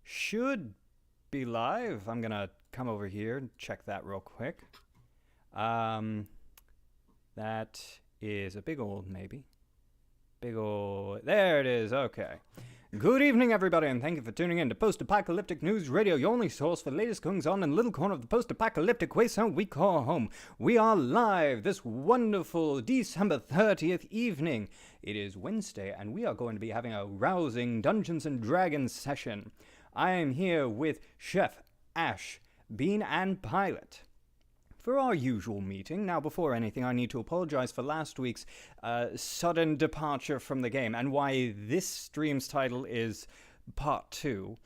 should be live. I'm gonna come over here and check that real quick. That is a big old maybe. Big old... There it is. Okay. Good evening, everybody, and thank you for tuning in to Post-Apocalyptic News Radio, your only source for the latest goings on in the little corner of the post-apocalyptic wasteland we call home. We are live this wonderful December 30th evening. It is Wednesday, and we are going to be having a rousing Dungeons & Dragons session. I am here with Chef, Ash, Bean, and Pilot for our usual meeting. Now, before anything, I need to apologize for last week's sudden departure from the game, and why this stream's title is Part 2,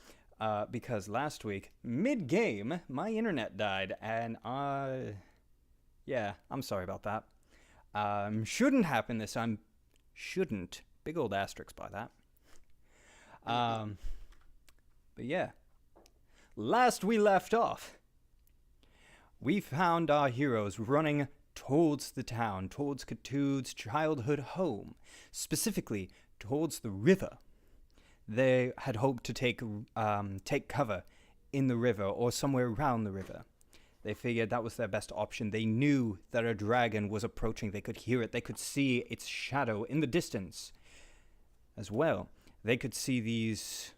because last week, mid-game, my internet died, and yeah, I'm sorry about that. Shouldn't happen this time. Shouldn't. Big old asterisk by that. But yeah, last we left off, we found our heroes running towards the town, towards Ketud's childhood home, specifically towards the river. They had hoped to take cover in the river or somewhere around the river. They figured that was their best option. They knew that a dragon was approaching. They could hear it. They could see its shadow in the distance as well. They could see these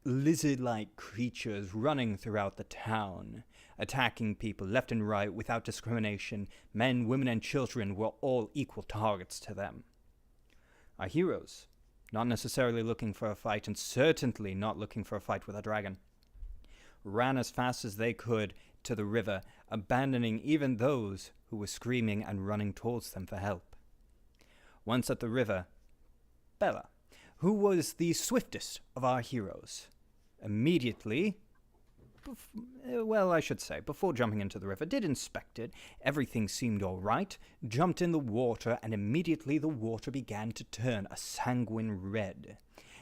lizard-like creatures running throughout the town, attacking people left and right without discrimination. Men, women, and children were all equal targets to them. Our heroes, not necessarily looking for a fight, and certainly not looking for a fight with a dragon, ran as fast as they could to the river, abandoning even those who were screaming and running towards them for help. Once at the river, Bella, who was the swiftest of our heroes, immediately, before jumping into the river, did inspect it. Everything seemed all right, jumped in the water, and immediately the water began to turn a sanguine red,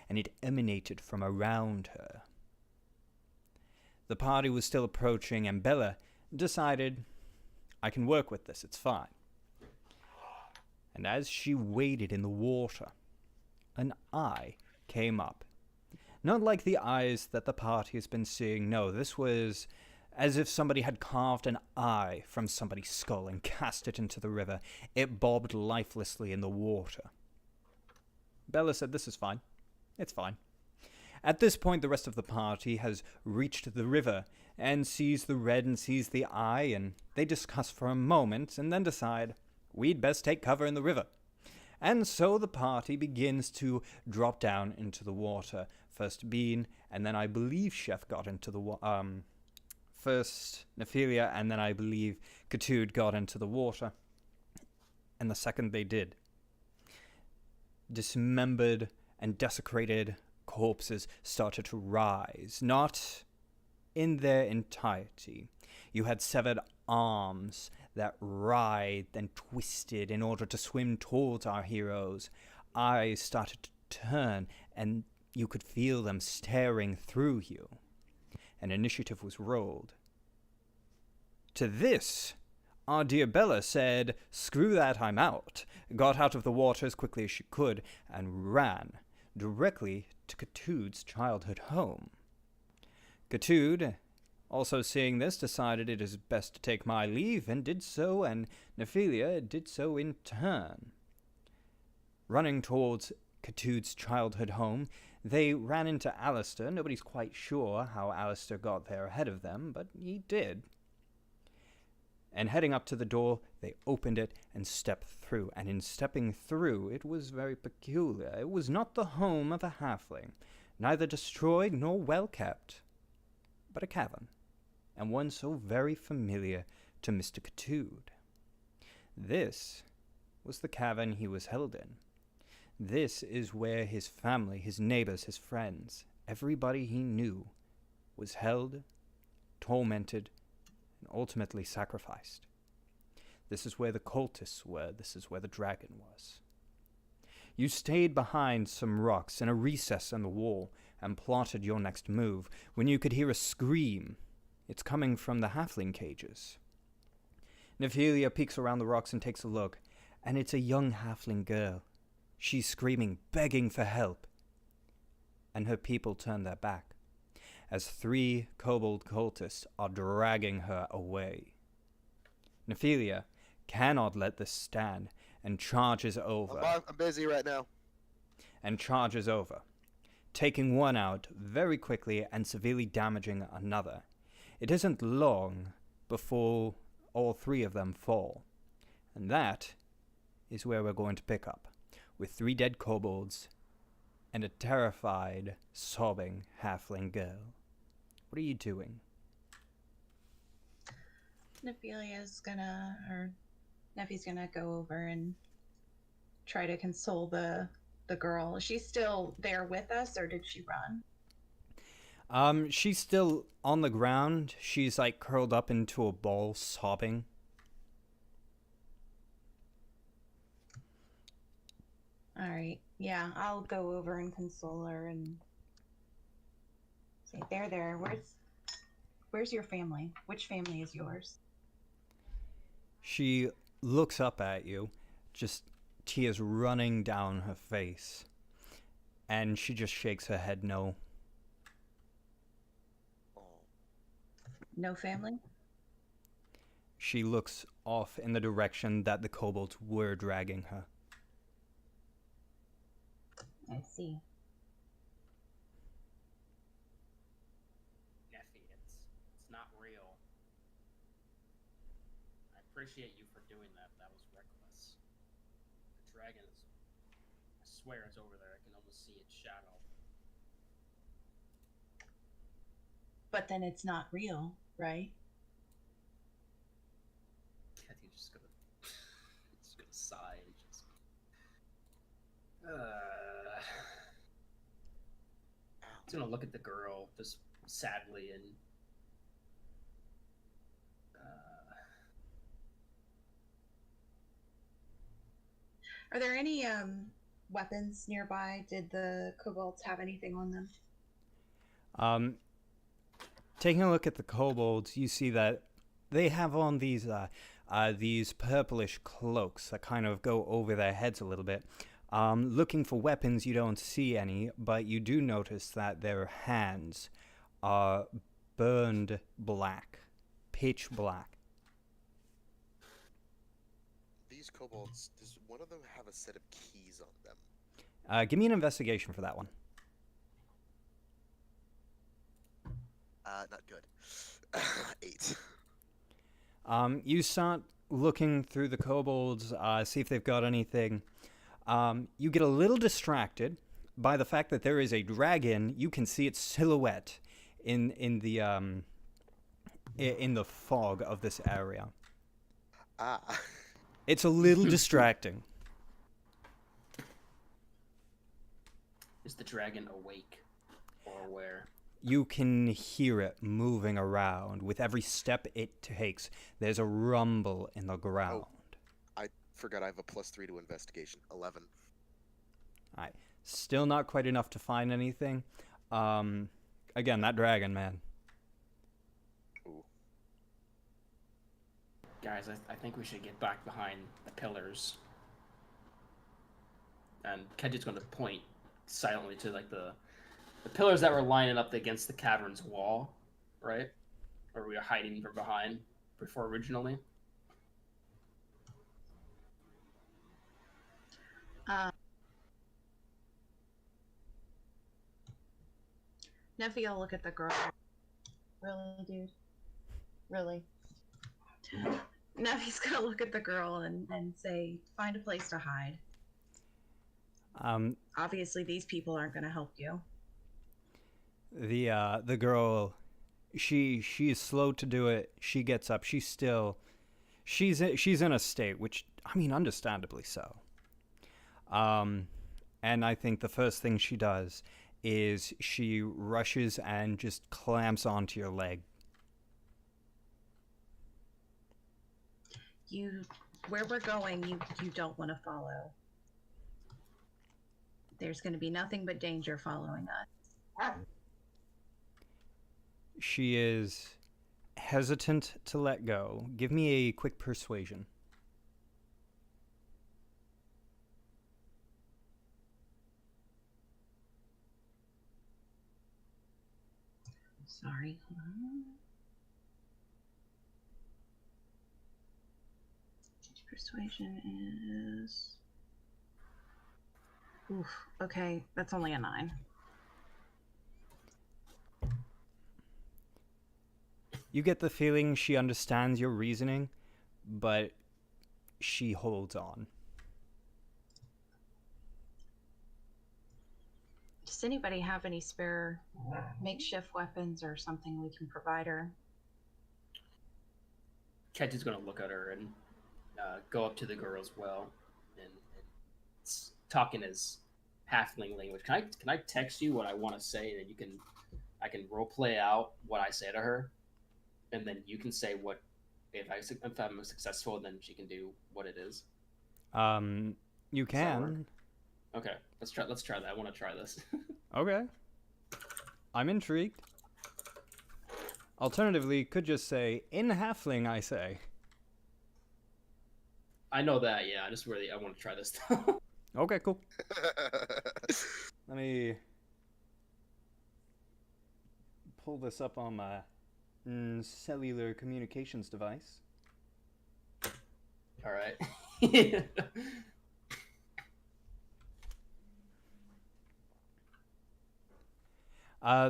and it emanated from around her. The party was still approaching, and Bella decided, I can work with this, it's fine. And as she waded in the water, an eye came up. Not like the eyes that the party has been seeing. No, this was as if somebody had carved an eye from somebody's skull and cast it into the river. It bobbed lifelessly in the water. Bella said, this is fine. It's fine. At this point, the rest of the party has reached the river and sees the red and sees the eye, and they discuss for a moment and then decide, we'd best take cover in the river. And so the party begins to drop down into the water. First Bean, and then I believe Chef got into the first Nephylia, and then I believe Ketud got into the water. And the second they did, dismembered and desecrated corpses started to rise, not in their entirety. You had severed arms that writhed and twisted in order to swim towards our heroes. Eyes started to turn, and you could feel them staring through you. An initiative was rolled. To this, our dear Bella said, screw that, I'm out, got out of the water as quickly as she could, and ran directly to Ketud's childhood home. Ketud, also seeing this, decided it is best to take my leave, and did so, and Nephylia did so in turn. Running towards Ketud's childhood home, they ran into Alastor. Nobody's quite sure how Alastor got there ahead of them, but he did. And heading up to the door, they opened it and stepped through. And in stepping through, it was very peculiar. It was not the home of a halfling, neither destroyed nor well-kept, but a cavern, and one so very familiar to Mr. Ketud. This was the cavern he was held in. This is where his family, his neighbors, his friends, everybody he knew, was held, tormented, and ultimately sacrificed. This is where the cultists were. This is where the dragon was. You stayed behind some rocks in a recess in the wall and plotted your next move when you could hear a scream. It's coming from the halfling cages. Nephylia peeks around the rocks and takes a look, and it's a young halfling girl. She's screaming, begging for help. And her people turn their back. as 3 kobold cultists are dragging her away. Nephylia cannot let this stand and charges over. I'm busy right now. And charges over, taking one out very quickly and severely damaging another. It isn't long before all 3 of them fall. And that is where we're going to pick up, with 3 dead kobolds and a terrified, sobbing halfling girl. What are you doing? Nephilia's Neffy's gonna go over and try to console the girl. Is she still there with us, or did she run? She's still on the ground. She's like curled up into a ball, sobbing. All right. Yeah, I'll go over and console her and say, there. Where's your family? Which family is yours? She looks up at you, just tears running down her face. And she just shakes her head no. No family? She looks off in the direction that the kobolds were dragging her. I see. Neffy, it's not real. I appreciate you for doing that. That was reckless. The dragon is, I swear it's over there. I can almost see its shadow. But then it's not real, right? Ketu's just gonna sigh and just. He's gonna look at the girl just sadly and. Are there any weapons nearby? Did the kobolds have anything on them? Taking a look at the kobolds, you see that they have on these purplish cloaks that kind of go over their heads a little bit. Looking for weapons, you don't see any, but you do notice that their hands are burned black, pitch black. These kobolds, does one of them have a set of keys on them? Give me an investigation for that one. Not good. 8. You start looking through the kobolds, see if they've got anything. You get a little distracted by the fact that there is a dragon. You can see its silhouette in the fog of this area. It's a little distracting. Is the dragon awake or aware? You can hear it moving around. With every step it takes, there's a rumble in the ground. I forgot I have a +3 to investigation. 11. Alright. Still not quite enough to find anything. Again, that dragon, man. Ooh. Guys, I think we should get back behind the pillars. And Kedget's going to point silently to like the pillars that were lining up against the cavern's wall, right? Or we were hiding from behind before originally. Neffy will look at the girl. Really, dude? Really? Neffy's gonna look at the girl and say, find a place to hide. Obviously, these people aren't gonna help you. The girl, she is slow to do it. She gets up. She's in a state, which, I mean, understandably so. And I think the first thing she does is she rushes and just clamps onto your leg. Where we're going, you don't want to follow. There's going to be nothing but danger following us. She is hesitant to let go. Give me a quick persuasion. Sorry. Persuasion is... Oof. Okay, that's only a 9. You get the feeling she understands your reasoning, but she holds on. Does anybody have any spare makeshift weapons or something we can provide her? Ketud's gonna look at her and go up to the girl as well, and talk in his halfling language. Can I text you what I want to say, and I can role play out what I say to her, and then you can say what if I'm successful, then she can do what it is. You can. Okay, let's try that. I want to try this. Okay. I'm intrigued. Alternatively, could just say, in halfling, I say. I know that, yeah. I want to try this. Okay, cool. Let me pull this up on my cellular communications device. All right.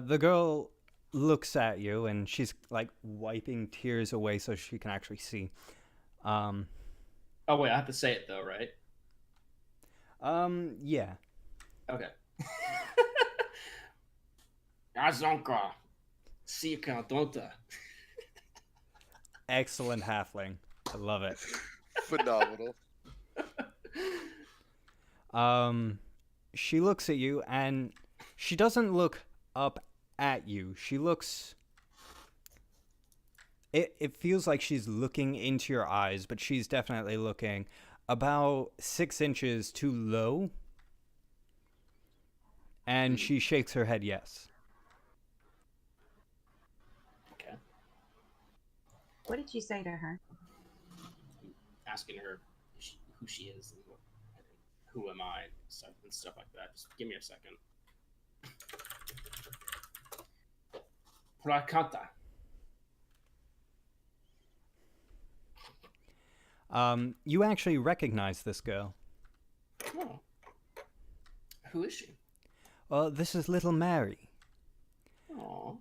The girl looks at you, and she's like wiping tears away so she can actually see. Oh wait, I have to say it though, right? Yeah. Okay. Azonka, Sika Donta. Excellent halfling. I love it. Phenomenal. She looks at you, and she doesn't look up at you. She looks... It feels like she's looking into your eyes, but she's definitely looking about 6 inches too low. And she shakes her head yes. Okay. What did you say to her? Asking her who she is and who am I and stuff like that. Just give me a second. Prakanta. You actually recognize this girl. Oh. Who is she? Well, this is little Mary. Aww.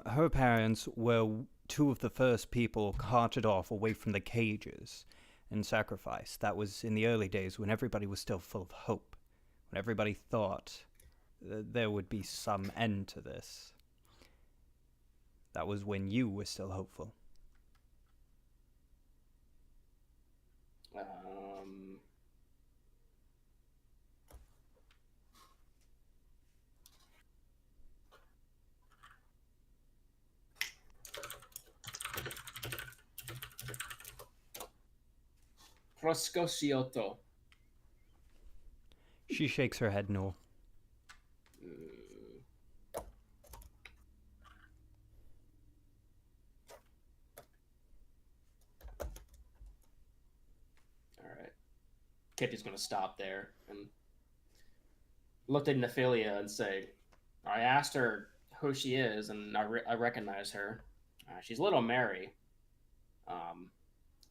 Her parents were 2 of the first people carted off away from the cages and sacrificed. That was in the early days when everybody was still full of hope, when everybody thought there would be some end to this. That was when you were still hopeful. Proscosioto. She shakes her head no. Alright. Ketty's gonna stop there and looked at Nephylia and say, I asked her who she is, and I recognize her. She's little Mary.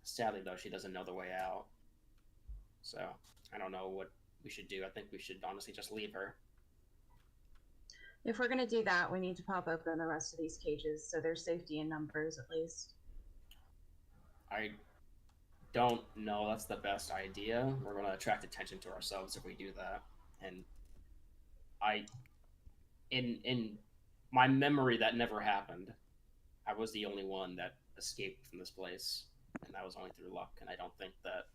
Sadly, though, she doesn't know the way out. So, I don't know what we should do. I think we should honestly just leave her. If we're going to do that, we need to pop open the rest of these cages so there's safety in numbers at least. I don't know that's the best idea. We're going to attract attention to ourselves if we do that. And in my memory, that never happened. I was the only one that escaped from this place, and that was only through luck. And I don't think that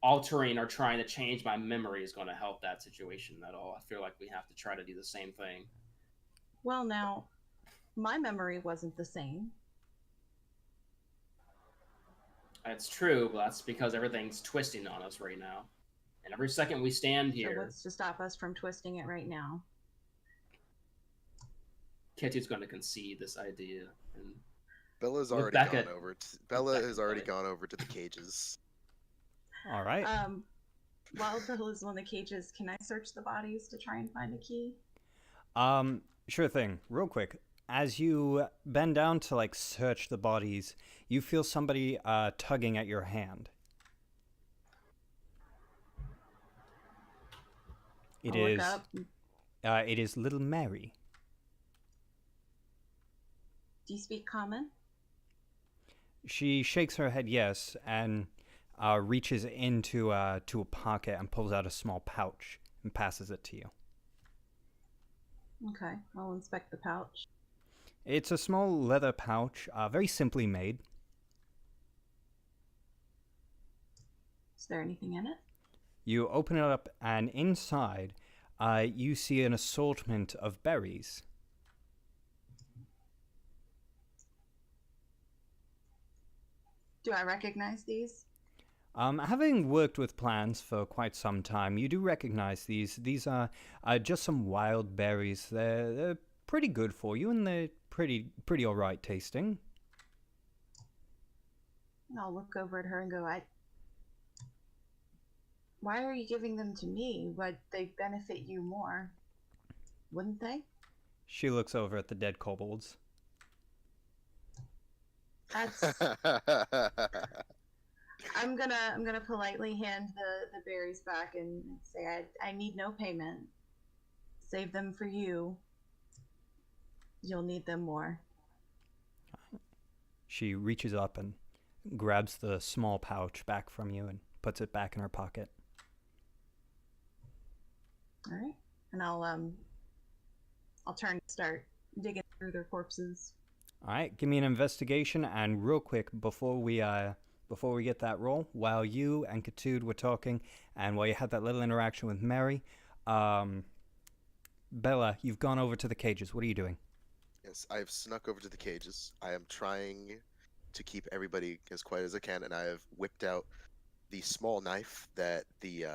altering or trying to change my memory is going to help that situation at all. I feel like we have to try to do the same thing. Well, now, my memory wasn't the same. It's true, but that's because everything's twisting on us right now. And every second we stand here... So what's to stop us from twisting it right now? Ketty's going to concede this idea. And Bella's already gone over. Bella has already gone over to the cages. All right. While Bella's on the cages, can I search the bodies to try and find a key? Sure thing. Real quick. As you bend down to, like, search the bodies, you feel somebody tugging at your hand. I'll look up. It is little Mary. Do you speak common? She shakes her head yes, and reaches into to a pocket and pulls out a small pouch and passes it to you. Okay, I'll inspect the pouch. It's a small leather pouch, very simply made. Is there anything in it? You open it up, and inside, you see an assortment of berries. Do I recognize these? Having worked with plants for quite some time, you do recognize these. These are just some wild berries. They're pretty good for you, and they're pretty all right tasting. I'll look over at her and go, why are you giving them to me? Would they benefit you more? Wouldn't they? She looks over at the dead kobolds. That's... I'm gonna politely hand the berries back and say I need no payment. Save them for you. You'll need them more. She reaches up and grabs the small pouch back from you and puts it back in her pocket. All right, and I'll turn and start digging through their corpses. All right, give me an investigation, and real quick before we get that roll, while you and Ketud were talking, and while you had that little interaction with Mary, Bella, you've gone over to the cages. What are you doing? Yes, I've snuck over to the cages. I am trying to keep everybody as quiet as I can, and I have whipped out the small knife that the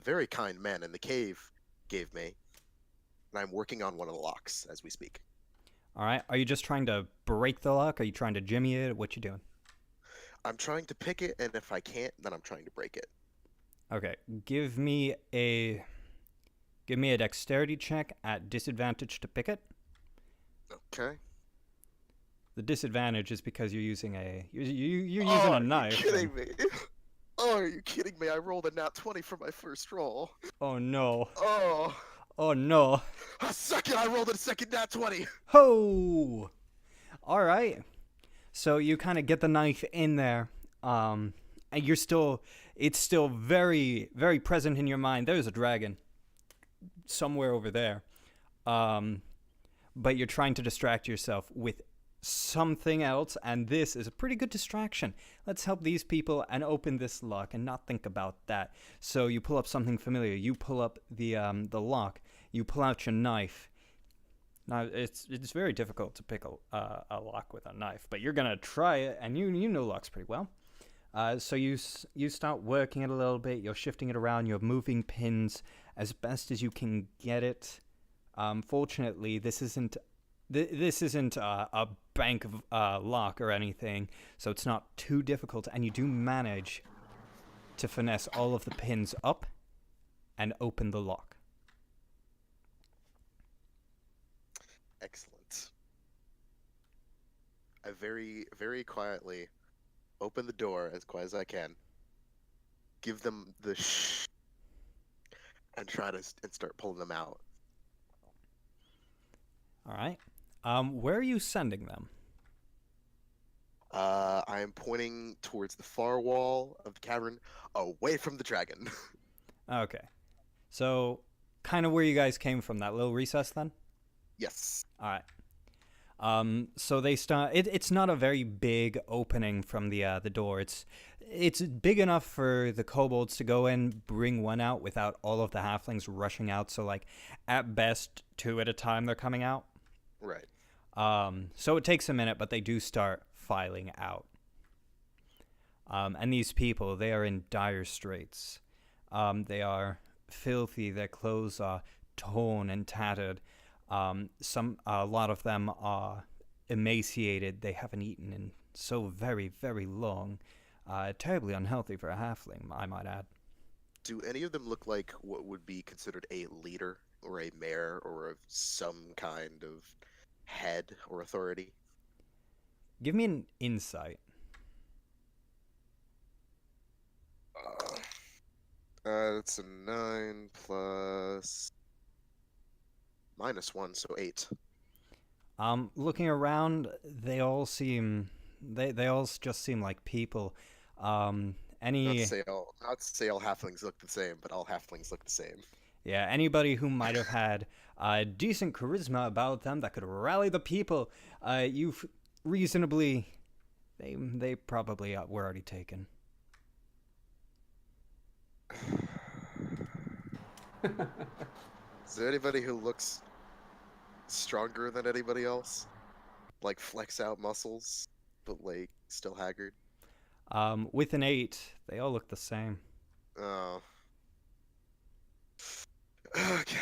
very kind man in the cave gave me, and I'm working on one of the locks as we speak. All right, are you just trying to break the lock? Are you trying to jimmy it? What you doing? I'm trying to pick it, and if I can't, then I'm trying to break it. Okay, give me a dexterity check at disadvantage to pick it. Okay. The disadvantage is because you're using you're using a knife. Are you kidding me? Oh, are you kidding me? I rolled a nat 20 for my first roll. Oh no. Oh No. a second! I rolled a second nat 20. Ho! All right. So you kind of get the knife in there, and it's still very, very present in your mind. There's a dragon somewhere over there, but you're trying to distract yourself with something else, and this is a pretty good distraction. Let's help these people and open this lock and not think about that. So you pull up something familiar. You pull up the lock. You pull out your knife. Now, it's very difficult to pick a lock with a knife, but you're gonna try it, and you know locks pretty well. So you start working it a little bit. You're shifting it around. You're moving pins as best as you can get it. Fortunately, this isn't a bank of lock or anything, so it's not too difficult, and you do manage to finesse all of the pins up and open the lock. Excellent. I very, very quietly open the door as quiet as I can, give them the shh, and start pulling them out. All right. Where are you sending them? I am pointing towards the far wall of the cavern, away from the dragon. Okay. So, kind of where you guys came from, that little recess then? Yes. All right. So they start. It's not a very big opening from the door. It's big enough for the kobolds to go in, bring one out without all of the halflings rushing out. So like, at best, 2 at a time they're coming out. Right. So it takes a minute, but they do start filing out. And these people, they are in dire straits. They are filthy. Their clothes are torn and tattered. A lot of them are emaciated. They haven't eaten in so very, very long. Terribly unhealthy for a halfling, I might add. Do any of them look like what would be considered a leader or a mayor or of some kind of head or authority? Give me an insight. It's a 9 plus -1, so 8. Looking around, they all just seem like people. Not Any to say all halflings look the same, but all halflings look the same. Yeah, anybody who might have had decent charisma about them that could rally the people, you've reasonably, they probably were already taken. Is there anybody who looks stronger than anybody else? Like flex out muscles, but like still haggard? With an 8, they all look the same. Oh. Okay.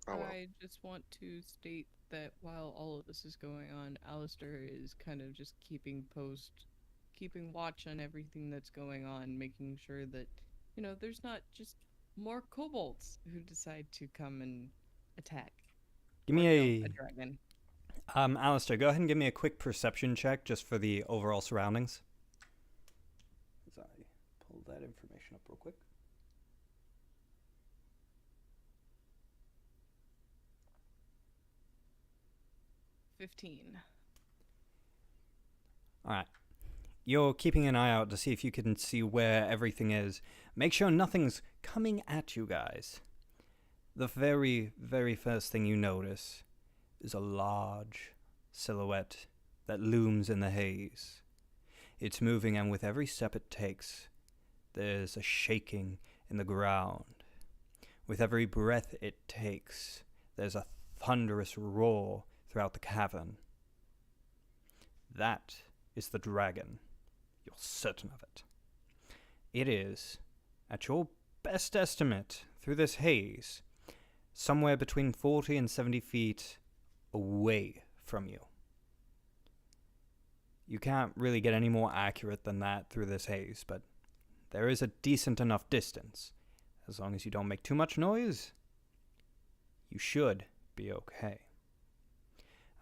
Oh well. I just want to state that while all of this is going on, Alastor is kind of just keeping watch on everything that's going on, making sure that, there's not just more kobolds who decide to come and attack. Give me a dragon. Alastor, go ahead and give me a quick perception check just for the overall surroundings. As I pull that information up real quick. $15. Alright. You're keeping an eye out to see if you can see where everything is. Make sure nothing's coming at you guys. The very, very first thing you notice is a large silhouette that looms in the haze. It's moving, and with every step it takes, there's a shaking in the ground. With every breath it takes, there's a thunderous roar throughout the cavern. That is the dragon. You're certain of it. It is, at your best estimate, through this haze, somewhere between 40 and 70 feet away from you. You can't really get any more accurate than that through this haze, but there is a decent enough distance. As long as you don't make too much noise, you should be okay.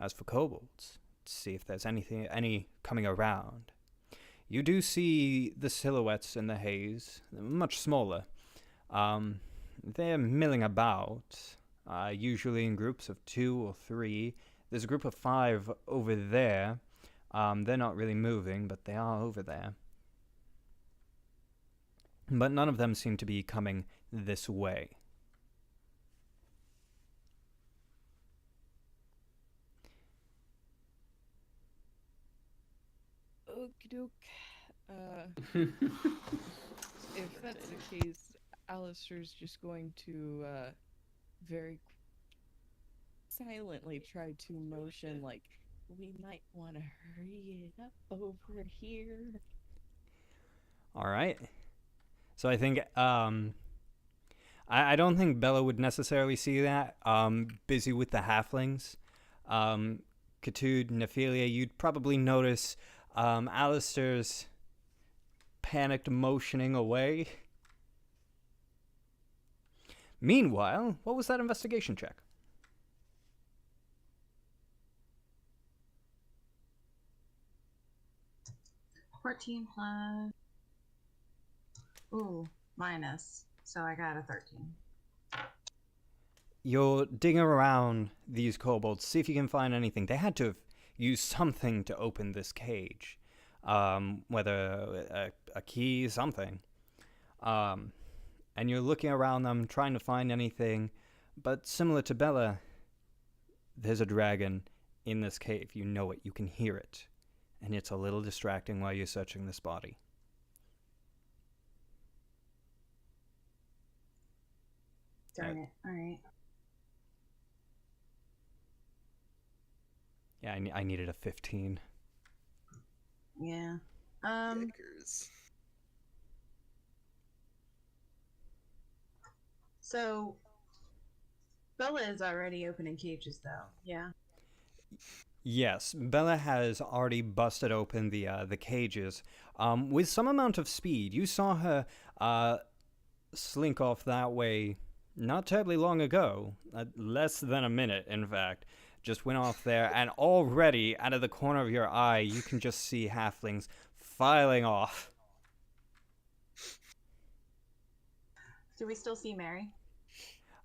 As for kobolds, to see if there's any coming around, you do see the silhouettes in the haze, much smaller. They're milling about, usually in groups of 2 or 3. There's a group of 5 over there. They're not really moving, but they are over there. But none of them seem to be coming this way. Okie doke. If that's the case, Alastor's just going to very silently try to motion like, we might want to hurry it up over here. All right. So I think I don't think Bella would necessarily see that. Busy with the halflings. Ketud, Nephylia, you'd probably notice Alastor's panicked motioning away. Meanwhile, what was that investigation check? 14 plus. Ooh, minus. So I got a 13. You're digging around these kobolds, see if you can find anything. They had to have used something to open this cage. Whether a key, something. And you're looking around them, trying to find anything. But similar to Bella, there's a dragon in this cave. You know it. You can hear it. And it's a little distracting while you're searching this body. Darn it. All right. Yeah, I needed a 15. Yeah. Yikers. So Bella is already opening cages, though. Yeah. Yes, Bella has already busted open the cages with some amount of speed. You saw her slink off that way not terribly long ago. Less than a minute, in fact. Just went off there, and already, out of the corner of your eye, you can just see halflings filing off. Do we still see Mary?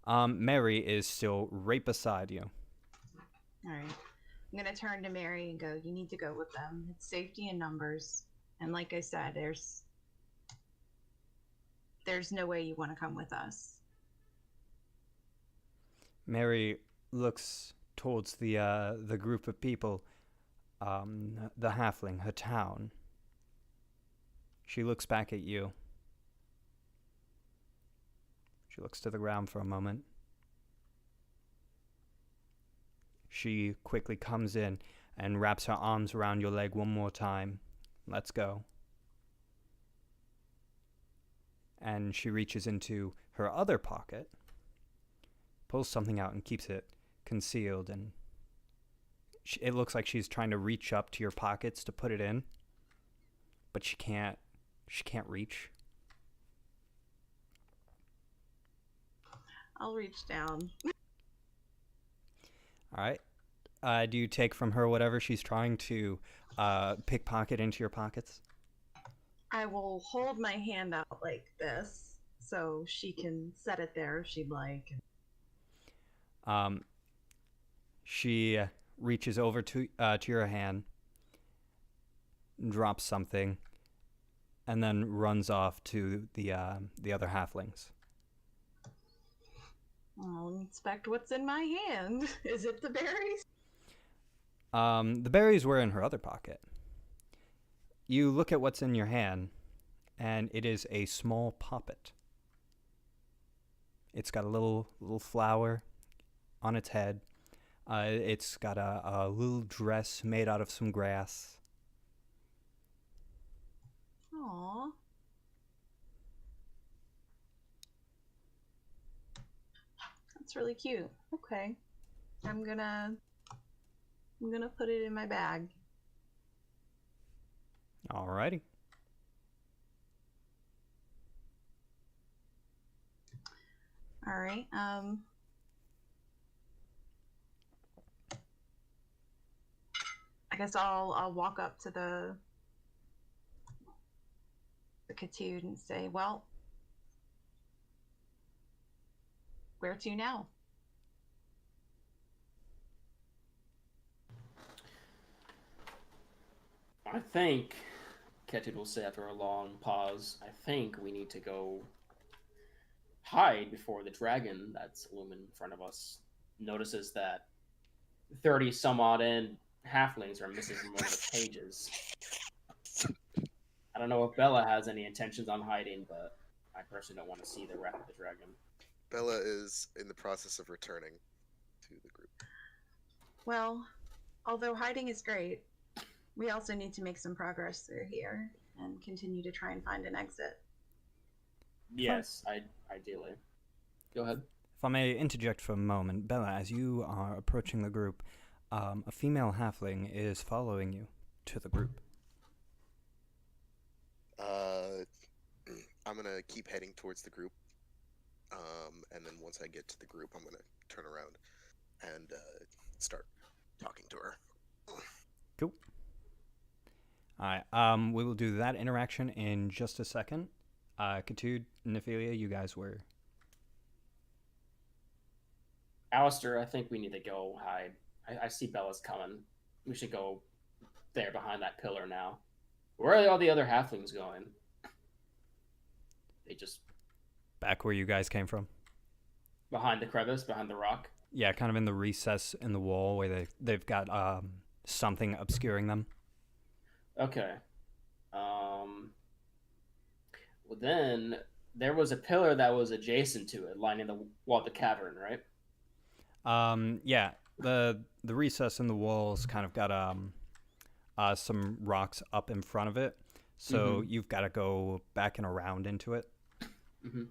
Mary is still right beside you. All right. I'm going to turn to Mary and go, you need to go with them. It's safety in numbers. And like I said, there's no way you want to come with us. Mary looks towards the group of people, the halfling, her town. She looks back at you. She looks to the ground for a moment. She quickly comes in and wraps her arms around your leg one more time. Let's go. And she reaches into her other pocket, pulls something out and keeps it concealed, and it looks like she's trying to reach up to your pockets to put it in, but she can't reach. I'll reach down. All right. Do you take from her whatever she's trying to pickpocket into your pockets? I will hold my hand out like this so she can set it there if she'd like. She reaches over to your hand, drops something, and then runs off to the other halflings. I'll inspect what's in my hand. Is it the berries? The berries were in her other pocket. You look at what's in your hand, and it is a small poppet. It's got a little flower on its head. It's got a little dress made out of some grass. Aww. That's really cute. Okay. I'm gonna put it in my bag. Alrighty. All right. I guess I'll walk up to the Ketud and say, well, where to now? I think, Ketud will say after a long pause, I think we need to go hide before the dragon that's looming in front of us notices that 30 some odd halflings are missing from one of the cages. I don't know if Bella has any intentions on hiding, but I personally don't want to see the wrath of the dragon. Bella is in the process of returning to the group. Well, although hiding is great, we also need to make some progress through here and continue to try and find an exit. Yes, ideally. Go ahead. If I may interject for a moment, Bella, as you are approaching the group, a female halfling is following you to the group. I'm gonna keep heading towards the group, and then once I get to the group, I'm gonna turn around and start talking to her. Cool. Alright, we will do that interaction in just a second. Ketud, Nephylia, you guys were... Alastor, I think we need to go hide. I see Bella's coming. We should go there behind that pillar now. Where are all the other halflings going? They just... Back where you guys came from? Behind the crevice, behind the rock? Yeah, kind of in the recess in the wall where they've got something obscuring them. Okay. Well, then there was a pillar that was adjacent to it, lining the wall of the cavern, right? Yeah. The recess in the walls kind of got some rocks up in front of it, so you've got to go back and around into it. Mm-hmm.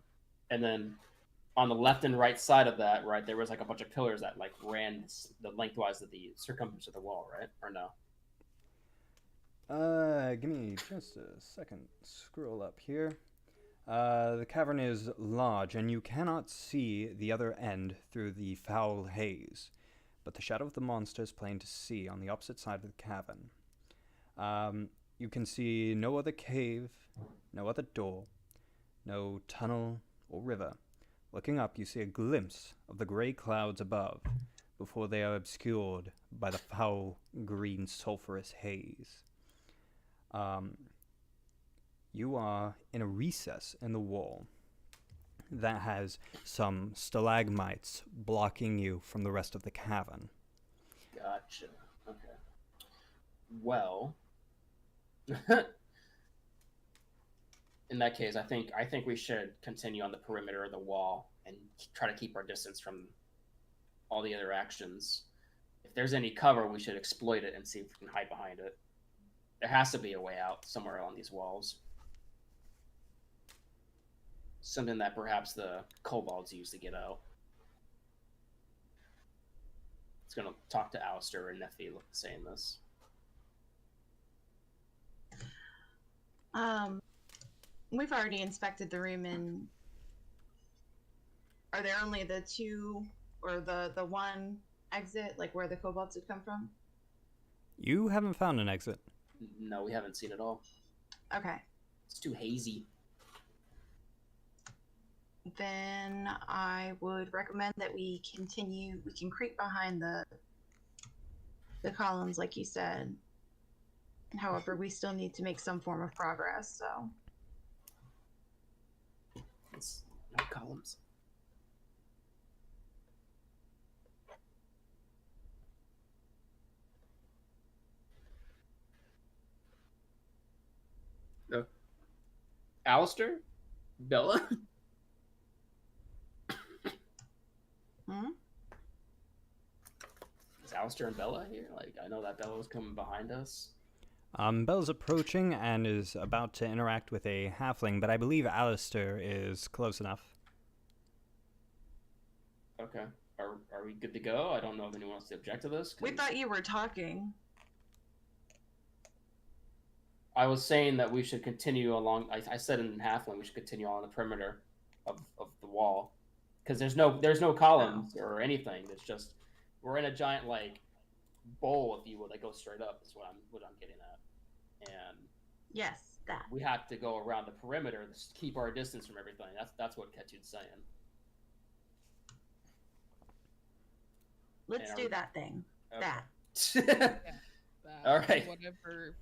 And then on the left and right side of that, right, there was like a bunch of pillars that like ran the lengthwise of the circumference of the wall, right? Or no? Give me just a second. Scroll up here. The cavern is large, and you cannot see the other end through the foul haze, but the shadow of the monster is plain to see on the opposite side of the cavern. You can see no other cave, no other door, no tunnel or river. Looking up, you see a glimpse of the gray clouds above, before they are obscured by the foul green sulphurous haze. You are in a recess in the wall that has some stalagmites blocking you from the rest of the cavern. Gotcha. Okay. Well, in that case, I think we should continue on the perimeter of the wall and try to keep our distance from all the other actions. If there's any cover, we should exploit it and see if we can hide behind it. There has to be a way out somewhere on these walls. Something that perhaps the kobolds use to get out. It's going to talk to Alastor and Nephylia saying this. We've already inspected the room, and are there only the two or the one exit, like where the kobolds had come from? You haven't found an exit. No, we haven't seen it all. Okay. It's too hazy. Then I would recommend that we continue. We can creep behind the columns, like you said. However, we still need to make some form of progress, so. It's no columns. No. Alastor? Bella? Is Alastor and Bella here? Like, I know that Bella was coming behind us. Bella's approaching and is about to interact with a halfling, but I believe Alastor is close enough. Okay. Are we good to go? I don't know if anyone wants to object to this. We thought you were talking. I was saying that we should continue along. I said in halfling we should continue on the perimeter of the wall, because there's no columns or anything. It's just we're in a giant like bowl, if you will, that goes straight up. Is what I'm getting at, and Yes, that. we have to go around the perimeter to keep our distance from everything. That's what Ketud's saying. Let's do that thing. Okay. That. That, All right.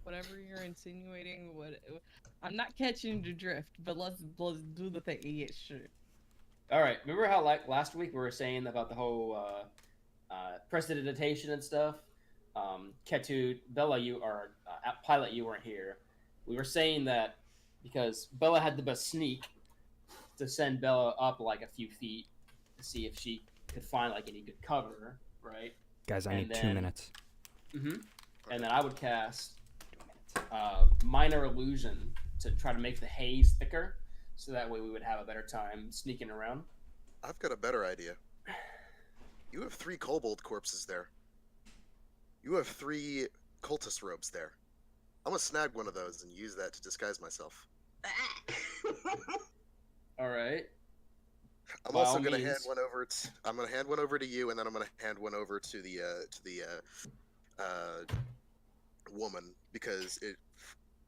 Whatever you're insinuating, I'm not catching the drift, but let's do the thing. Yeah, sure. All right. Remember how like last week we were saying about the whole prestidigitation and stuff? Ketud, Bella, Pilot, you weren't here. We were saying that because Bella had the best sneak to send Bella up like a few feet to see if she could find like any good cover, right? Guys, I need 2 minutes. Mm-hmm. And then I would cast minor illusion to try to make the haze thicker, so that way we would have a better time sneaking around. I've got a better idea. You have 3 kobold corpses there. You have 3 cultist robes there. I'm gonna snag one of those and use that to disguise myself. All right. I'm By also all gonna hand means. one over. I'm gonna hand one over to you, and then I'm gonna hand one over to the woman, because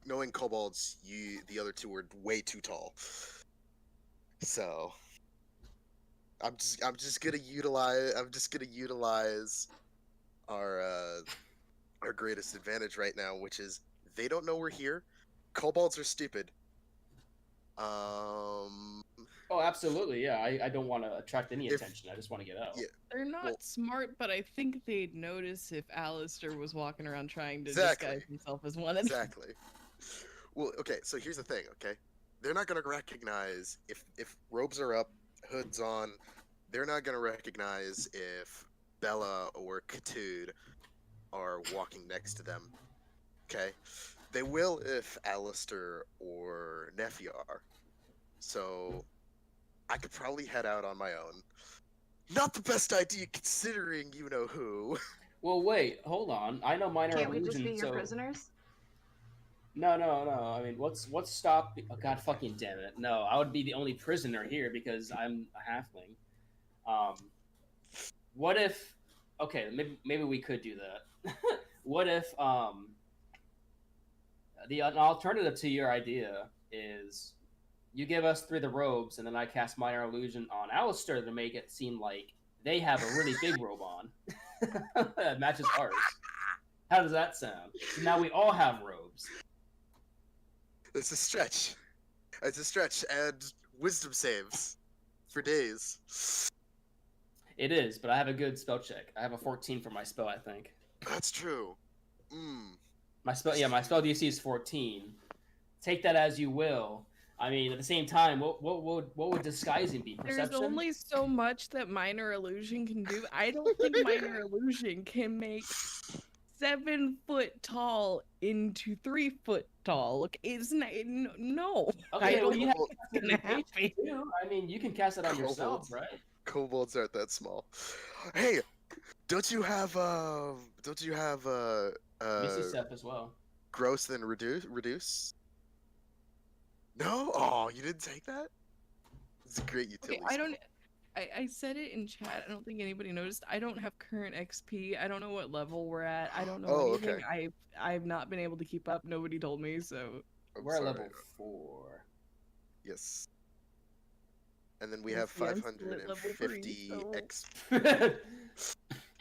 knowing kobolds, the other 2 were way too tall. So I'm just gonna utilize our greatest advantage right now, which is they don't know we're here. Kobolds are stupid. Oh, absolutely. Yeah, I don't want to attract any attention. I just want to get out. Yeah. They're not Well- smart, but I think they'd notice if Alastor was walking around trying to Exactly. disguise himself as one of them. Exactly. Well, okay, so here's the thing, okay? They're not going to recognize if robes are up, hoods on. They're not going to recognize if Bella or Ketud are walking next to them. Okay? They will if Alastor or Nephylia are. So I could probably head out on my own. Not the best idea considering you know who. Well, wait, hold on. I know minor Can't we illusion. just be your so... prisoners? No. I mean, what's stop? Oh, God fucking damn it! No, I would be the only prisoner here because I'm a halfling. What if? Okay, maybe we could do that. What if an alternative to your idea is you give us 3 of the robes, and then I cast minor illusion on Alastor to make it seem like they have a really big robe on that matches ours. How does that sound? So now we all have robes. It's a stretch. It's a stretch, and wisdom saves for days. It is, but I have a good spell check. I have a 14 for my spell, I think. That's true. My spell DC is 14. Take that as you will. I mean, at the same time, what would disguising be? Perception? There's only so much that minor illusion can do. I don't think minor illusion can make 7 foot tall into 3 foot tall. Look, it's not, no. Okay, I don't well, think it's gonna happen. I mean, you can cast it on yourself, right? Kobolds aren't that small. Hey, don't you have Misty Step as well. gross then reduce? No? Oh, you didn't take that? It's a great utility. Okay, I said it in chat. I don't think anybody noticed. I don't have current XP. I don't know what level we're at. I don't know anything. Okay. I've not been able to keep up. Nobody told me, so We're at level 4. Yes. And then we Yes, have I'm still at level 550 3, so- XP.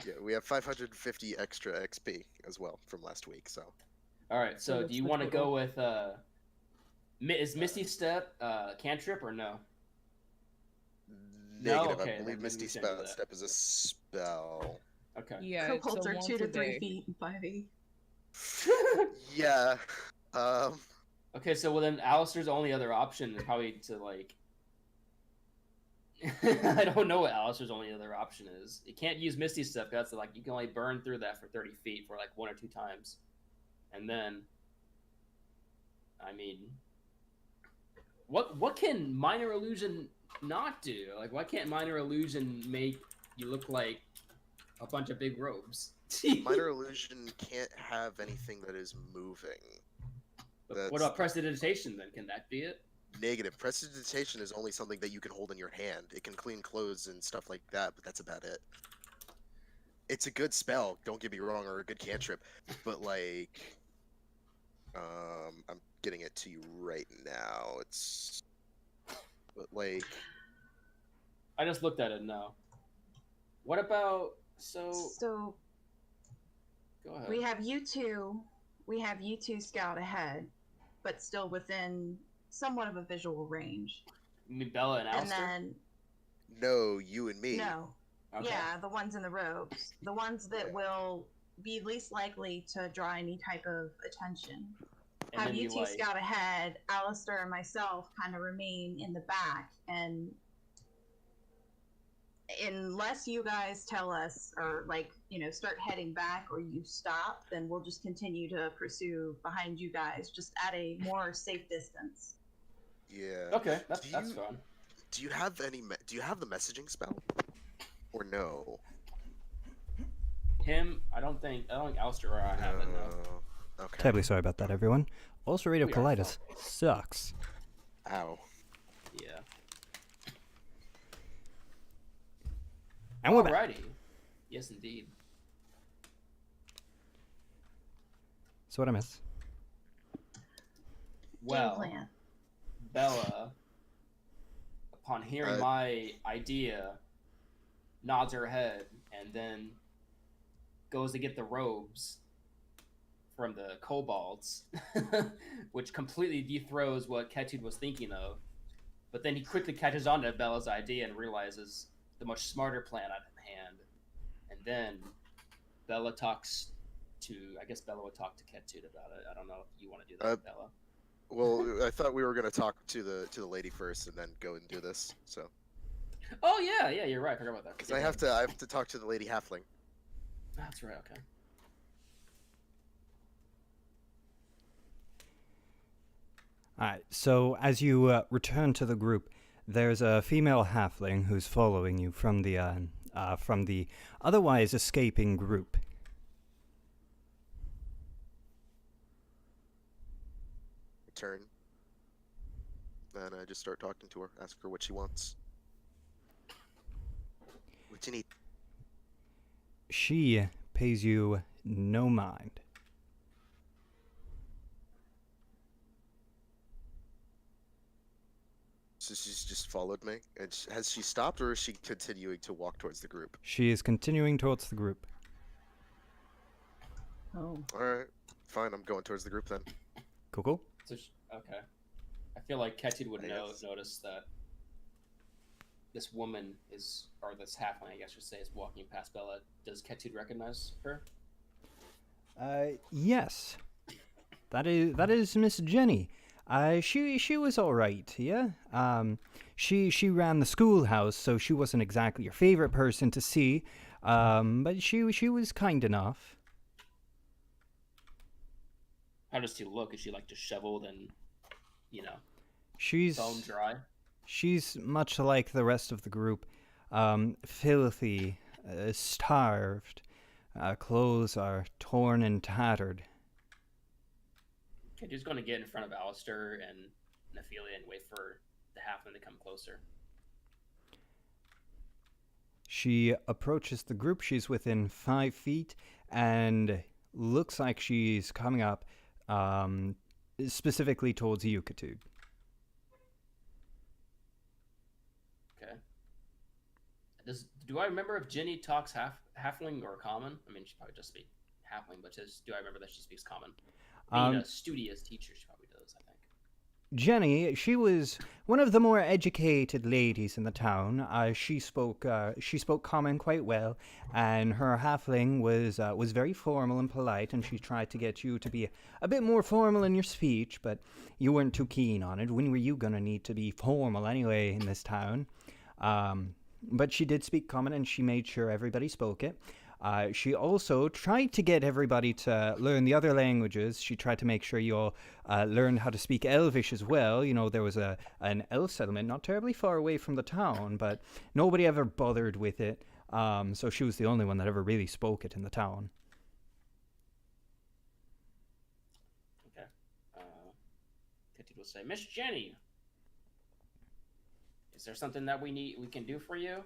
Yeah, we have 550 extra XP as well from last week. So. All right. So, that's do you the want to total. go with is Misty Step cantrip or no? No? Negative. Okay, I believe then Misty we can't do that. Step is a spell. Okay. yeah. Kobolds it's a are once 2 a to 3 day. feet in 5e. Yeah. Okay, so well then Alastor's only other option is probably to like I don't know what Alastor's only other option is. You can't use Misty Step, that's like you can only burn through that for 30 feet for like 1 or 2 times. And then I mean what can minor illusion not do? Like why can't minor illusion make you look like a bunch of big robes? Minor illusion can't have anything that is moving. What about prestidigitation then? Can that be it? Negative. Prestidigitation is only something that you can hold in your hand. It can clean clothes and stuff like that, but that's about it. It's a good spell, don't get me wrong, or a good cantrip, but like, I'm getting it to you right now. But like, I just looked at it now. What about So Go ahead. we have you two scout ahead, but still within somewhat of a visual range. You mean Bella and And Alistair? then no, you and me. no, Okay. yeah, the ones in the robes, the ones that Yeah. will be least likely to draw any type of attention. And Have then you two like, scout ahead, Alastor and myself kind of remain in the back, and unless you guys tell us or like start heading back or you stop, then we'll just continue to pursue behind you guys, just at a more safe distance. Yeah. Okay, that's Do that's you- fun. Do you have do you have the messaging spell? Or no? I don't think Alistair or I have it no. Okay. Terribly sorry about that, everyone. Ulcerative We are colitis sucks. Ow. Yeah. And we're back. Alrighty. Yes, indeed. So what I miss? Well, Game plan. Bella, upon hearing my idea, nods her head and then goes to get the robes from the kobolds, which completely dethrows what Ketud was thinking of. But then he quickly catches on to Bella's idea and realizes the much smarter plan at hand. And then Bella talks to, I guess Bella would talk to Ketud about it. I don't know if you want to do that, Bella. Well, I thought we were gonna talk to the lady first and then go and do this. So. Oh yeah, you're right. I forgot about that. Because I have to talk to the lady halfling. That's right. Okay. Alright, so as you return to the group, there's a female halfling who's following you from the otherwise escaping group. turn. And I just start talking to her, ask her what she wants. What you need? She pays you no mind. So she's just followed me. And has she stopped, or is she continuing to walk towards the group? She is continuing towards the group. Oh. All right, fine. I'm going towards the group then. Cool. So okay. I feel like Ketud would Yes. notice that this woman is, or this halfling, I guess you should say, is walking past Bella. Does Ketud recognize her? Yes. That is Miss Jenny. She was all right, yeah. She ran the schoolhouse, so she wasn't exactly your favorite person to see. But she was kind enough. How does she look? Is she like disheveled and, you know, She's bone dry? She's much like the rest of the group, filthy, starved. Clothes are torn and tattered. Ketud's going to get in front of Alastor and Nephylia and wait for the halfling to come closer. She approaches the group. She's within 5 feet and looks like she's coming up, specifically towards you, Ketud. Okay. Do I remember if Ginny talks halfling or common? I mean, she probably just speaks halfling, but do I remember that she speaks common? Being a studious teacher, she probably does, I think. Jenny, she was one of the more educated ladies in the town. She spoke common quite well, and her halfling was very formal and polite, and she tried to get you to be a bit more formal in your speech, but you weren't too keen on it. When were you gonna need to be formal anyway in this town? But she did speak common, and she made sure everybody spoke it. She also tried to get everybody to learn the other languages. She tried to make sure you all learned how to speak Elvish as well. You know, there was an elf settlement not terribly far away from the town, but nobody ever bothered with it. So she was the only one that ever really spoke it in the town. Okay. Ketud will say, Miss Jenny, is there something that we can do for you?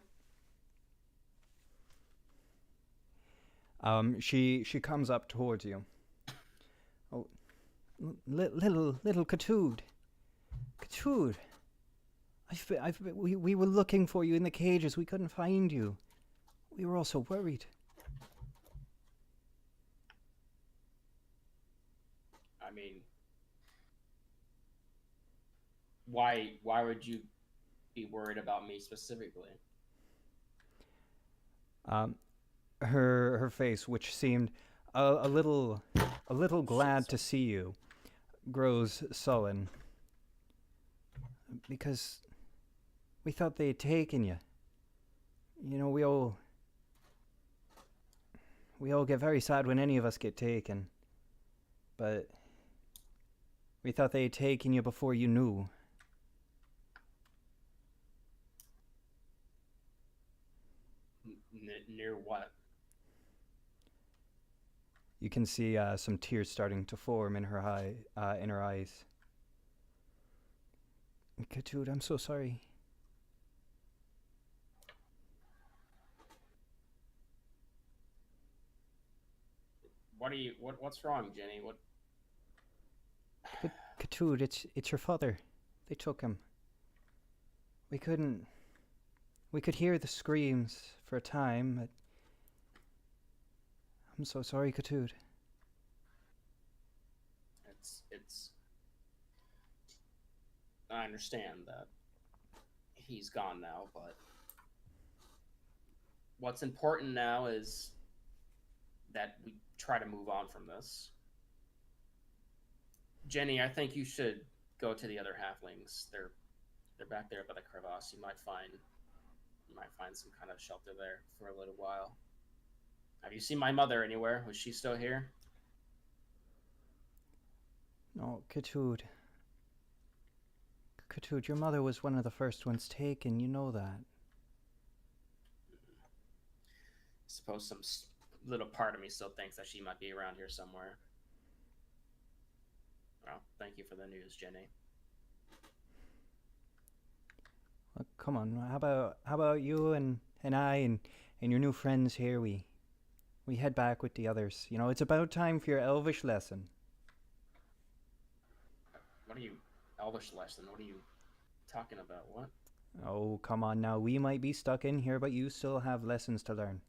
She comes up towards you. Oh, little Ketud. Ketud. We were looking for you in the cages. We couldn't find you. We were all so worried. I mean, why would you be worried about me specifically? Her face, which seemed a little glad to see you, grows sullen. Because we thought they had taken you. You know, we all get very sad when any of us get taken. But we thought they had taken you before you knew. Near what? You can see some tears starting to form in her eyes. Ketud, I'm so sorry. What's wrong, Jenny? What? Ketud, it's your father. They took him. We could hear the screams for a time, but I'm so sorry, Ketud. It's I understand that he's gone now, but what's important now is that we try to move on from this. Jenny, I think you should go to the other halflings. They're back there by the crevasse. You might find some kind of shelter there for a little while. Have you seen my mother anywhere? Was she still here? No, Ketud. Ketud, your mother was one of the first ones taken. You know that. I suppose some little part of me still thinks that she might be around here somewhere. Well, thank you for the news, Jenny. Well, come on, how about you and I and your new friends here? We head back with the others. You know, it's about time for your Elvish lesson. What are you, Elvish lesson? What are you talking about? What? Oh, come on now. We might be stuck in here, but you still have lessons to learn.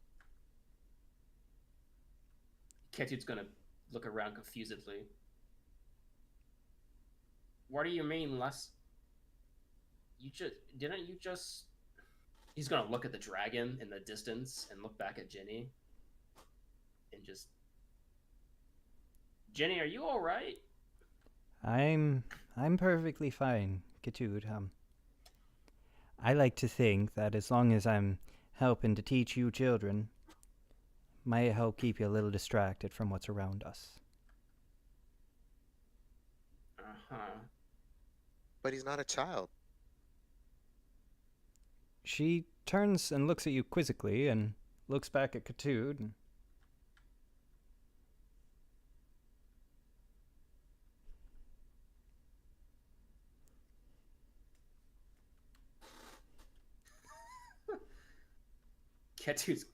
Ketud's gonna look around confusedly. What do you mean, didn't you just... He's gonna look at the dragon in the distance and look back at Jenny. And just... Jenny, are you alright? I'm perfectly fine, Ketud. I like to think that as long as I'm helping to teach you children, might help keep you a little distracted from what's around us. Uh-huh. But he's not a child. She turns and looks at you quizzically and looks back at Ketud. And Ketud's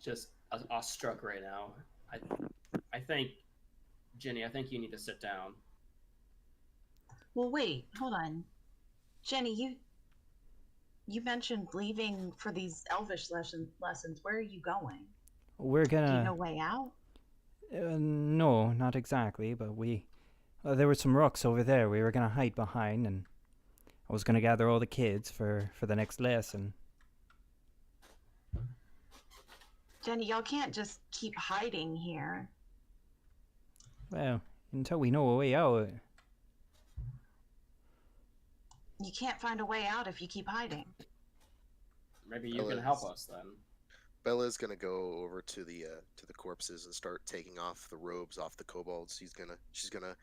just awestruck right now. I think, Jenny, I think you need to sit down. Well, wait, hold on. Jenny, you mentioned leaving for these Elvish lessons. Where are you going? we're Do you gonna... know way out? No, not exactly, but there were some rocks over there we were gonna hide behind, and I was gonna gather all the kids for the next lesson. Jenny, y'all can't just keep hiding here. Well, until we know a way out. You can't find a way out if you keep hiding. Maybe you can help us then. Bella's gonna go over to the corpses and start taking off the robes off the kobolds. She's gonna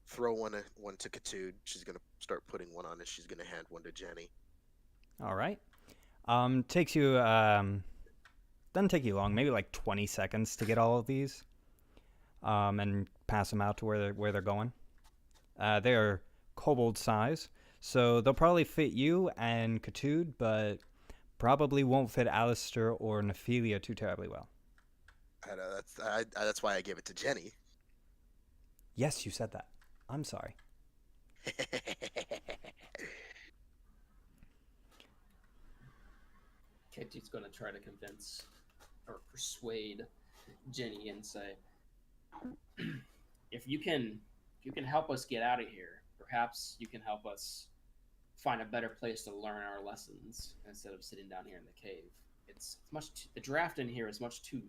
throw one to Ketud. She's gonna start putting one on, and she's gonna hand one to Jenny. All right. Takes you doesn't take you long, maybe like 20 seconds to get all of these, and pass them out to where they're going. They're kobold size, so they'll probably fit you and Ketud, but probably won't fit Alastor or Nephylia too terribly well. I know, that's why I gave it to Jenny. Yes, you said that. I'm sorry. Ketud's gonna try to convince or persuade Jenny and say, if you can help us get out of here, perhaps you can help us find a better place to learn our lessons instead of sitting down here in the cave. It's the draft in here is much too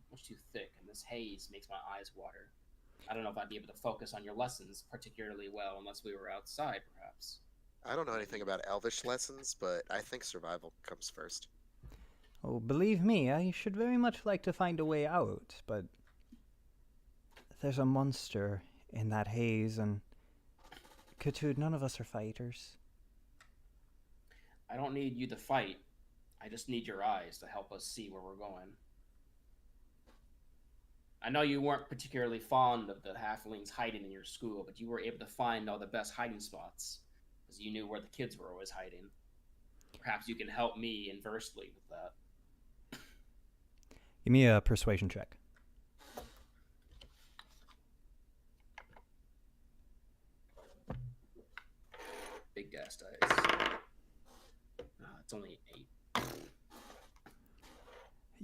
thick, and this haze makes my eyes water. I don't know if I'd be able to focus on your lessons particularly well unless we were outside, perhaps. I don't know anything about Elvish lessons, but I think survival comes first. Oh, believe me, I should very much like to find a way out, but there's a monster in that haze, and Ketud, none of us are fighters. I don't need you to fight. I just need your eyes to help us see where we're going. I know you weren't particularly fond of the halflings hiding in your school, but you were able to find all the best hiding spots, because you knew where the kids were always hiding. Perhaps you can help me inversely with that. Give me a persuasion check. Big gas dice. It's only 8.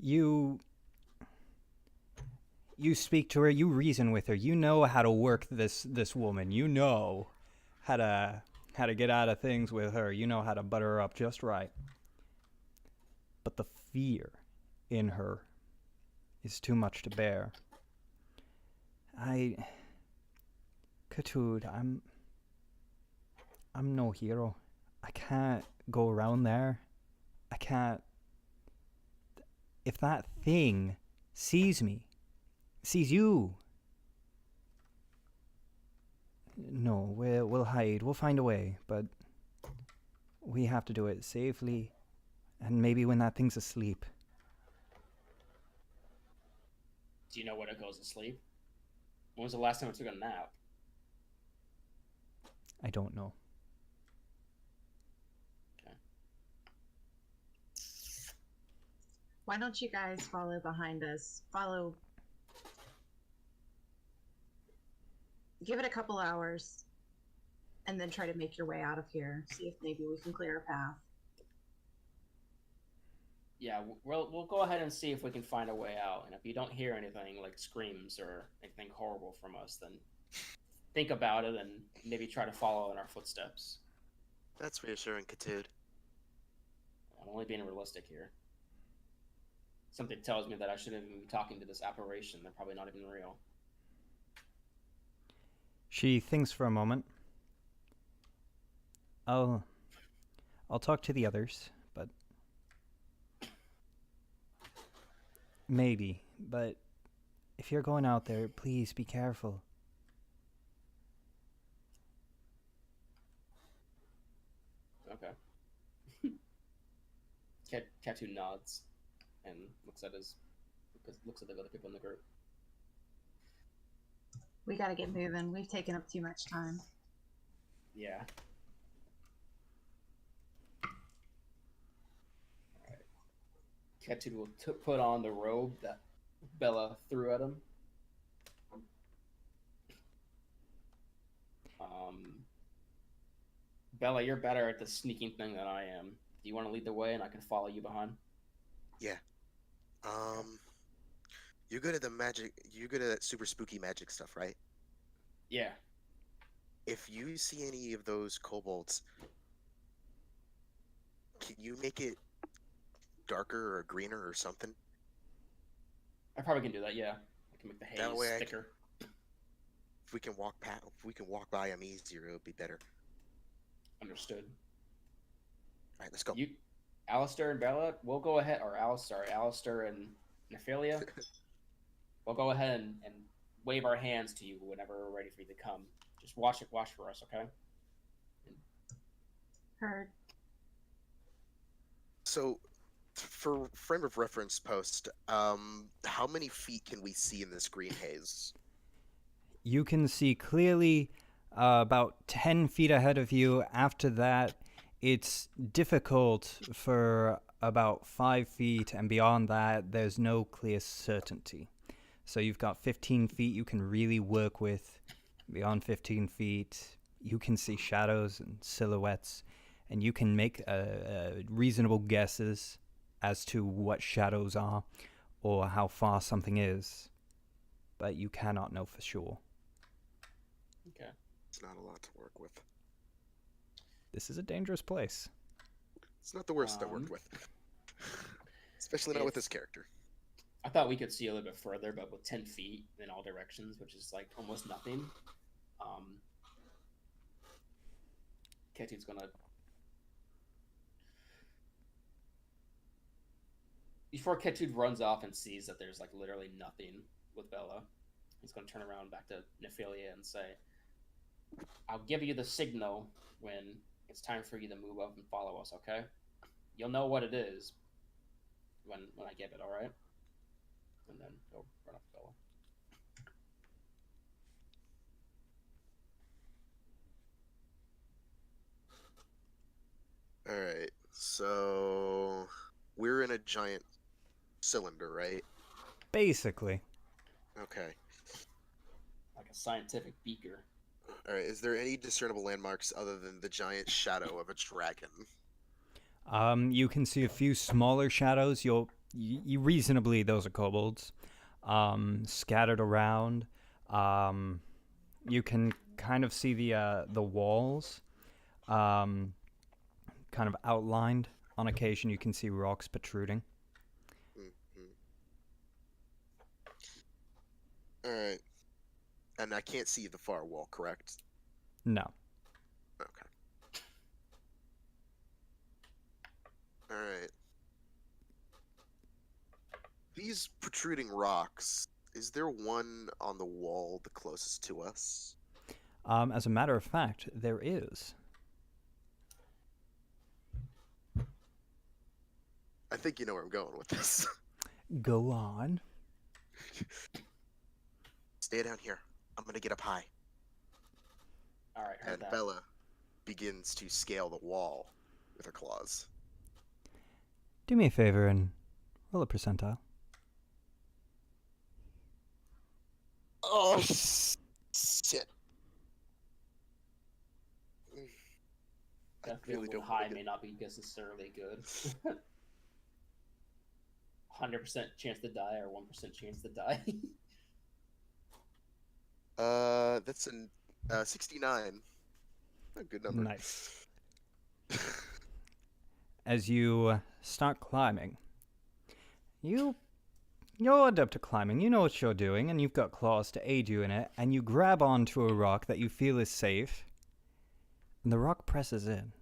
You speak to her, you reason with her, you know how to work this woman, you know how to get out of things with her, you know how to butter her up just right. But the fear in her is too much to bear. Ketud, I'm no hero. I can't go around there. I can't. If that thing sees me, sees you, no, we'll hide. We'll find a way, but we have to do it safely, and maybe when that thing's asleep. Do you know when it goes to sleep? When was the last time it took a nap? I don't know. Why don't you guys follow behind us? Give it a couple hours, and then try to make your way out of here. See if maybe we can clear a path. Yeah, we'll go ahead and see if we can find a way out. And if you don't hear anything like screams or anything horrible from us, then think about it and maybe try to follow in our footsteps. That's reassuring, Ketud. I'm only being realistic here. Something tells me that I shouldn't even be talking to this apparition. They're probably not even real. She thinks for a moment. I'll talk to the others, but maybe. But if you're going out there, please be careful. Okay. Ketud nods and looks at the other people in the group. We gotta get moving. We've taken up too much time. Yeah. Alright. Ketud will put on the robe that Bella threw at him. Bella, you're better at the sneaking thing than I am. Do you want to lead the way and I can follow you behind? Yeah. You're good at the magic. You're good at that super spooky magic stuff, right? Yeah. If you see any of those kobolds, can you make it darker or greener or something? I probably can do that, yeah. I can make the haze That way thicker. If we can walk by them easier, it'll be better. Understood. All right, let's go. You, Alastor and Bella, we'll go ahead, or Alastor and Nephylia, we'll go ahead and wave our hands to you whenever we're ready for you to come. Just watch for us, okay? Heard. So, for frame of reference post, how many feet can we see in this green haze? You can see clearly about 10 feet ahead of you. After that, it's difficult for about 5 feet, and beyond that, there's no clear certainty. So you've got 15 feet you can really work with. Beyond 15 feet, you can see shadows and silhouettes, and you can make reasonable guesses as to what shadows are or how far something is, but you cannot know for sure. Okay. It's not a lot to work with. This is a dangerous place. It's not the worst I worked with. Especially not with this character. I thought we could see a little bit further, but with 10 feet in all directions, which is like almost nothing, Ketud's gonna... Before Ketud runs off and sees that there's like literally nothing with Bella, he's gonna turn around back to Nephylia and say, I'll give you the signal when it's time for you to move up and follow us, okay? You'll know what it is when I give it, alright? And then go run up to Bella. Alright, so we're in a giant cylinder, right? Basically. Okay. Like a scientific beaker. Alright, is there any discernible landmarks other than the giant shadow of a dragon? You can see a few smaller shadows. You reasonably, those are kobolds, scattered around. You can kind of see the walls, kind of outlined. On occasion, you can see rocks protruding. Alright. And I can't see the far wall, correct? No. Okay. Alright. These protruding rocks, is there one on the wall the closest to us? As a matter of fact, there is. I think you know where I'm going with this. Go on. Stay down here. I'm gonna get up high. Alright, heard And that. Bella, begins to scale the wall with her claws. Do me a favor and roll a percentile. Oh, shit. I Definitely really a don't little high want to may not be necessarily good. 100% chance to die or 1% chance to die. That's a 69. A good number. Nice. As you start climbing, you're adept at climbing. You know what you're doing, and you've got claws to aid you in it. And you grab onto a rock that you feel is safe, and the rock presses in.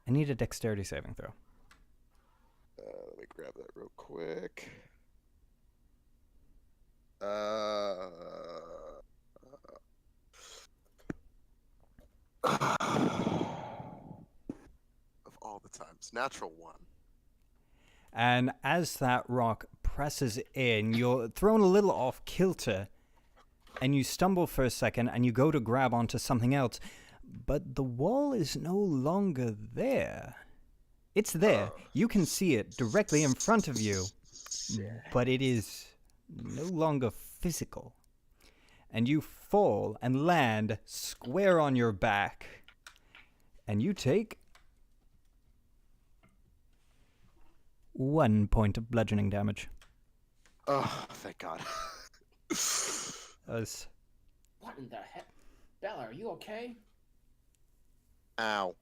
I need a dexterity saving throw. Let me grab that real quick. Of all the times, natural 1. And as that rock presses in, you're thrown a little off kilter, and you stumble for a second, and you go to grab onto something else, but the wall is no longer there. It's there. You can see it directly in front of you, but it is no longer physical. And you fall and land square on your back, and you take 1 point of bludgeoning damage. Oh, thank God. As What in the heck? Bella, are you okay? Ow.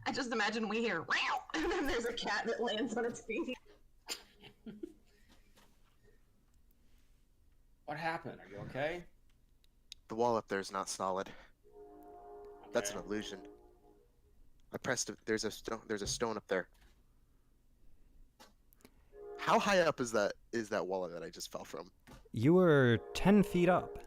I just imagine we hear "Meow," and then there's a cat that lands on its feet. What happened? Are you okay? The wall up there is not solid. That's an Okay. illusion. I pressed it. There's a stone up there. How high up is that wall that I just fell from? you were 10 feet up.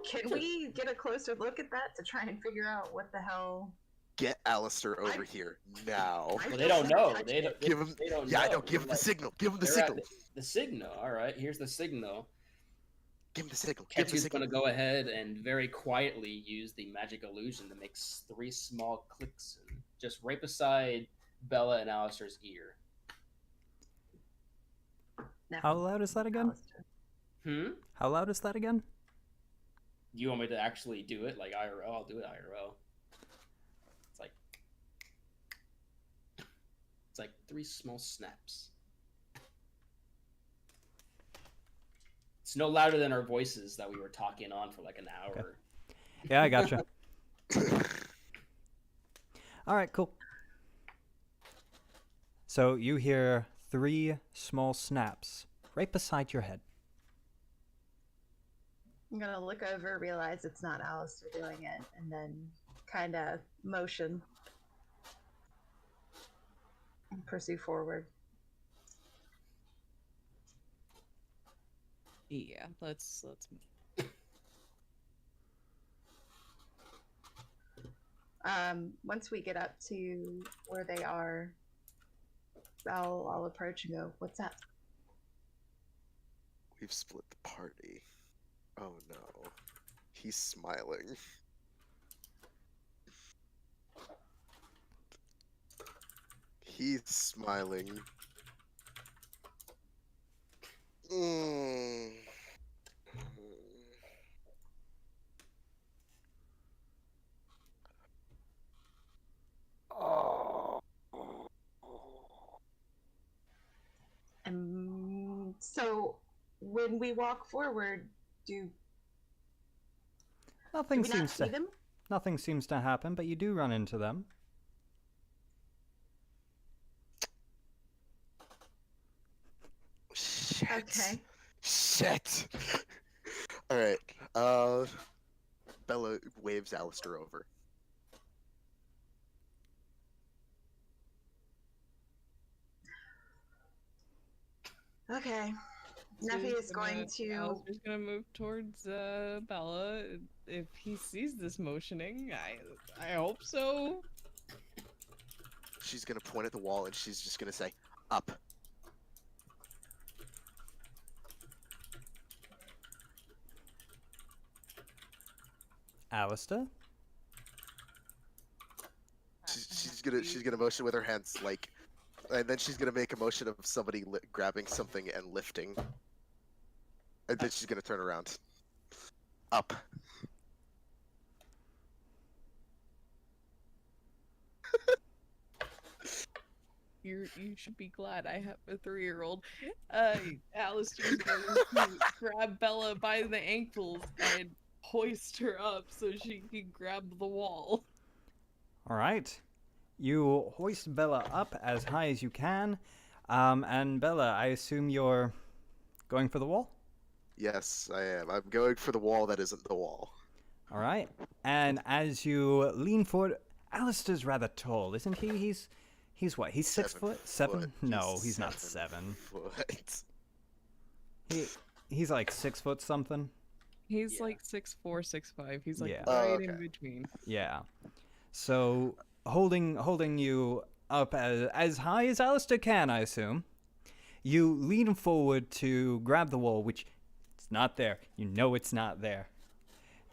Can we get a closer look at that to try and figure out what the hell? Get Alastor over here now. Well, they don't know. They don't. Give him. They don't Yeah, I know. know. Give him the Like, signal. Give him the they're at signal. The signal. All right. Here's the signal. Give him the signal. Give him the Ketud's signal. going to go ahead and very quietly use the magic illusion that makes 3 small clicks and just right beside Bella and Alastor's ear. How loud is that again? Hmm? How loud is that again? You want me to actually do it like IRL? I'll do it IRL. It's like 3 small snaps. It's no louder than our voices that we were talking on for like an hour. Okay. Yeah, I gotcha. All right, cool. So you hear 3 small snaps right beside your head. I'm gonna look over, realize it's not Alastor doing it, and then kind of motion and pursue forward. Yeah, let's Once we get up to where they are, I'll approach and go, "What's up?" We've split the party. Oh no. He's smiling. He's smiling. Mm. Oh. So when we walk forward, do Nothing we not seems see to them? nothing seems to happen, but you do run into them. Shit. Okay. Shit. All right. Bella waves Alastor over. Okay. Nephi is going to. Alistair's gonna move towards Bella. If he sees this motioning, I hope so. She's gonna point at the wall and she's just gonna say, "Up." Alastor? She's gonna motion with her hands like, and then she's gonna make a motion of somebody grabbing something and lifting, and then she's gonna turn around. Up. You should be glad I have a 3-year-old. Alastor's going to grab Bella by the ankles and hoist her up so she can grab the wall. All right. You hoist Bella up as high as you can. And Bella, I assume you're going for the wall? Yes, I am. I'm going for the wall that isn't the wall. All right. And as you lean forward, Alastor's rather tall, isn't he? He's what? He's 6 foot? 7? No, he's not 7. Foot. He's like 6 foot something. He's like 6'4", 6'5". He's like Yeah. right okay. in between. Yeah. So holding you up as high as Alastor can, I assume. You lean forward to grab the wall, which it's not there. You know it's not there.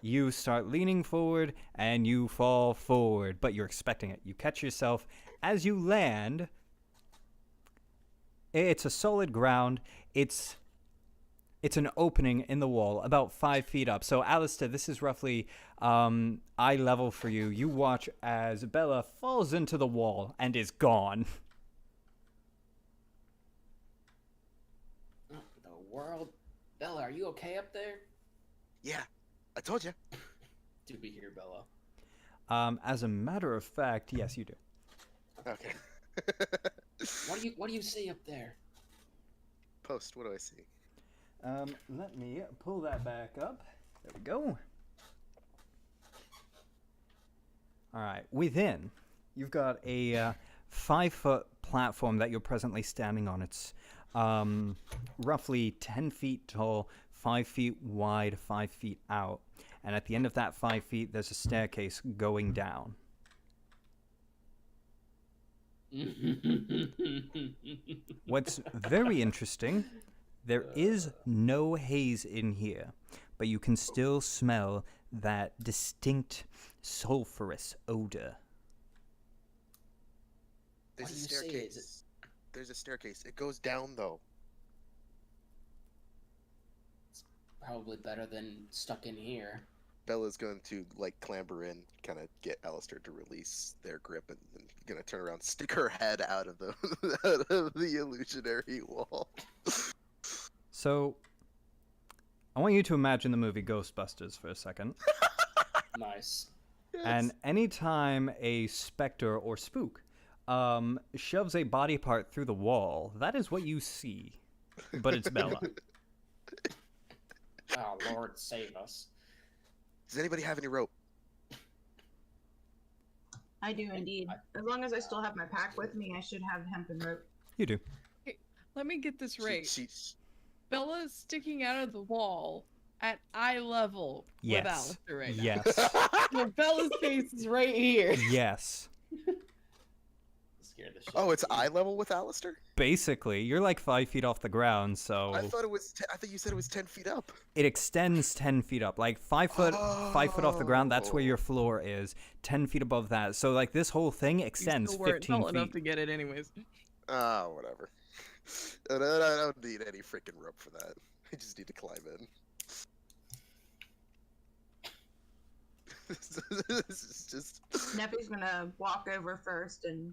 You start leaning forward and you fall forward, but you're expecting it. You catch yourself as you land. It's a solid ground. It's an opening in the wall about 5 feet up. So, Alastor, this is roughly eye level for you. You watch as Bella falls into the wall and is gone. The world. Bella, are you okay up there? Yeah, I told you. Do we hear Bella? As a matter of fact, yes, you do. Okay. What do you see up there? Post. What do I see? Let me pull that back up. There we go. All right. Within, you've got a 5-foot platform that you're presently standing on. It's roughly 10 feet tall, 5 feet wide, 5 feet out. And at the end of that 5 feet, there's a staircase going down. What's very interesting, there is no haze in here, but you can still smell that distinct sulfurous odor. There's What a do you say? staircase. There's a staircase. It goes down though. Probably better than stuck in here. Bella's going to like clamber in, kind of get Alastor to release their grip, and then gonna turn around, stick her head out of the out of the illusionary wall. So, I want you to imagine the movie Ghostbusters for a second. Nice. Yes. And anytime a specter or spook shoves a body part through the wall, that is what you see. But it's Bella. Oh, Lord, save us. Does anybody have any rope? I do indeed. As long as I still have my pack with me, I should have hempen rope. You do. Let me get this right. She's Bella's sticking out of the wall at eye level Yes. with Alastor right now. Yes. So Bella's face is right here. Yes. Scared the shit Oh, out it's of me. eye level with Alastor? Basically, you're like 5 feet off the ground, so I thought it was. I thought you said it was 10 feet up. it extends 10 feet up. Like 5 foot, 5 foot off the ground. That's where your floor is. 10 feet above that. So like this whole thing You extends still weren't 15 tall enough feet. to get it anyways. Ah, whatever. I don't need any freaking rope for that. I just need to climb in. This is just. Neppy's gonna walk over first, and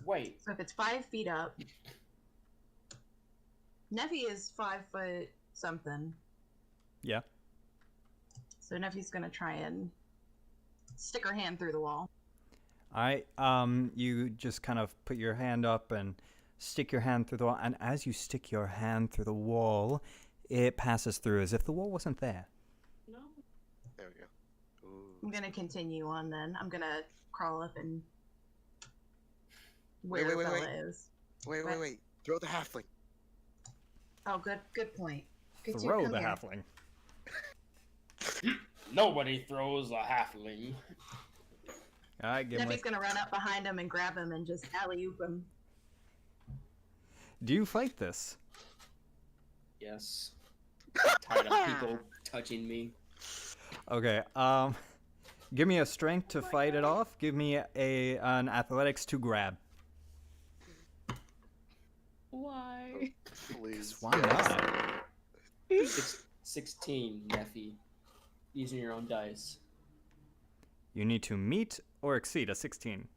Wait, so if it's 5 feet up, Neffy is 5 foot something. Yeah. So Neffy's gonna try and stick her hand through the wall. All right. You just kind of put your hand up and stick your hand through the wall, and as you stick your hand through the wall, it passes through as if the wall wasn't there. no. There we go. Ooh. I'm gonna continue on then. I'm gonna crawl up and where Wait, wait, Bella wait. is. Wait. Throw the halfling. Oh, good point. Ketud, Throw come the here. halfling. Nobody throws a halfling. All right, Gimli. Neffy's gonna run up behind him and grab him and just alley-oop him. Do you fight this? Yes. Tired of people touching me. Okay. Give me a strength to fight it off. Give me an athletics to grab. Why? Please. Why not? 16, Nephi. Using your own dice. You need to meet or exceed a 16.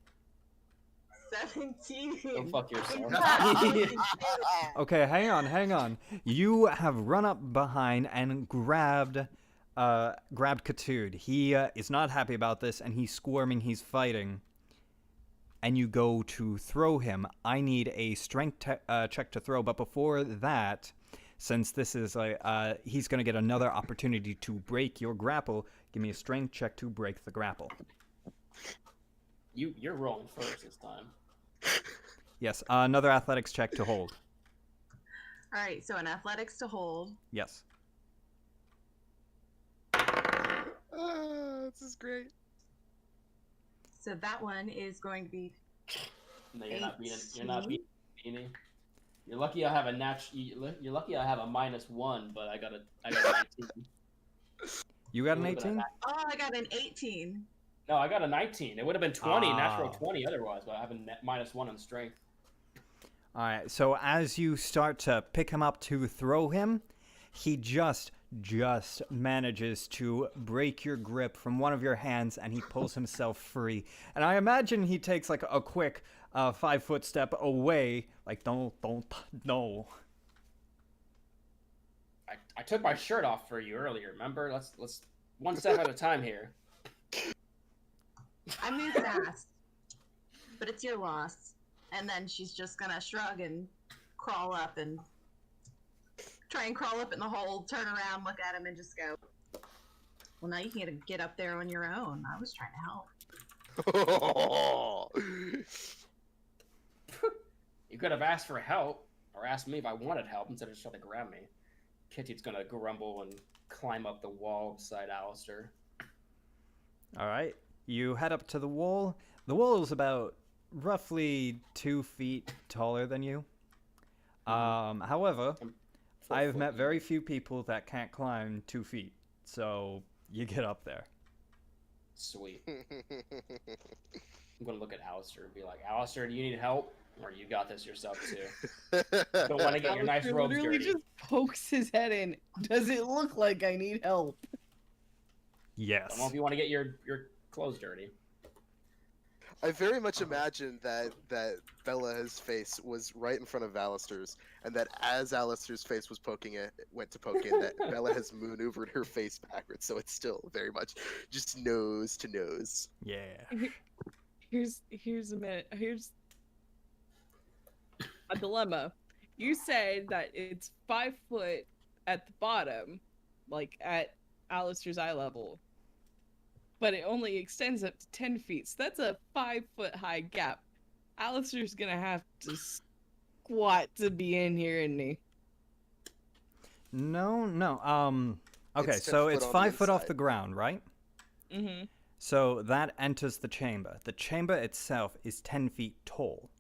17. Go fuck yourself. Okay, hang on. You have run up behind and grabbed Ketud. He is not happy about this, and he's squirming, he's fighting. And you go to throw him. I need a strength check to throw, but before that, since this is he's going to get another opportunity to break your grapple, give me a strength check to break the grapple. You're rolling first this time. Yes, another athletics check to hold. All right, so an athletics to hold. Yes. This is great. So that one is going to be. No, you're not beating me. You're lucky I have a You're lucky I have a -1, but I got a 19. You got an 18? Oh, I got an 18. No, I got a 19. It would have been 20, natural 20 otherwise, but I have a -1 on strength. All right, so as you start to pick him up to throw him, he just manages to break your grip from one of your hands, and he pulls himself free. And I imagine he takes like a quick 5-foot step away, like don't. I took my shirt off for you earlier. Remember? Let's one step at a time here. I move fast, but it's your loss. And then she's just gonna shrug and crawl up and try and crawl up in the hole, turn around, look at him, and just go, well, now you can get up there on your own. I was trying to help. You could have asked for help, or asked me if I wanted help instead of just trying to grab me. Kitty's gonna grumble and climb up the wall beside Alastor. All right, you head up to the wall. The wall is about roughly 2 feet taller than you. However, I've met very few people that can't climb 2 feet, so you get up there. Sweet. I'm gonna look at Alastor and be like, Alastor, do you need help? Or you got this yourself too? Don't want to get your nice robes literally dirty. just pokes his head in. Does it look like I need help? Yes. Don't know if you want to get your clothes dirty. I very much imagine that Bella's face was right in front of Alastor's, and that as Alastor's face was went to poke in, that Bella has maneuvered her face backwards, so it's still very much just nose to nose. Yeah. Here's a dilemma. You said that it's 5 foot at the bottom, like at Alastor's eye level, but it only extends up to 10 feet. So that's a 5 foot high gap. Alastor's gonna have to squat to be in here, isn't he? No. Okay, It's 10 so foot it's on the 5 foot off inside. the ground, right? Mm-hmm. So that enters the chamber. The chamber itself is 10 feet tall.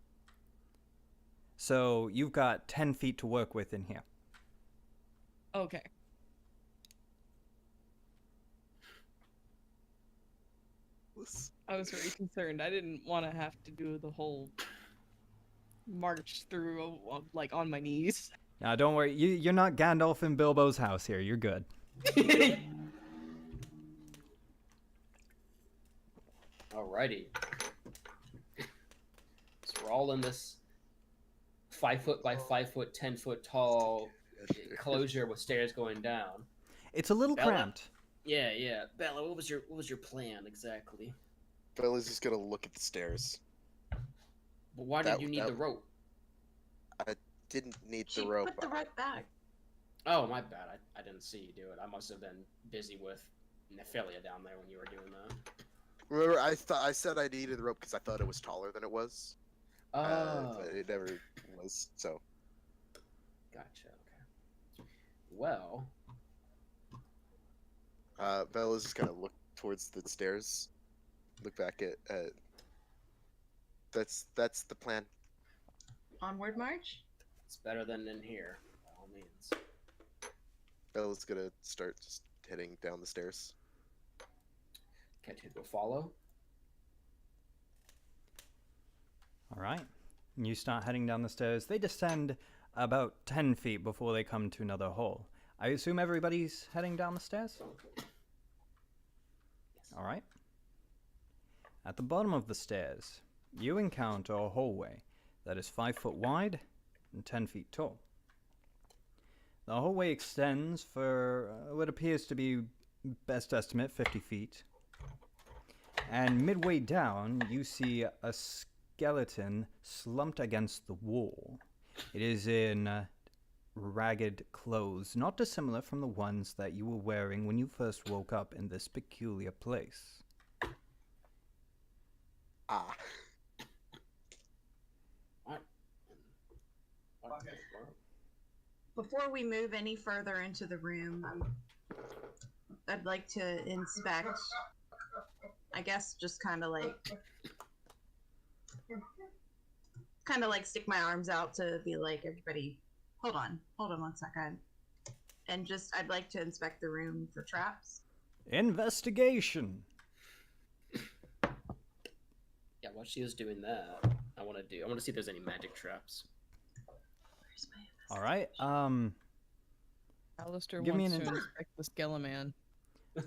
So you've got 10 feet to work with in here. Okay. I was very concerned. I didn't want to have to do the whole march through, like, on my knees. Now, don't worry. You're not Gandalf in Bilbo's house here. You're good. Alrighty. So we're all in this 5 foot by 5 foot, 10 foot tall enclosure with stairs going down. It's a little Bella? cramped. Yeah. Bella, what was your plan exactly? Bella's just gonna look at the stairs. But why did you need the rope? I didn't need She the rope. put the rope back. Oh, my bad. I didn't see you do it. I must have been busy with Nephylia down there when you were doing that. Remember, I said I needed the rope because I thought it was taller than it was. Oh, But it never was. So gotcha. Okay. Well, Bella's just gonna look towards the stairs, look back at. That's the plan. Onward march? it's better than in here, by all means. Bella's gonna start just heading down the stairs. Ketud will follow. All right. You start heading down the stairs. They descend about 10 feet before they come to another hall. I assume everybody's heading down the stairs? Yes. All right. At the bottom of the stairs, you encounter a hallway that is 5 foot wide and 10 feet tall. The hallway extends for what appears to be, best estimate, 50 feet. And midway down, you see a skeleton slumped against the wall. It is in ragged clothes, not dissimilar from the ones that you were wearing when you first woke up in this peculiar place. Ah. Before we move any further into the room, I'd like to inspect. I guess just kind of like stick my arms out to be like, everybody, hold on 1 second, and just I'd like to inspect the room for traps. Investigation. Yeah, while she is doing that, I want to see if there's any magic traps. Where's my All right. Alastor Give me wants an to inspect the Skeleman.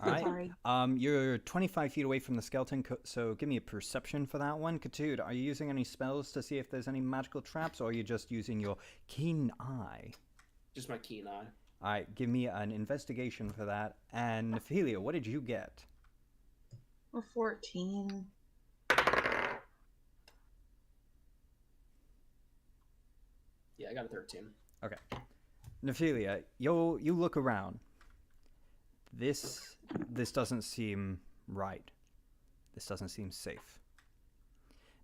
All right. Sorry. You're 25 feet away from the skeleton, so give me a perception for that one. Ketud, are you using any spells to see if there's any magical traps, or are you just using your keen eye? Just my keen eye. All right, give me an investigation for that. And Nephylia, what did you get? A 14. Yeah, I got a 13. Okay. Nephylia, you look around. This doesn't seem right. This doesn't seem safe.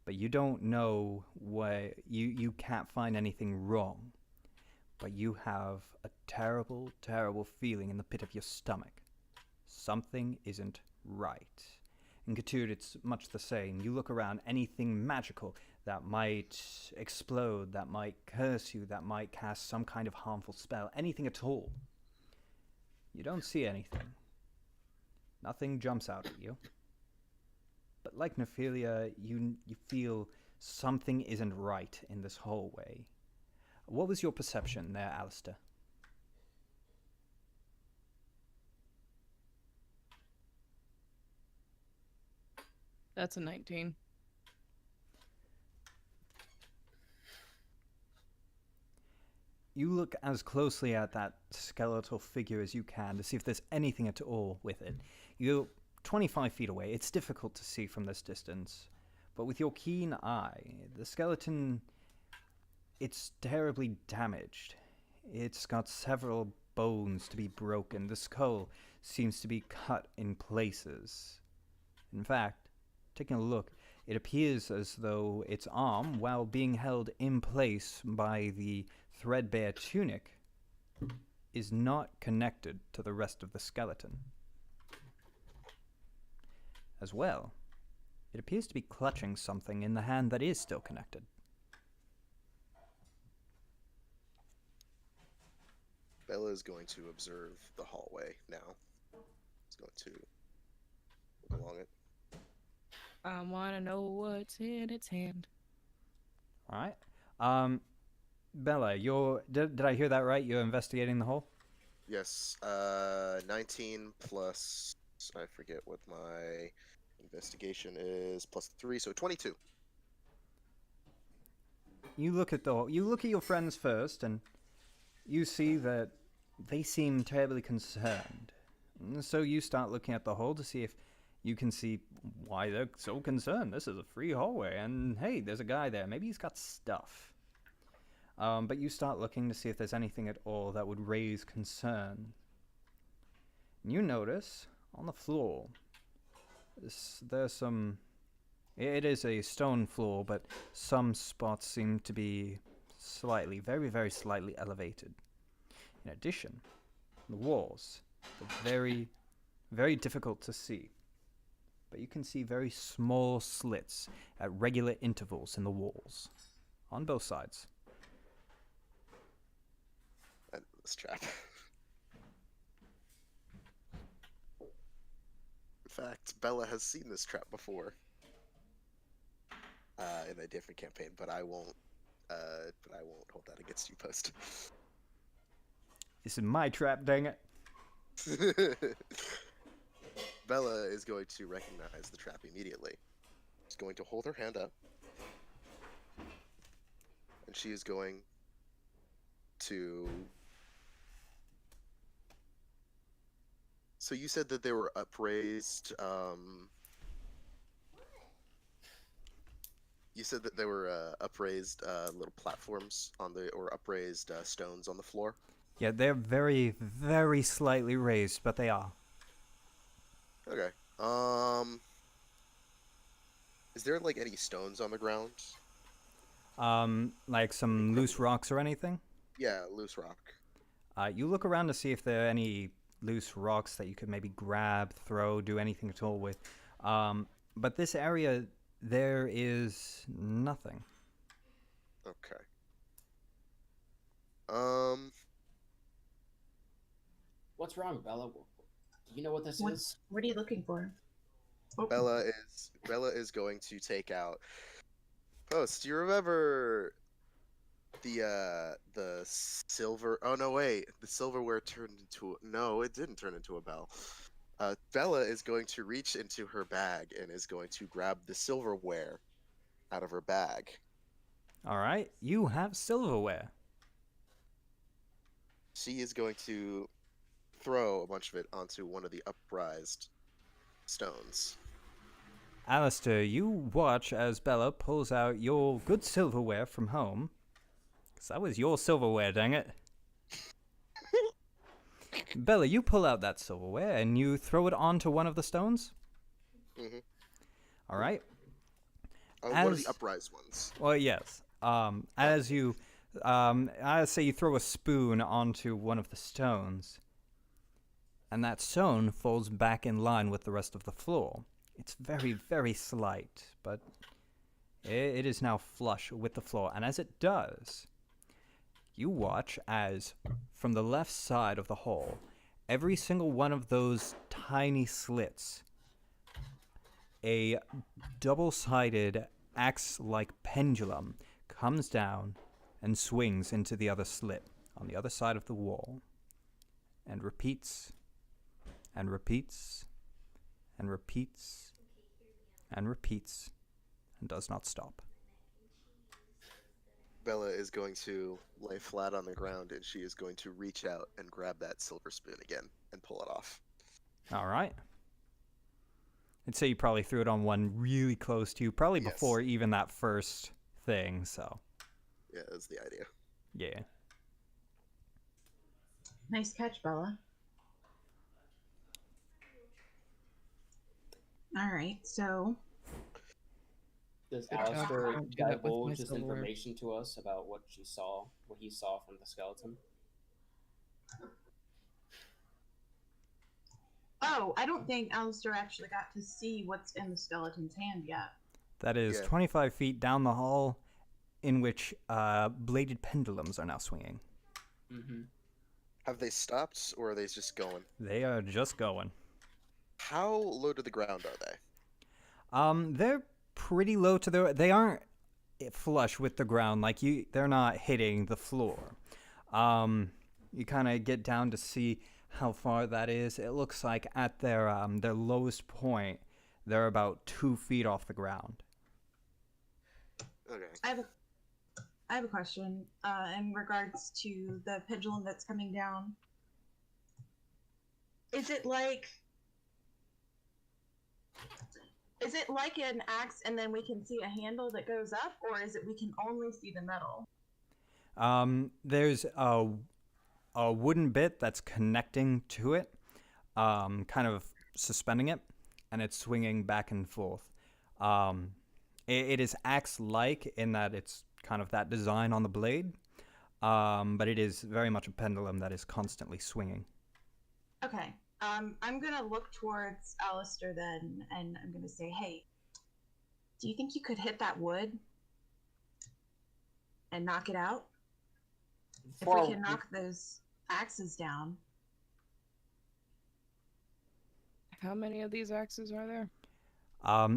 But you don't know why you can't find anything wrong. But you have a terrible, terrible feeling in the pit of your stomach. Something isn't right. In Ketud, it's much the same. You look around, anything magical that might explode, that might curse you, that might cast some kind of harmful spell, anything at all. You don't see anything. Nothing jumps out at you. But like Nephylia, you feel something isn't right in this hallway. What was your perception there, Alastor? That's a 19. You look as closely at that skeletal figure as you can to see if there's anything at all with it. You're 25 feet away. It's difficult to see from this distance. But with your keen eye, the skeleton, it's terribly damaged. It's got several bones to be broken. The skull seems to be cut in places. In fact, taking a look, it appears as though its arm, while being held in place by the threadbare tunic, is not connected to the rest of the skeleton. As well, it appears to be clutching something in the hand that is still connected. Bella is going to observe the hallway now. He's going to look along it. I want to know what's in its hand. All right. Bella, did I hear that right? You're investigating the hole? Yes, 19 plus, I forget what my investigation is, plus 3, so 22. You look at your friends first, and you see that they seem terribly concerned. And so you start looking at the hole to see if you can see why they're so concerned. This is a free hallway, and hey, there's a guy there. Maybe he's got stuff. But you start looking to see if there's anything at all that would raise concern. And you notice on the floor, there's some. It is a stone floor, but some spots seem to be slightly, very, very slightly elevated. In addition, the walls are very, very difficult to see. But you can see very small slits at regular intervals in the walls, on both sides. This trap. fact, Bella has seen this trap before in a different campaign, but I won't. But I won't hold that against you post. This is my trap, dang it. Bella is going to recognize the trap immediately. She's going to hold her hand up, and she is going to. So you said that they were upraised. You said that there were upraised little platforms on the, or upraised stones on the floor. Yeah, they're very, very slightly raised, but they are. Okay. Is there like any stones on the ground? Like some loose rocks or anything? Yeah, loose rock. You look around to see if there are any loose rocks that you could maybe grab, throw, do anything at all with. But this area, there is nothing. Okay. What's wrong, Bella? Do you know what this is? What are you looking for? Oh. Bella is going to take out. Post, do you remember the silver? Oh no, wait. The silverware turned into no, it didn't turn into a bell. Bella is going to reach into her bag and is going to grab the silverware out of her bag. All right, you have silverware. She is going to throw a bunch of it onto one of the uprised stones. Alastor, you watch as Bella pulls out your good silverware from home. Because that was your silverware, dang it. Bella, you pull out that silverware and you throw it onto one of the stones? Mm-hmm. All right. One of the uprised ones. Well, yes. As you, I say you throw a spoon onto one of the stones, and that stone falls back in line with the rest of the floor. It's very, very slight, but it is now flush with the floor. And as it does, you watch as, from the left side of the hole, every single one of those tiny slits, a double-sided axe-like pendulum comes down and swings into the other slit on the other side of the wall, and repeats, and repeats, and repeats, and repeats, and does not stop. Bella is going to lay flat on the ground, and she is going to reach out and grab that silver spoon again and pull it off. All right. I'd say you probably threw it on one really close to you, probably Yes. before even that first thing, so. Yeah, that's the idea. Yeah. Nice catch, Bella. All right, so Does Good job. Alastor Don't do that with divulge my this silverware. information to us about what he saw from the skeleton? oh, I don't think Alastor actually got to see what's in the skeleton's hand yet. That is Yeah. 25 feet down the hall, in which bladed pendulums are now swinging. Mm-hmm. Have they stopped, or are they just going? They are just going. How low to the ground are they? They're pretty low to the. They aren't flush with the ground, like you. They're not hitting the floor. You kind of get down to see how far that is. It looks like at their lowest point, they're about 2 feet off the ground. Okay. I have a question in regards to the pendulum that's coming down. Is it like an axe and then we can see a handle that goes up, or is it we can only see the metal? There's a wooden bit that's connecting to it, kind of suspending it, and it's swinging back and forth. It is axe-like in that it's kind of that design on the blade, but it is very much a pendulum that is constantly swinging. Okay. I'm gonna look towards Alastor then, and I'm gonna say, hey, do you think you could hit that wood and knock it out? If we can knock those axes down. How many of these axes are there?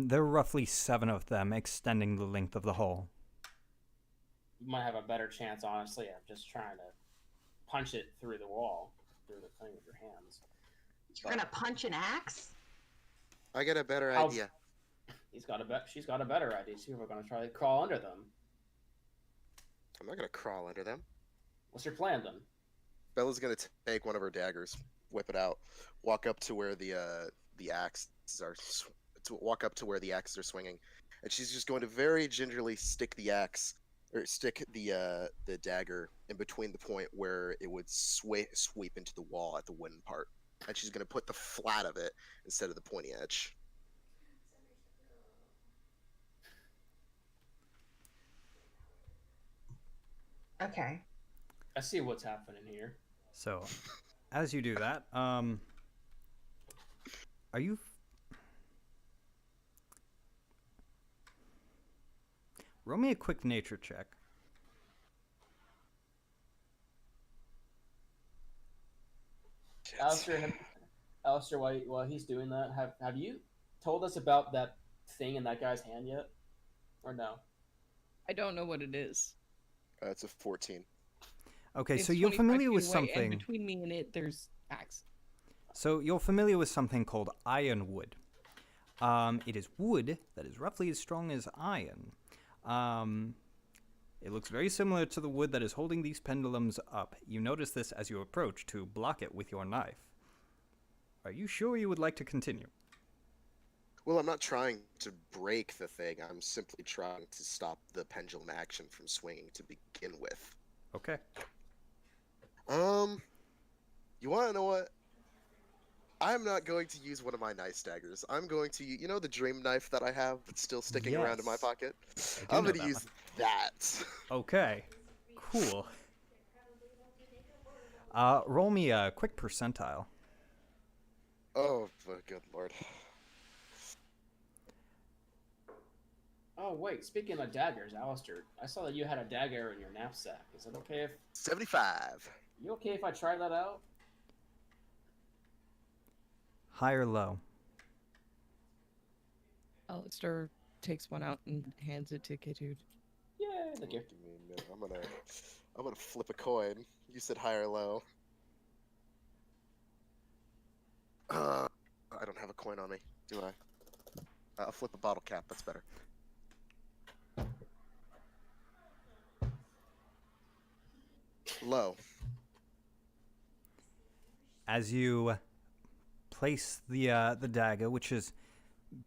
There are roughly 7 of them, extending the length of the hall. You might have a better chance, honestly, of just trying to punch it through the wall, through the thing with your hands. You're gonna punch an axe? I got a better How's- idea. She's got a better idea. See if we're gonna try to crawl under them. I'm not gonna crawl under them. What's your plan then? Bella's gonna take one of her daggers, whip it out, walk up to where the axes are, walk up to where the axes are swinging, and she's just going to very gingerly stick the axe, or stick the dagger in between the point where it would sweep into the wall at the wooden part, and she's gonna put the flat of it instead of the pointy edge. Okay. I see what's happening here. So, as you do that, are you... Roll me a quick nature check. Alastor, while he's doing that, have you told us about that thing in that guy's hand yet? Or no? I don't know what it is. It's a 14. Okay, It's so you're 25 familiar feet with away, something... And between me and it, there's axe. So you're familiar with something called ironwood. It is wood that is roughly as strong as iron. It looks very similar to the wood that is holding these pendulums up. You notice this as you approach to block it with your knife. Are you sure you would like to continue? Well, I'm not trying to break the thing. I'm simply trying to stop the pendulum action from swinging to begin with. Okay. You want to know what? I'm not going to use one of my nice daggers. I'm going to, you know, the dream knife that I have that's still sticking around in my Yes. pocket? I do I'm know going to that use that. Okay. Cool. Roll me a quick percentile. Oh, good lord. Oh wait, speaking of daggers, Alastor, I saw that you had a dagger in your knapsack. Is it okay if 75. you okay if I try that out? High or low? Alastor takes one out and hands it to Ketud. Yeah, thank you. Give me a minute. I'm gonna flip a coin. You said high or low. I don't have a coin on me, do I? I'll flip a bottle cap. That's better. Low. As you place the dagger, which is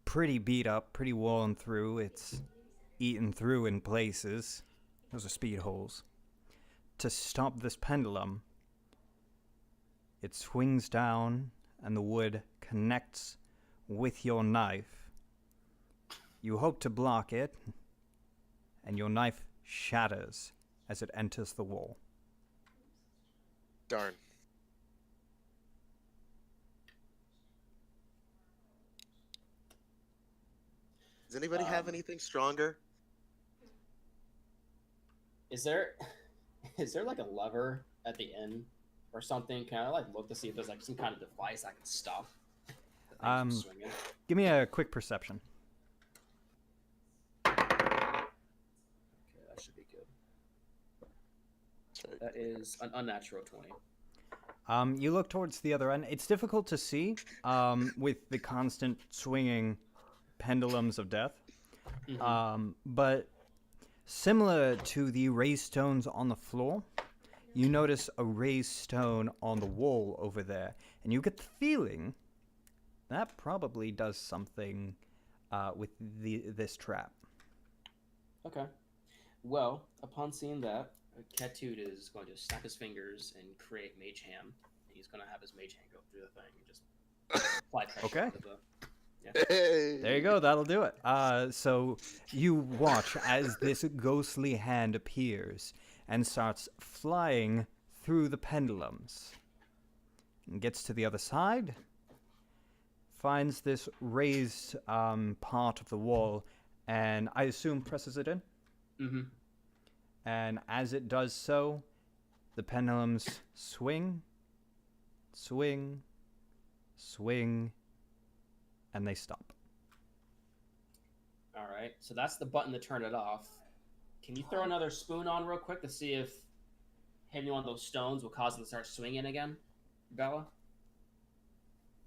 pretty beat up, pretty worn through, it's eaten through in places. Those are speed holes. To stop this pendulum, it swings down and the wood connects with your knife. You hope to block it, and your knife shatters as it enters the wall. Darn. Does anybody have anything stronger? Is there like a lever at the end or something? Can I like look to see if there's like some kind of device I can stop the thing from swinging? Give me a quick perception. Okay, that should be good. That is an unnatural 20. You look towards the other end. It's difficult to see with the constant swinging pendulums of death. But similar to the raised stones on the floor, you notice a raised stone on the wall over there. And you get the feeling that probably does something with this trap. Okay. Well, upon seeing that, Ketud is going to snap his fingers and create Mage Hand. And he's going to have his Mage Hand go through the thing and just apply pressure Okay. to the... Hey! There you go, that'll do it. So you watch as this ghostly hand appears and starts flying through the pendulums. And gets to the other side, finds this raised part of the wall, and I assume presses it in. Mm-hmm. And as it does so, the pendulums swing, swing, swing, and they stop. All right, so that's the button to turn it off. Can you throw another spoon on real quick to see if hitting one of those stones will cause them to start swinging again, Bella?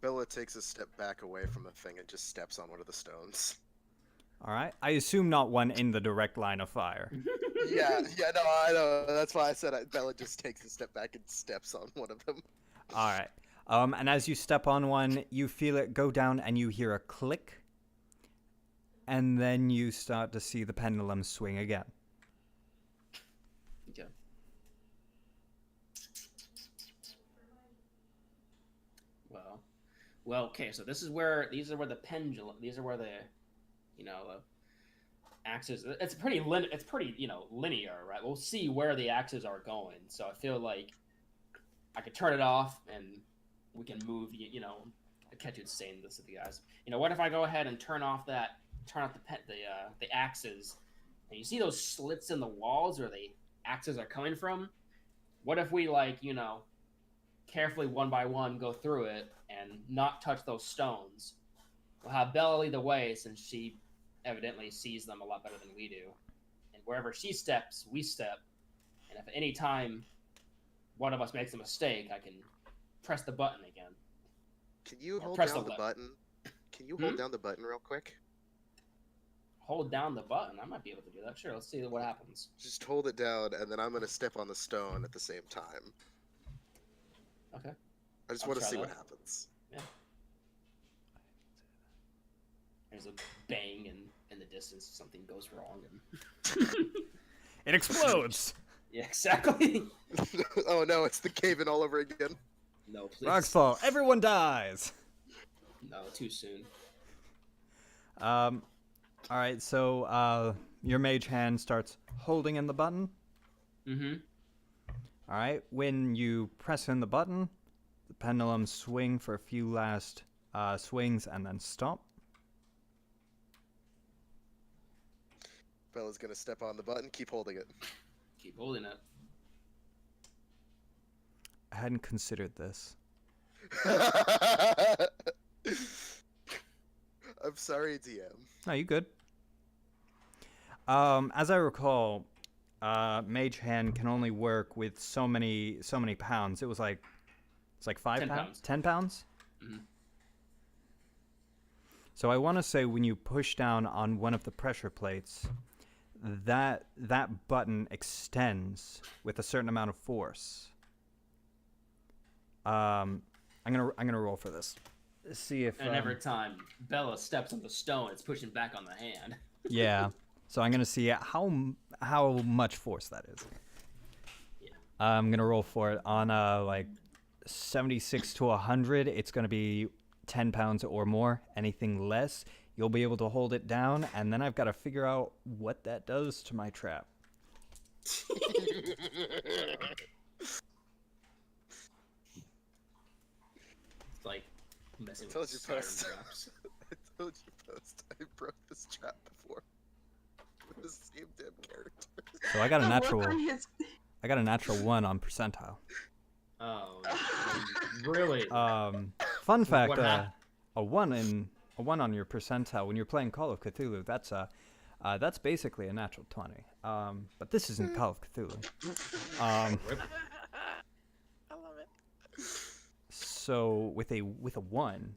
Bella takes a step back away from the thing and just steps on one of the stones. All right. I assume not one in the direct line of fire. Yeah, no, I know. That's why I said Bella just takes a step back and steps on one of them. All right. And as you step on one, you feel it go down and you hear a click. And then you start to see the pendulum swing again. Okay. Well, okay, so these are where the pendulum, these are where the, axes, it's pretty linear, right? We'll see where the axes are going. So I feel like I could turn it off and we can move, Ketud's saying this to the guys. What if I go ahead and turn off the axes, and you see those slits in the walls where the axes are coming from? What if we carefully one by one go through it and not touch those stones? We'll have Bella lead the way since she evidently sees them a lot better than we do. And wherever she steps, we step. And if at any time one of us makes a mistake, I can press the button again. Can you hold press down the the button? Can you hold down the button real quick? Hold down the button? I might be able to do that. Sure, let's see what happens. Just hold it down, and then I'm going to step on the stone at the same time. Okay. I just I'll want to try see that. what happens. Yeah. There's a bang, and in the distance, something goes wrong. And... It explodes! Yeah, exactly. Oh no, it's the cave-in all over again. No, please. Rocks fall. Everyone dies! No, too soon. Alright, so your mage hand starts holding in the button. Mm-hmm. Alright, when you press in the button, the pendulum swing for a few last swings and then stop. Bella's going to step on the button, keep holding it. Keep holding it. I hadn't considered this. I'm sorry, DM. No, you good. As I recall, mage hand can only work with so many pounds. It's like 5 10 pounds? pounds. 10 pounds? Mm-hmm. So I want to say when you push down on one of the pressure plates, that button extends with a certain amount of force. I'm gonna roll for this. See if And every time Bella steps on the stone, it's pushing back on the hand. yeah. So I'm gonna see how much force that is. Yeah. I'm gonna roll for it on 76 to 100. It's gonna be 10 pounds or more. Anything less, you'll be able to hold it down, and then I've got to figure out what that does to my trap. It's like messing with the siren traps. I told you post. I broke this trap before. With the same damn character. So I got a The look natural. on his- I got a natural 1 on percentile. Oh, really? Fun fact: What happened? a 1 on your percentile when you're playing Call of Cthulhu. That's basically a natural 20. But this isn't Call of Cthulhu. Rip. I love it. So with a 1,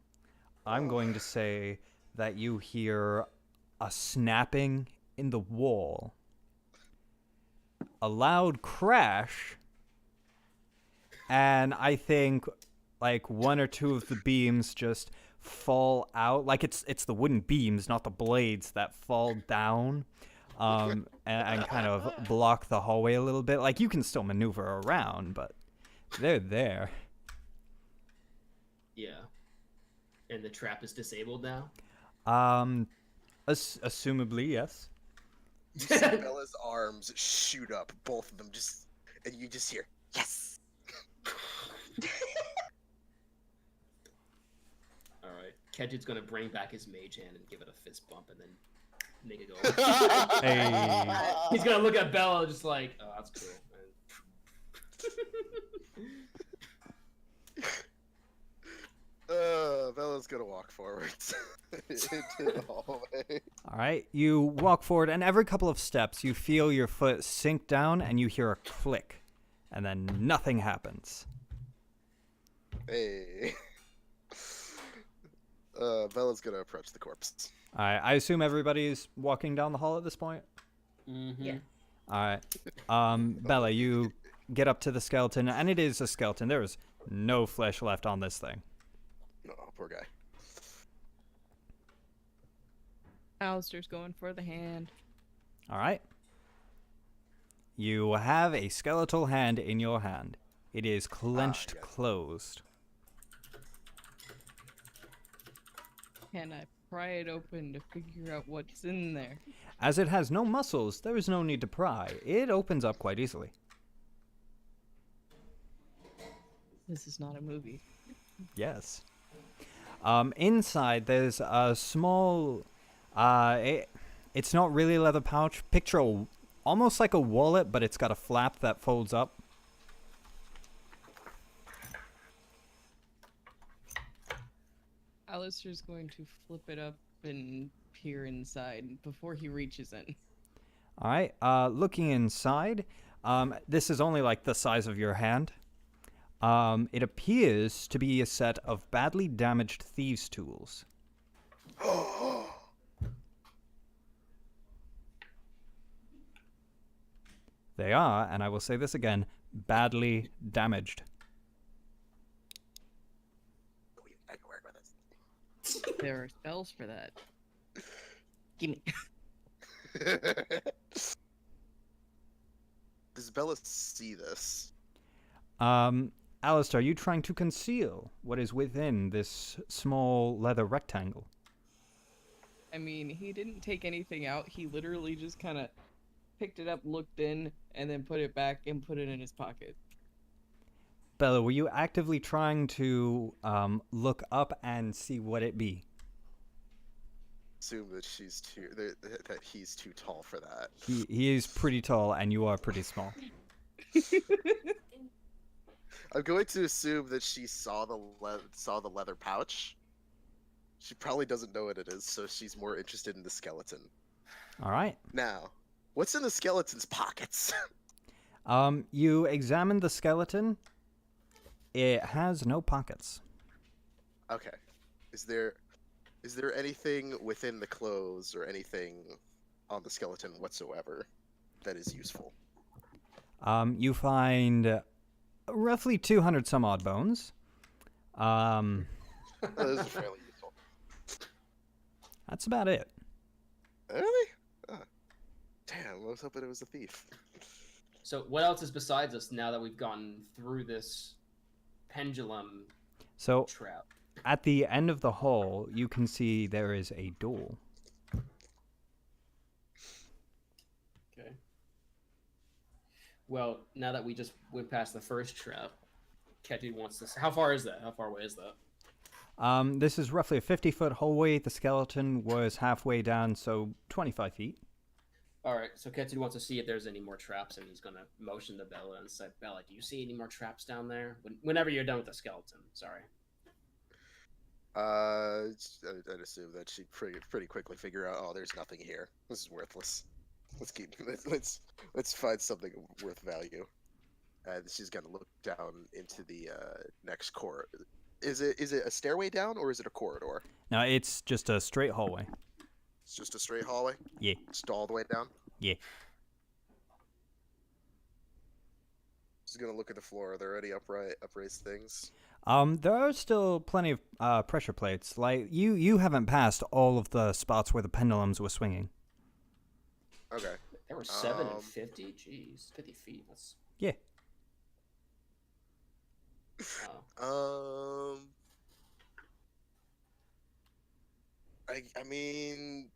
I'm going to say that you hear a snapping in the wall, a loud crash, and I think like 1 or 2 of the beams just fall out. Like it's the wooden beams, not the blades, that fall down and kind of block the hallway a little bit. Like you can still maneuver around, but they're there. Yeah. And the trap is disabled now? Assumably, yes. You see Bella's arms shoot up, both of them, and you just hear, yes! Alright. Ketud's gonna bring back his mage hand and give it a fist bump and then make it go. Hey. He's gonna look at Bella just like, oh, that's cool. Bella's gonna walk forwards into the hallway. All right, you walk forward, and every couple of steps, you feel your foot sink down, and you hear a click, and then nothing happens. Hey. Bella's gonna approach the corpse. All right, I assume everybody's walking down the hall at this point. Mm-hmm. Yeah. All right, Bella, you get up to the skeleton, and it is a skeleton. There is no flesh left on this thing. Oh, poor guy. Alastor's going for the hand. All right. You have a skeletal hand in your hand. It is clenched yes. closed. Can I pry it open to figure out what's in there? As it has no muscles, there is no need to pry. It opens up quite easily. This is not a movie. Yes. Inside, there's a small... it's not really a leather pouch. Picture almost like a wallet, but it's got a flap that folds up. Alastor's going to flip it up and peer inside before he reaches in. All right. Looking inside, this is only like the size of your hand. It appears to be a set of badly damaged thieves' tools. They are, and I will say this again, badly damaged. I can work with this. There are spells for that. Gimme. Does Bella see this? Alastor, are you trying to conceal what is within this small leather rectangle? I mean, he didn't take anything out. He literally just kind of picked it up, looked in, and then put it back and put it in his pocket. Bella, were you actively trying to look up and see what it be? Assume that that he's too tall for that. He is pretty tall, and you are pretty small. I'm going to assume that she saw the leather pouch. She probably doesn't know what it is, so she's more interested in the skeleton. All right. Now, what's in the skeleton's pockets? You examine the skeleton. It has no pockets. Okay. Is there anything within the clothes or anything on the skeleton whatsoever that is useful? You find roughly 200 some odd bones. This is fairly useful. That's about it. Really? Damn, I was hoping it was a thief. So what else is besides us now that we've gone through this pendulum So trap? at the end of the hall, you can see there is a door. Okay. Well, now that we just went past the first trap, Ketud wants to... How far is that? How far away is that? This is roughly a 50-foot hallway. The skeleton was halfway down, so 25 feet. Alright, so Ketud wants to see if there's any more traps, and he's going to motion to Bella and say, Bella, do you see any more traps down there? Whenever you're done with the skeleton, sorry. I'd assume that she'd pretty quickly figure out, oh, there's nothing here. This is worthless. Let's find something worth value. And she's gonna look down into the next corridor. Is it a stairway down or is it a corridor? No, it's just a straight hallway. It's just a straight hallway? Yeah. Just all the way down? Yeah. She's gonna look at the floor. Are there any upraised things? There are still plenty of pressure plates. Like you haven't passed all of the spots where the pendulums were swinging. Okay. There were 7 and 50? Jeez, 50 feet. That's... Yeah. Wow. I mean,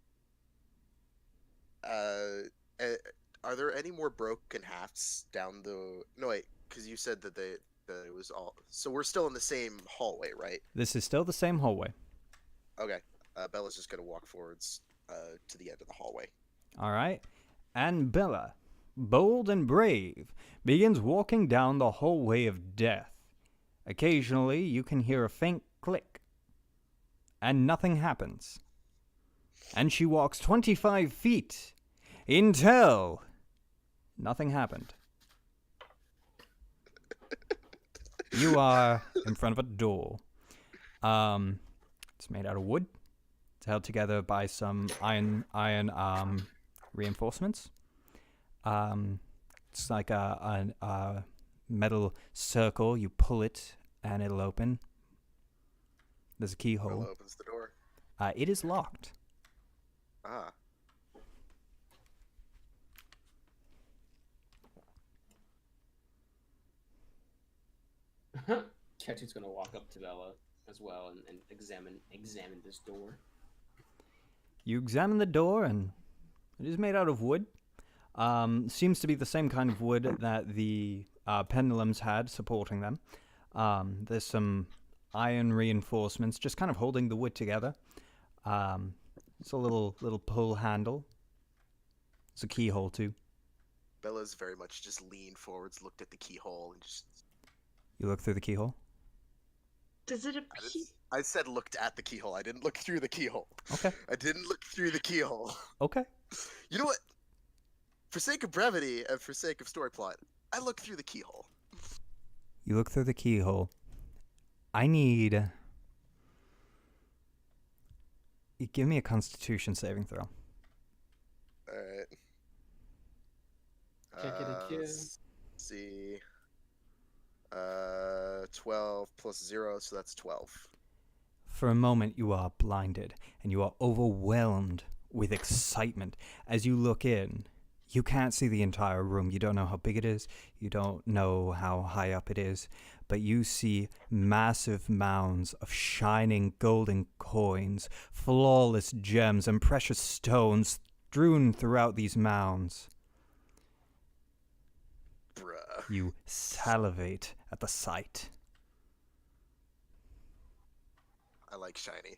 are there any more broken halves down the? No, wait, because you said that it was all. So we're still in the same hallway, right? This is still the same hallway. Okay. Bella's just gonna walk forwards to the end of the hallway. All right. And Bella, bold and brave, begins walking down the hallway of death. Occasionally, you can hear a faint click and nothing happens. And she walks 25 feet until nothing happened. You are in front of a door. It's made out of wood. It's held together by some iron reinforcements. It's like a metal circle. You pull it, and it'll open. There's a keyhole. Willow opens the door. It is locked. Ah. Ketud's gonna walk up to Bella as well and examine this door. You examine the door, and it is made out of wood. Seems to be the same kind of wood that the pendulums had supporting them. There's some iron reinforcements just kind of holding the wood together. It's a little pull handle. It's a keyhole too. Bella's very much just leaned forwards, looked at the keyhole, and just... You look through the keyhole? Does it appear? I said looked at the keyhole. I didn't look through the keyhole. Okay. I didn't look through the keyhole. Okay. You know what? For sake of brevity and for sake of story plot, I look through the keyhole. You look through the keyhole. I need... You give me a Constitution saving throw. Alright. Can't get a kill. Let's see. 12 plus 0, so that's 12. For a moment, you are blinded, and you are overwhelmed with excitement. As you look in, you can't see the entire room. You don't know how big it is. You don't know how high up it is. But you see massive mounds of shining golden coins, flawless gems, and precious stones strewn throughout these mounds. Bruh. You salivate at the sight. I like shiny.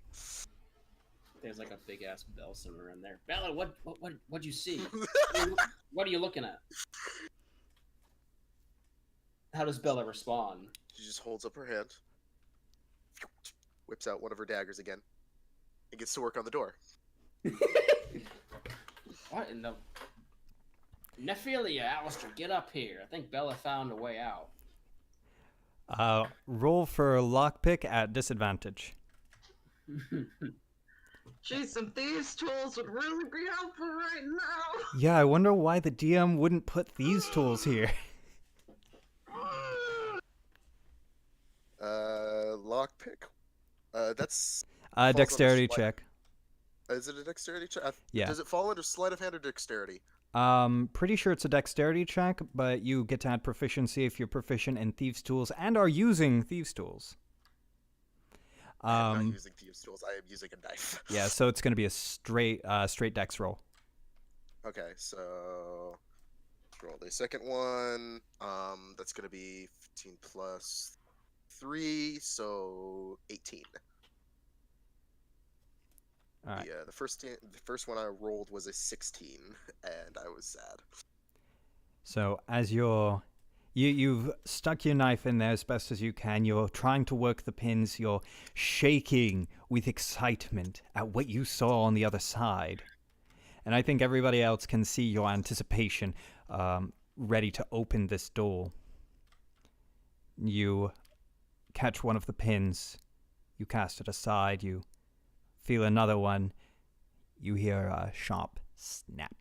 There's like a big ass bell somewhere in there. Bella, what'd you see? What are you looking at? How does Bella respond? She just holds up her hand, whips out one of her daggers again, and gets to work on the door. What in the... Nephylia, Alastor, get up here. I think Bella found a way out. Roll for lockpick at disadvantage. Geez, some thieves' tools would really be helpful right now. Yeah, I wonder why the DM wouldn't put these tools here. Lockpick? That's... Dexterity sleight- check. Is it a dexterity check? Yeah. Does it fall under sleight of hand or dexterity? Pretty sure it's a dexterity check, but you get to add proficiency if you're proficient in thieves' tools and are using thieves' tools. I'm not using thieves' tools. I am using a knife. Yeah, so it's going to be a straight dex roll. Okay, so roll the second one. That's gonna be 15 plus 3, so 18. All right. Yeah, the first one I rolled was a 16, and I was sad. So as you've stuck your knife in there as best as you can. You're trying to work the pins. You're shaking with excitement at what you saw on the other side. And I think everybody else can see your anticipation, ready to open this door. You catch one of the pins. You cast it aside. You feel another one. You hear a sharp snap.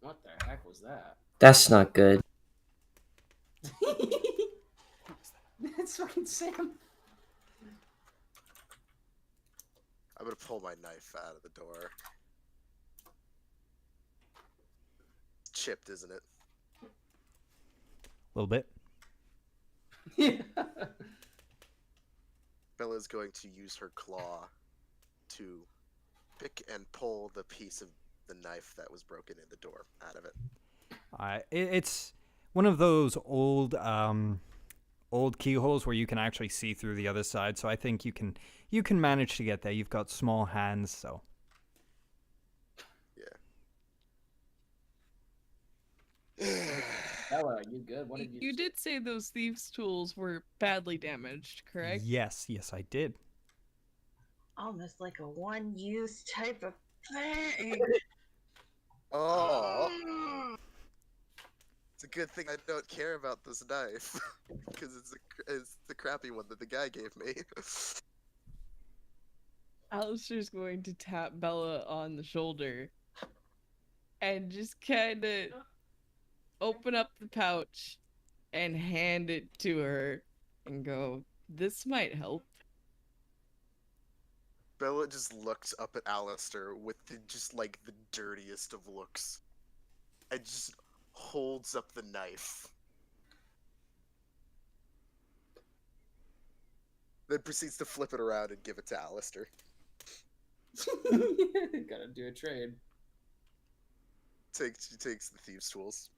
What the heck was that? That's not good. That's fucking Sam. I'm gonna pull my knife out of the door. Chipped, isn't it? A little bit. Yeah. Bella's going to use her claw to pick and pull the piece of the knife that was broken in the door out of it. It's one of those old keyholes where you can actually see through the other side. So I think you can manage to get there. You've got small hands, so. Yeah. Bella, you good? What did you? You did say those thieves' tools were badly damaged, correct? Yes, I did. Almost like a one-use type of thing. Oh, it's a good thing I don't care about this knife because it's the crappy one that the guy gave me. Alastor's going to tap Bella on the shoulder and just kind of open up the pouch and hand it to her and go, "This might help." Bella just looks up at Alastor with just like the dirtiest of looks, and just holds up the knife. Then proceeds to flip it around and give it to Alastor. Gotta do a trade. She takes the thieves' tools,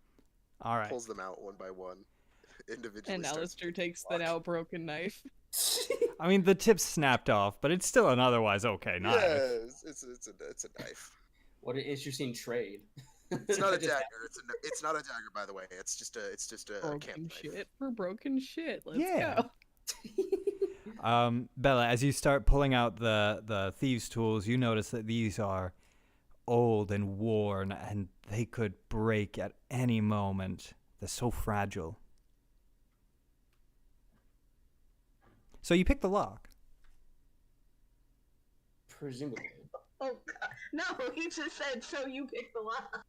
All right. pulls them out one by one, individually. And starts Alastor takes the lock. now broken knife. I mean, the tip snapped off, but it's still an otherwise okay knife. Yeah, it's a knife. What an interesting trade. It's not a Just- dagger. It's not a dagger, by the way. It's just a camp Broken knife. shit for broken shit. Let's Yeah. go. Bella, as you start pulling out the thieves' tools, you notice that these are old and worn, and they could break at any moment. They're so fragile. So you pick the lock. Presumably. Oh God. No, he just said, so you pick the lock.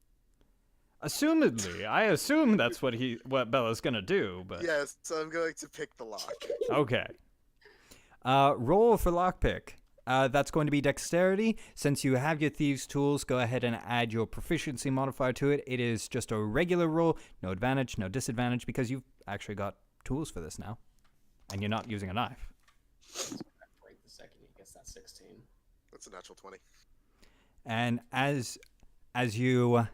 Assumedly, I assume that's what Bella's gonna do, but Yes, so I'm going to pick the lock. okay. Roll for lockpick. That's going to be dexterity. Since you have your thieves' tools, go ahead and add your proficiency modifier to it. It is just a regular roll, no advantage, no disadvantage, because you've actually got tools for this now, and you're not using a knife. Break the second. I guess that's 16. That's a natural 20. And as you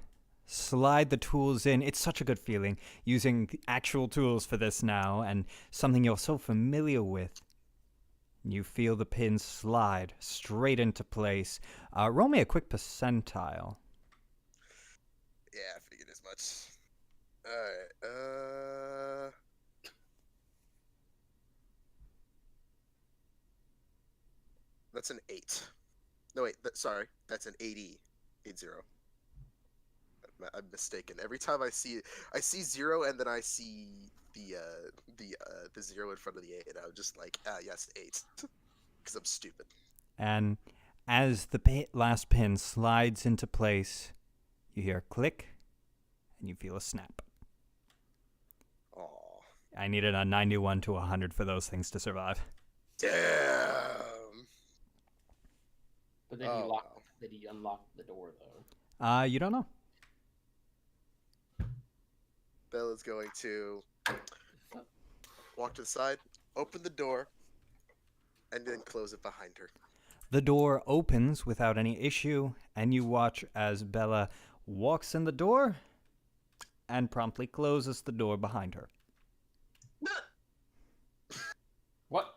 slide the tools in, it's such a good feeling using the actual tools for this now, and something you're so familiar with. You feel the pins slide straight into place. Roll me a quick percentile. Yeah, I figured as much. Alright, that's an 8. No, wait, sorry, that's an 80. 80. I'm mistaken. Every time I see 0 and then I see the 0 in front of the 8, I'm just like, yes, 8. Because I'm stupid. And as the last pin slides into place, you hear a click, and you feel a snap. Aw. I needed a 91 to 100 for those things to survive. Damn. But then Oh, wow. did he unlock the door though? You don't know. Bella's going to walk to the side, open the door, and then close it behind her. The door opens without any issue, and you watch as Bella walks in the door and promptly closes the door behind her. What?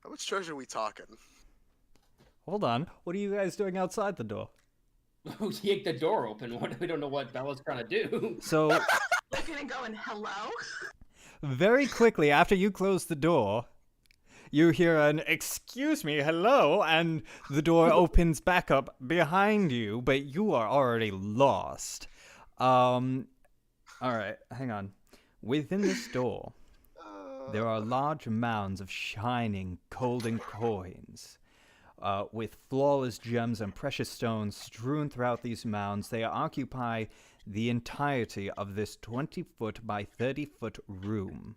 How much treasure are we talking? Hold on. What are you guys doing outside the door? Who yanked the door open? We don't know what Bella's trying to do. So, Looking and going, hello? very quickly after you close the door, you hear an "excuse me, hello," and the door opens back up behind you, but you are already lost. All right, hang on. Within this door, there are large mounds of shining golden coins. With flawless gems and precious stones strewn throughout these mounds, they occupy the entirety of this 20-foot by 30-foot room.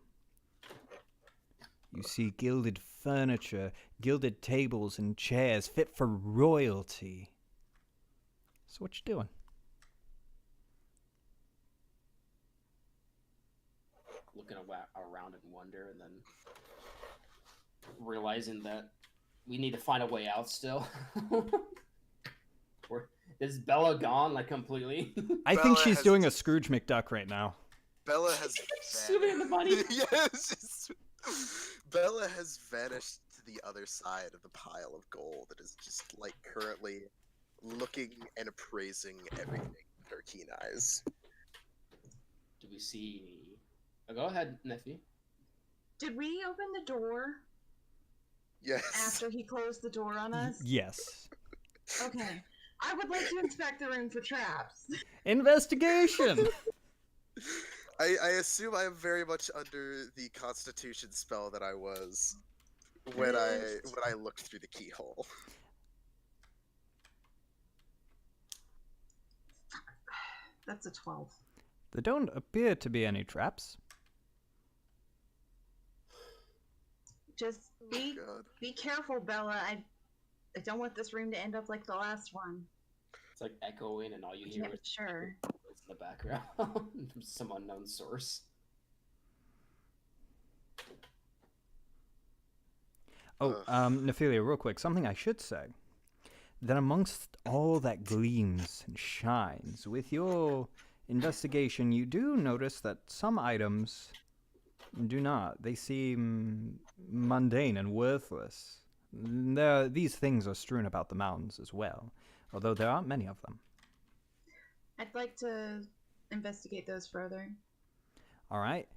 You see gilded furniture, gilded tables and chairs fit for royalty. So what you doing? Looking around in wonder, and then realizing that we need to find a way out still. Is Bella gone, like, completely? I think Bella she's has- doing a Scrooge McDuck right now. Bella has Swimming in the money? Yes. Bella has vanished to the other side of the pile of gold that is just like currently looking and appraising everything with her keen eyes. do we see any? Oh, go ahead, Nephi. Did we open the door Yes. after he closed the door on us? Yes. Okay. I would like to inspect the room for traps. Investigation! I assume I am very much under the Constitution spell that I was when I looked through the keyhole. That's a 12. There don't appear to be any traps. Just be God. be careful, Bella. I don't want this room to end up like the last one. It's like echoing, and all you hear Yeah, is sure. in the background from some unknown source. Oh, Nephylia, real quick, something I should say. That amongst all that gleams and shines, with your investigation, you do notice that some items do not. They seem mundane and worthless. These things are strewn about the mountains as well, although there aren't many of them. I'd like to investigate those further. All right.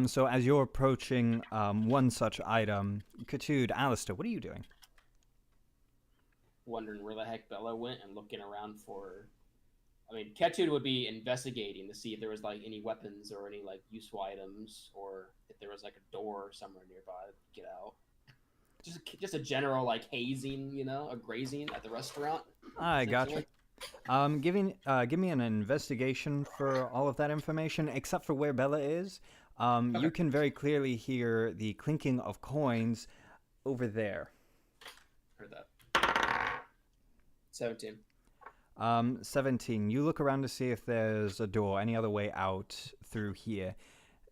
So as you're approaching one such item, Ketud, Alastor, what are you doing? Wondering where the heck Bella went and looking around for. I mean, Ketud would be investigating to see if there was like any weapons or any like useful items, or if there was like a door somewhere nearby to get out. Just a general like hazing, you know, a grazing at the restaurant. I gotcha. Give me an investigation for all of that information, except for where Bella is. You can very clearly hear the clinking of coins over there. Heard that. 17. 17. You look around to see if there's a door, any other way out through here.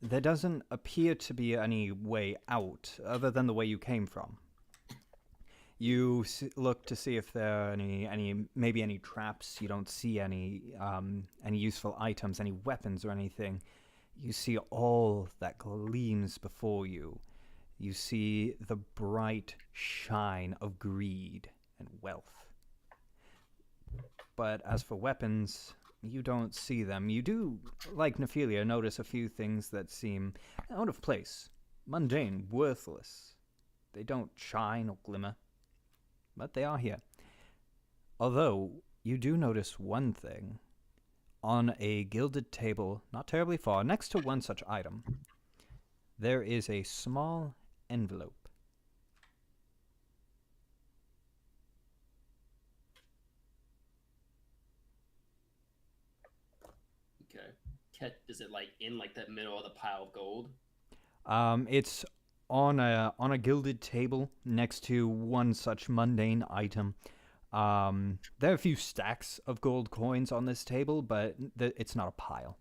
There doesn't appear to be any way out other than the way you came from. You look to see if there are maybe any traps. You don't see any useful items, any weapons or anything. You see all that gleams before you. You see the bright shine of greed and wealth. But as for weapons, you don't see them. You do, like Nephylia, notice a few things that seem out of place, mundane, worthless. They don't shine or glimmer, but they are here. Although, you do notice one thing. On a gilded table, not terribly far, next to one such item, there is a small envelope. Okay. Is it like in like the middle of the pile of gold? It's on a gilded table next to one such mundane item. There are a few stacks of gold coins on this table, but it's not a pile.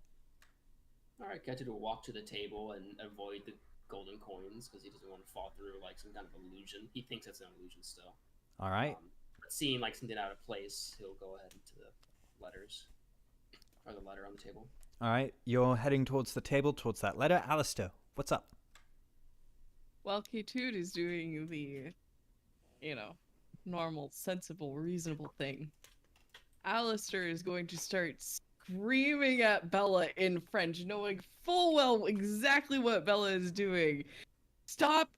All right, Ketud will walk to the table and avoid the golden coins because he doesn't want to fall through like some kind of illusion. He thinks it's an illusion still. All right. But seeing like something out of place, he'll go ahead into the letters or the letter on the table. All right. You're heading towards the table, towards that letter. Alastor, what's up? While Ketud is doing the, normal, sensible, reasonable thing, Alastor is going to start screaming at Bella in French, knowing full well exactly what Bella is doing. Stop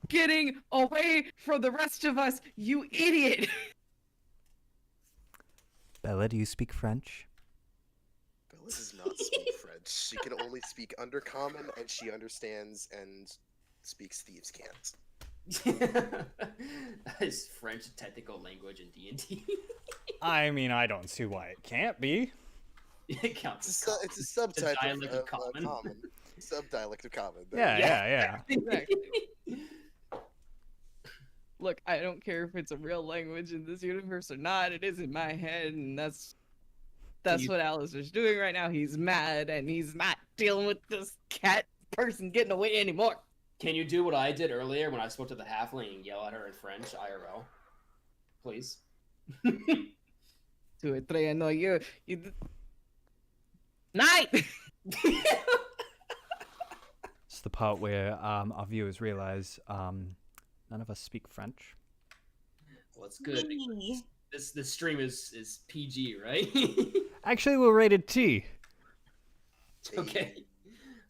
getting away from the rest of us, you idiot! Bella, do you speak French? Bella does not speak French. She can only speak Undercommon, and she understands and speaks thieves' can't. Is French a technical language in D&D? I mean, I don't see why it can't be. It counts. It's a subtype dialect of common. common. Subdialect of common. Yeah. Exactly. Look, I don't care if it's a real language in this universe or not. It is in my head, and that's what Alastor's doing right now. He's mad, and he's not dealing with this cat person getting away anymore. Can you do what I did earlier when I spoke to the halfling and yell at her in French, IRL? Please. Two or three, I know you. Night! It's the part where our viewers realize none of us speak French. Well, it's good. This stream is PG, right? Actually, we're rated T. Okay.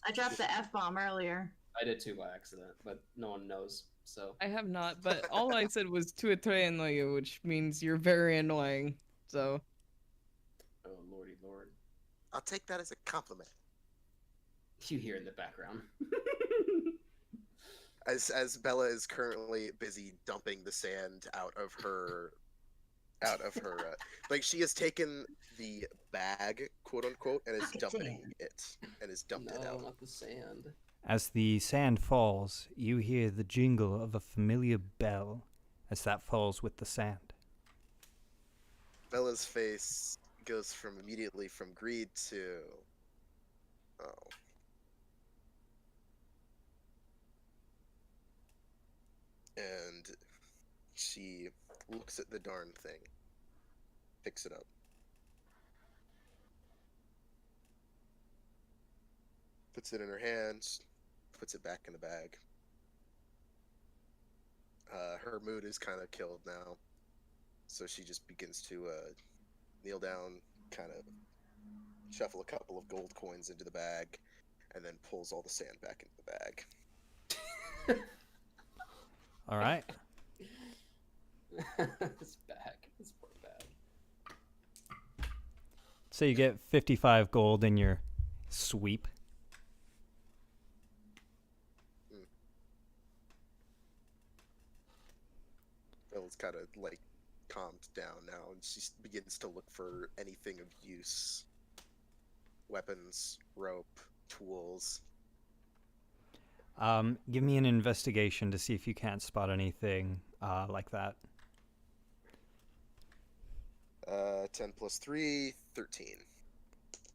I dropped the F-bomb earlier. I did too by accident, but no one knows. So I have not, but all I said was tu estoy annoyado, which means you're very annoying. So oh lordy lord, I'll take that as a compliment. you hear in the background. As Bella is currently busy dumping the sand out of her like she has taken the bag, quote unquote, and is Fucking dumping sand. it and is dumped it No, out. not the sand. As the sand falls, you hear the jingle of a familiar bell as that falls with the sand. Bella's face goes from immediately from greed to oh. And she looks at the darn thing, picks it up. Puts it in her hands, puts it back in the bag. Her mood is kind of killed now, so she just begins to kneel down, kind of shuffle a couple of gold coins into the bag, and then pulls all the sand back into the bag. All right. It's back. It's poor bag. So you get 55 gold in your sweep. Bella's kind of like calmed down now, and she begins to look for anything of use. Weapons, rope, tools. Give me an investigation to see if you can't spot anything like that. 10 plus 3, 13.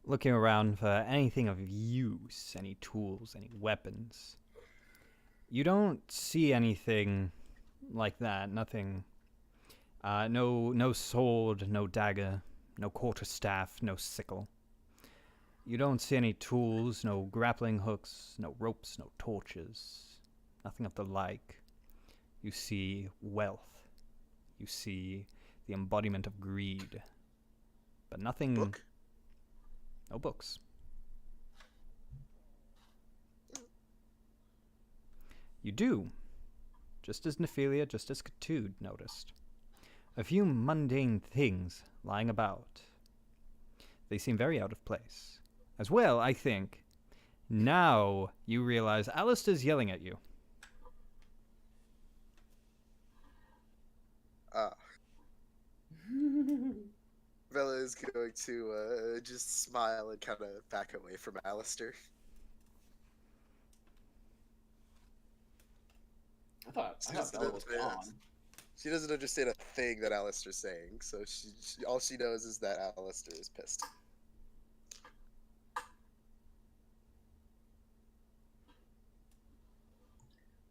Looking around for anything of use, any tools, any weapons. You don't see anything like that. Nothing. No sword, no dagger, no quarterstaff, no sickle. You don't see any tools, no grappling hooks, no ropes, no torches, nothing of the like. You see wealth. You see the embodiment of greed. But nothing... Book? No books. You do, just as Nephylia, just as Ketud noticed. A few mundane things lying about. They seem very out of place. As well, I think, now you realize Alastor's yelling at you. Bella is going to just smile and kind of back away from Alastor. I thought Bella was gone. She doesn't understand a thing that Alastor's saying, so all she knows is that Alastor is pissed.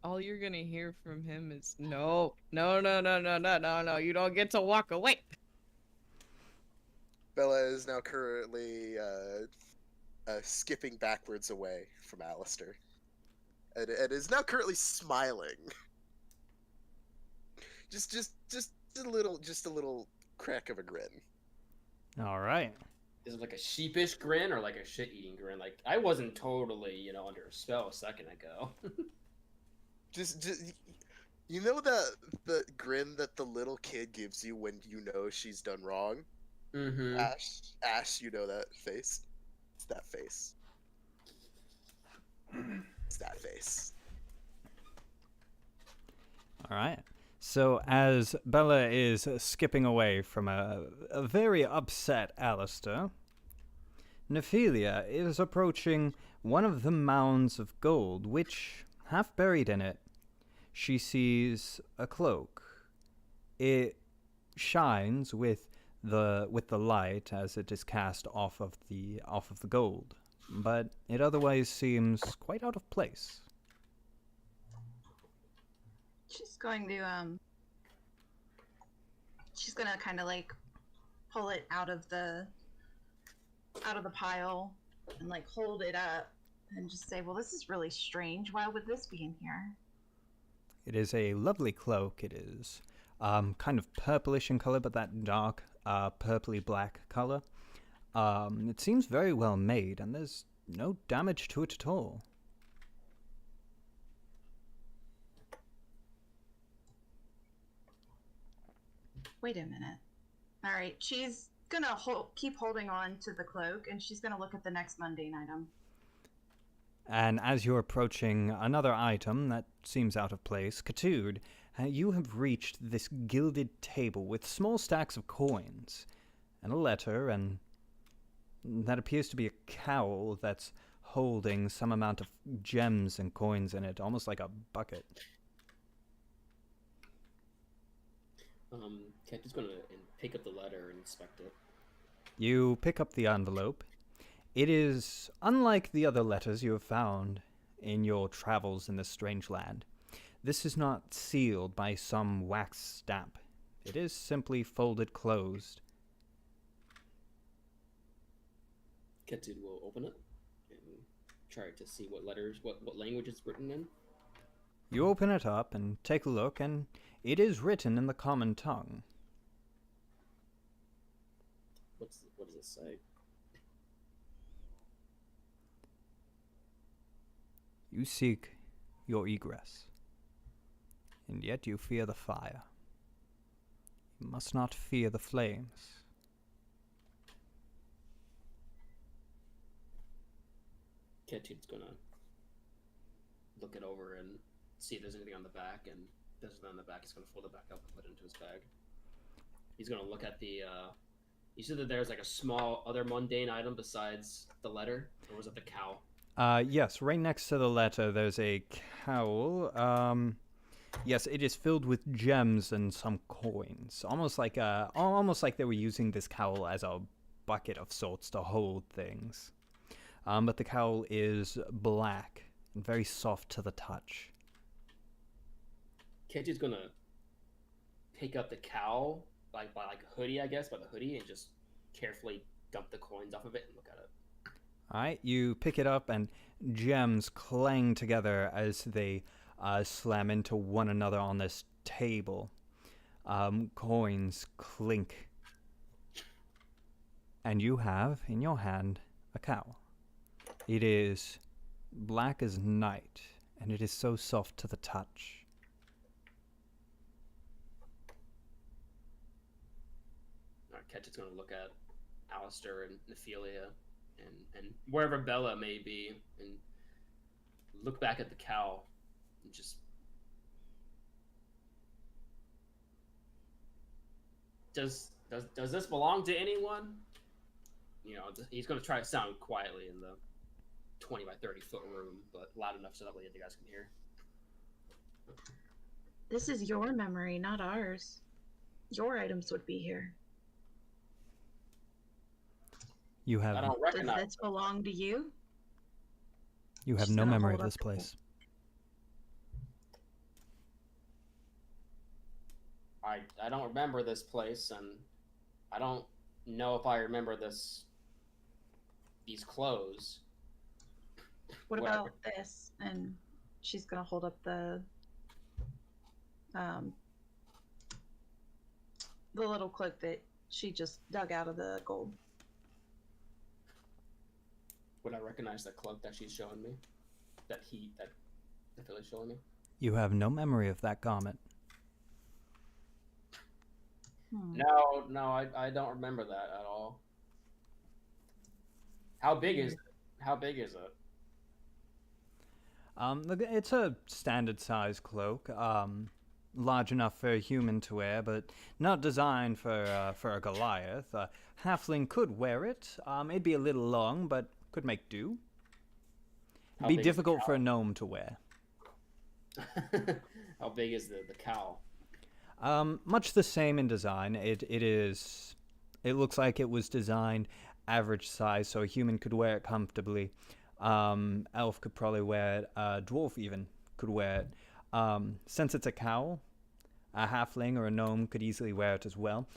all you're gonna hear from him is no, no, no, no, no, no, no, no. You don't get to walk away. Bella is now currently skipping backwards away from Alastor, and is now currently smiling. Just a little crack of a grin. All right. Is it like a sheepish grin or like a shit-eating grin? Like, I wasn't totally, under a spell a second ago. just you know the grin that the little kid gives you when you know she's done wrong? Mm-hmm. Ash, you know that face? It's that face. It's that face. All right. So as Bella is skipping away from a very upset Alastor, Nephylia is approaching one of the mounds of gold, which, half buried in it, she sees a cloak. It shines with the light as it is cast off of the gold, but it otherwise seems quite out of place. She's gonna kind of like pull it out of the pile and like hold it up and just say, well, this is really strange. Why would this be in here? It is a lovely cloak. It is kind of purplish in color, but that dark purpley black color. It seems very well made, and there's No damage to it at all. Wait a minute. All right, she's gonna keep holding on to the cloak, and she's gonna look at the next mundane item. And as you're approaching another item that seems out of place, Ketud, you have reached this gilded table with small stacks of coins, and a letter, and that appears to be a cowl that's holding some amount of gems and coins in it, almost like a bucket. Ketud's gonna pick up the letter and inspect it. You pick up the envelope. It is unlike the other letters you have found in your travels in this strange land. This is not sealed by some wax stamp. It is simply folded closed. Ketud will open it and try to see what letters, what language it's written in. You open it up and take a look, and it is written in the common tongue. What does it say? You seek your egress, and yet you fear the fire. You must not fear the flames. Ketud's gonna look it over and see if there's anything on the back, and if there's nothing on the back, he's gonna fold it back up and put it into his bag. He's gonna look at the, you said that there's like a small other mundane item besides the letter, or was it the cow? Yes, right next to the letter there's a cowl. Yes, it is filled with gems and some coins. Almost like they were using this cowl as a bucket of sorts to hold things. But the cowl is black and very soft to the touch. Ketud's gonna pick up the cowl, by a hoodie, I guess, by the hoodie, and just carefully dump the coins off of it and look at it. Alright, you pick it up and gems clang together as they slam into one another on this table. Coins clink. And you have in your hand a cowl. It is black as night, and it is so soft to the touch. Ketud's gonna look at Alastor and Nephylia and wherever Bella may be, and look back at the cowl and just does this belong to anyone? You know, he's gonna try to sound quietly in the 20 by 30 foot room, but loud enough so that way you guys can hear. This is your memory, not ours. Your items would be here. You have I don't Does recognize. this belong to you? you have She's no gonna memory hold of up this the- place. I don't remember this place, and I don't know if I remember these clothes. What Whatever. about this? And she's gonna hold up the little cloak that she just dug out of the gold. Would I recognize the cloak that she's showing me? That Nephylia's showing me? You have no memory of that garment. No, I don't remember that at all. How big is it? How big is it? It's a standard size cloak, large enough for a human to wear, but not designed for a Goliath. A halfling could wear it. It'd be a little long, but could make do. How It'd be big is the difficult for a cowl? gnome to wear. How big is the cowl? Much the same in design. It looks like it was designed average size, so a human could wear it comfortably. Elf could probably wear it. Dwarf even could wear it. Since it's a cowl, a halfling or a gnome could easily wear it as well.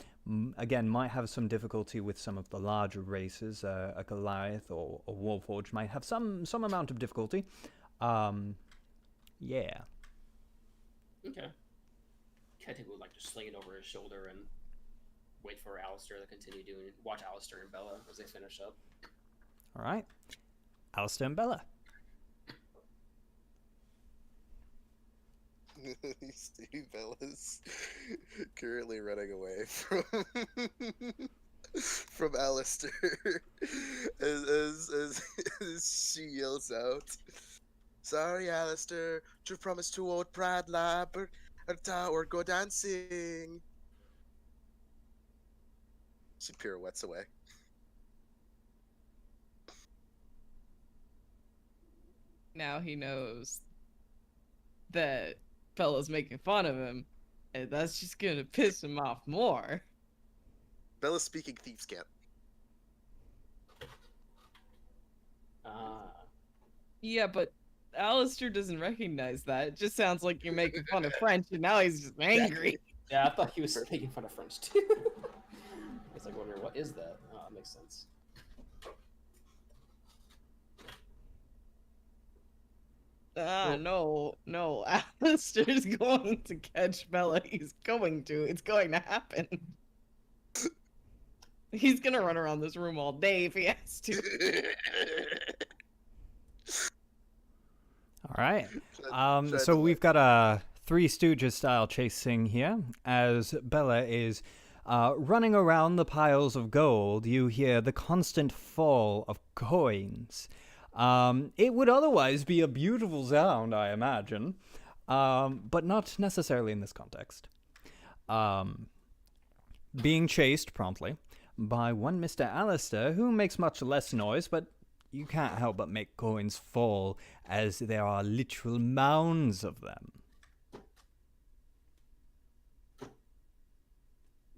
Again, might have some difficulty with some of the larger races. A Goliath or a Warforged might have some amount of difficulty. Yeah. Okay. Ketud would like to sling it over his shoulder and wait for Alastor to continue watch Alastor and Bella as they finish up. All right. Alastor and Bella. You see Bella's currently running away from Alastor as she yells out, "Sorry, Alastor, you promised to old Brad Lab or go dancing." She pirouettes away. Now he knows that Bella's making fun of him, and that's just gonna piss him off more. Bella's speaking thieves' cant. Yeah, but Alastor doesn't recognize that. It just sounds like you're making fun of French, and now he's just angry. Yeah, I thought he was making fun of French too. It's like, wondering what is that? Oh, that makes sense. No, Alastor's going to catch Bella. He's going to. It's going to happen. He's gonna run around this room all day if he has to. All right. So we've got a Three Stooges style chase scene here. As Bella is running around the piles of gold, you hear the constant fall of coins. It would otherwise be a beautiful sound, I imagine, but not necessarily in this context. Being chased promptly by one Mr. Alastor, who makes much less noise, but you can't help but make coins fall, as there are literal mounds of them.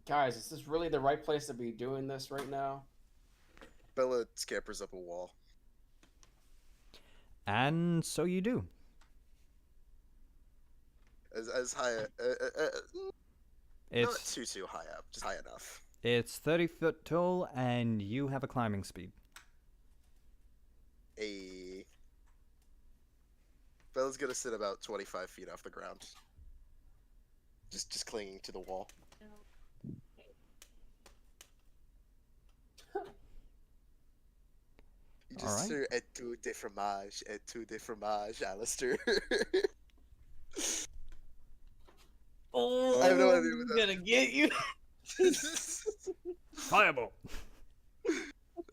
Guys, is this really the right place to be doing this right now? Bella scampers up a wall. And so you do. As high, not It's too high up, just high enough. it's 30 foot tall, and you have a climbing speed. Bella's gonna sit about 25 feet off the ground. Just clinging to the wall. You just Alright. hear et tout de fromage, Alastor. Oh, I have no idea what I'm that gonna get you. Fireball!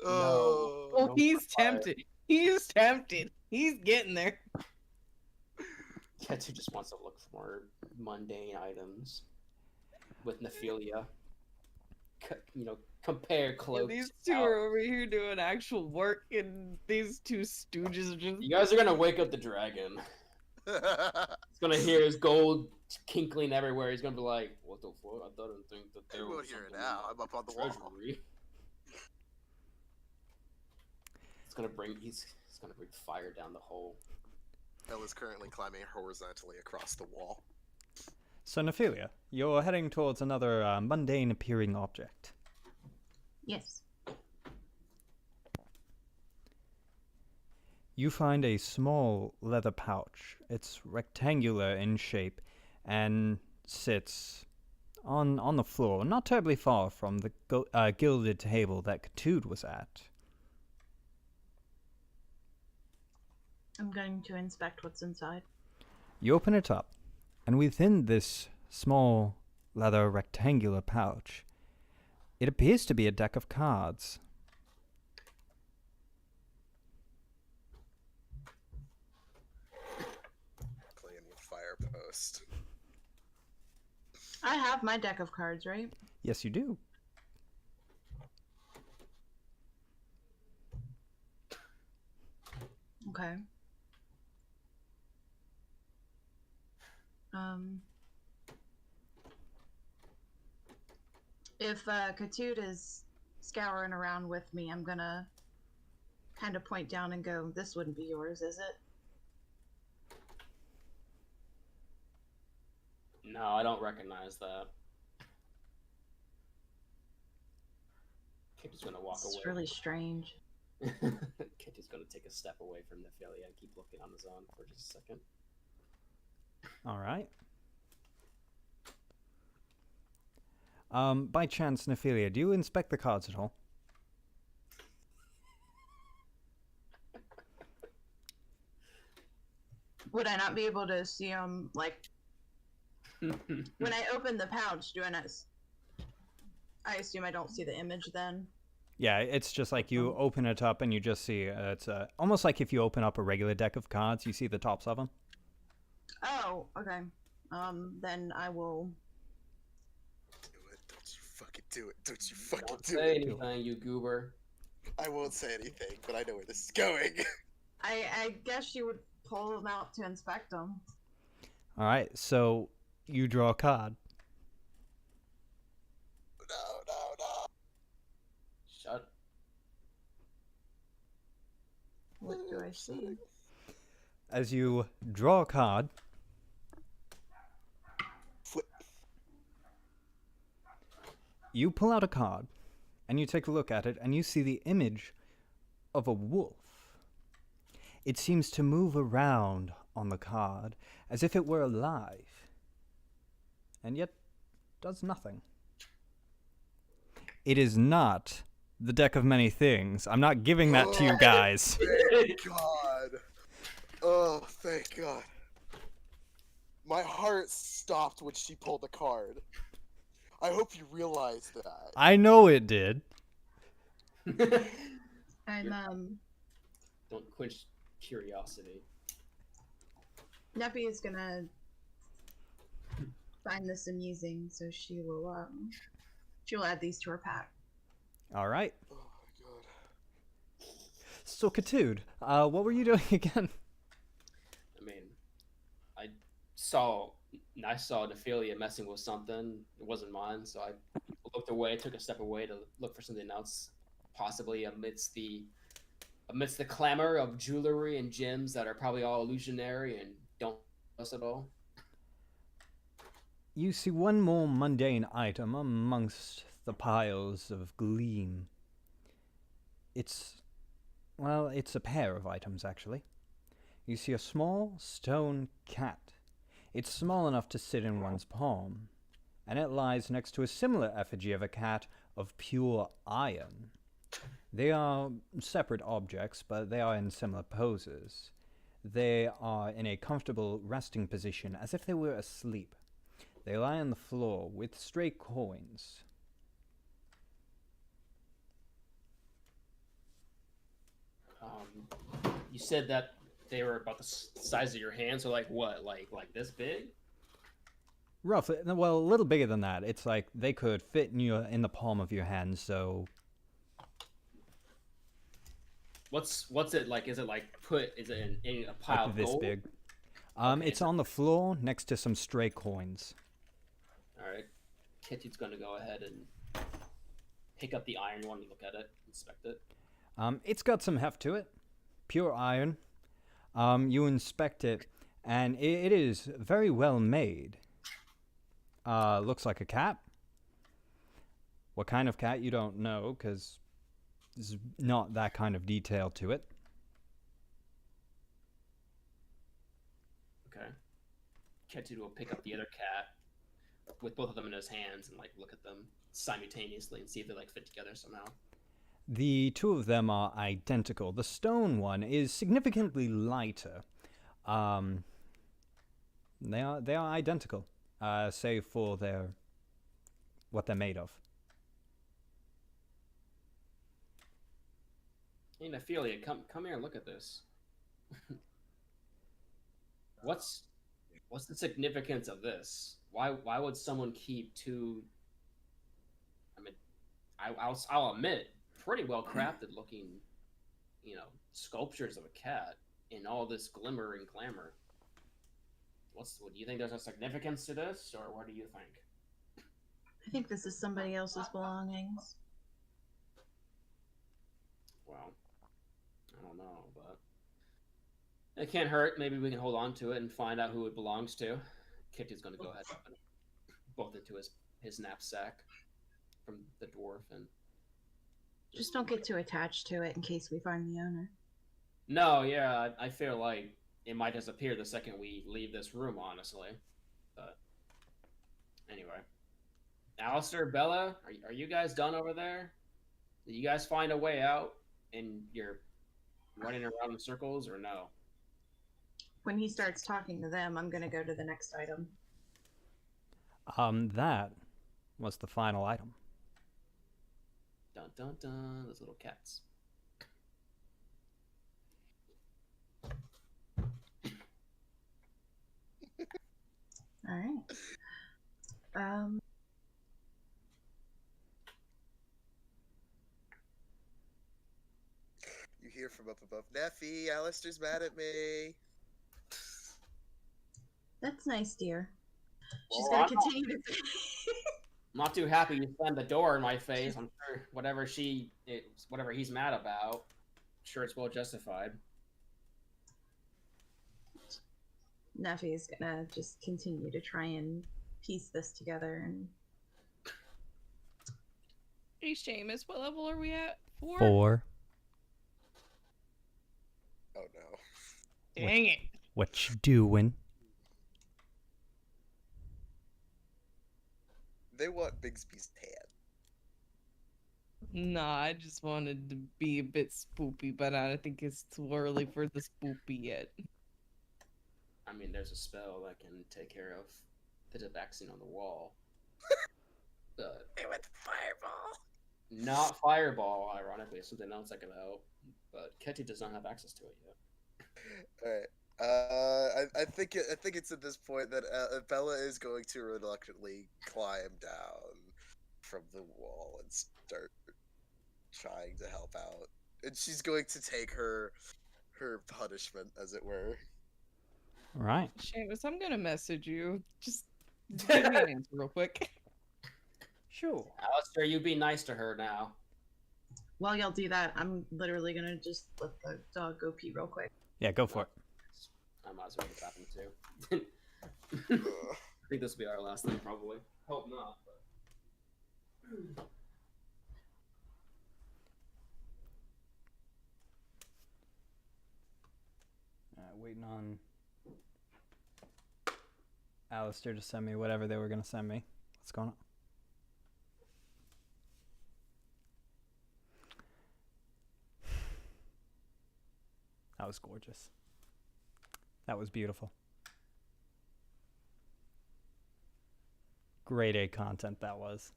Oh. Oh, No he's fire. tempted. He's tempted. He's getting there. Ketu just wants to look for more mundane items with Nephylia. Compare cloaks. These two out. are over here doing actual work, and these two stooges are just. You guys are gonna wake up the dragon. He's gonna hear his gold kinkling everywhere. He's gonna be like, "What the fuck? I didn't think that there I was won't hear it something now. in I'm up on the the wall. treasury." He's gonna bring fire down the hole. Bella's currently climbing horizontally across the wall. So, Nephylia, you're heading towards another mundane appearing object. Yes. You find a small leather pouch. It's rectangular in shape and sits on the floor, not terribly far from the gilded table that Ketud was at. I'm going to inspect what's inside. You open it up, and within this small leather rectangular pouch, it appears to be a deck of cards. Playing with fire post. I have my deck of cards, right? Yes, you do. Okay. If Ketud is scouring around with me, I'm gonna kind of point down and go, "This wouldn't be yours, is it?" No, I don't recognize that. Ketu's gonna walk It's away. really strange. Ketu's gonna take a step away from Nephylia and keep looking on his own for just a second. All right. By chance, Nephylia, do you inspect the cards at all? Would I not be able to see him, like, when I open the pouch, do I not... I assume I don't see the image then? Yeah, it's just like you open it up and you just see it's almost like if you open up a regular deck of cards, you see the tops of them. Oh, okay. Then I will... Do it. Don't you fucking do it. Don't you fucking Don't do say it. anything, you goober. I won't say anything, but I know where this is going. I guess you would pull them out to inspect them. All right, so you draw a card. No. Shut. What do I see? As you draw a card, Flip. you pull out a card and you take a look at it and you see the image of a wolf. It seems to move around on the card as if it were alive, and yet does nothing. It is not the deck of many things. I'm not giving that to you guys. Thank God. Oh, thank God. My heart stopped when she pulled the card. I hope you realize that. I know it did. I'm, Don't quench curiosity. Neppy is gonna find this amusing, so she'll add these to her pack. All right. Oh my God. So, Ketud, what were you doing again? I mean, I saw Nephylia messing with something. It wasn't mine, so I looked away, took a step away to look for something else, possibly amidst the clamor of jewelry and gems that are probably all illusionary and don't us at all. You see one more mundane item amongst the piles of gleam. It's a pair of items, actually. You see a small stone cat. It's small enough to sit in one's palm, and it lies next to a similar effigy of a cat of pure iron. They are separate objects, but they are in similar poses. They are in a comfortable resting position, as if they were asleep. They lie on the floor with stray coins. You said that they were about the size of your hand, so like what? Like this big? Roughly, well, a little bigger than that. It's like they could fit in the palm of your hand, so... What's it like? Is it like in a pile like of this gold? big. Okay, It's so- on the floor next to some stray coins. All right, Ketud's going to go ahead and pick up the iron one and look at it, inspect it. It's got some heft to it. Pure iron. You inspect it, and it is very well made. Looks like a cat. What kind of cat, you don't know, because there's not that kind of detail to it. Okay. Ketud will pick up the other cat with both of them in his hands and like look at them simultaneously and see if they like fit together somehow. The two of them are identical. The stone one is significantly lighter. They are identical, save for what they're made of. Hey, Nephylia, come here and look at this. What's the significance of this? Why would someone keep two? I mean, I'll admit, pretty well crafted looking, sculptures of a cat in all this glimmer and glamour. Do you think there's a significance to this, or what do you think? I think this is somebody else's belongings. Well, I don't know, but it can't hurt. Maybe we can hold on to it and find out who it belongs to. Kitty's going to go ahead and put both into his knapsack from the dwarf and Just don't get too attached to it in case we find the owner. No, yeah, I feel like it might disappear the second we leave this room, honestly. But anyway, Alastor, Bella, are you guys done over there? Did you guys find a way out, and you're running around in circles, or no? when he starts talking to them, I'm gonna go to the next item. That was the final item. Dun dun dun. Those little cats. All right. You hear from up above, Neffy, Alastor's mad at me. That's nice, dear. She's Well, gonna continue to. I'm not too happy you slammed the door in my face. I'm sure whatever he's mad about, I'm sure it's well justified. Neffy's gonna just continue to try and piece this together and. Hey, Seamus, what level are we at? 4? 4. Oh no. Dang it. What you doing? They want Bigsby's hand. Nah, I just wanted to be a bit spoopy, but I don't think it's too early for the spoopy yet. I mean, there's a spell that can take care of the vaccine on the wall. But They went fireball. not fireball, ironically, it's something else that could help. But Ketud does not have access to it yet. All right. I think it's at this point that Bella is going to reluctantly climb down from the wall and start trying to help out, and she's going to take her punishment, as it were. Right. Seamus, I'm gonna message you. Just give me an answer real quick. Sure. Alastor, you be nice to her now. While y'all do that, I'm literally gonna just let the dog go pee real quick. Yeah, go for it. I might as well get that too. I think this will be our last thing, probably. Hope not, but... Waiting on Alastor to send me whatever they were going to send me. What's going on? That was gorgeous. That was beautiful. Grade A content that was.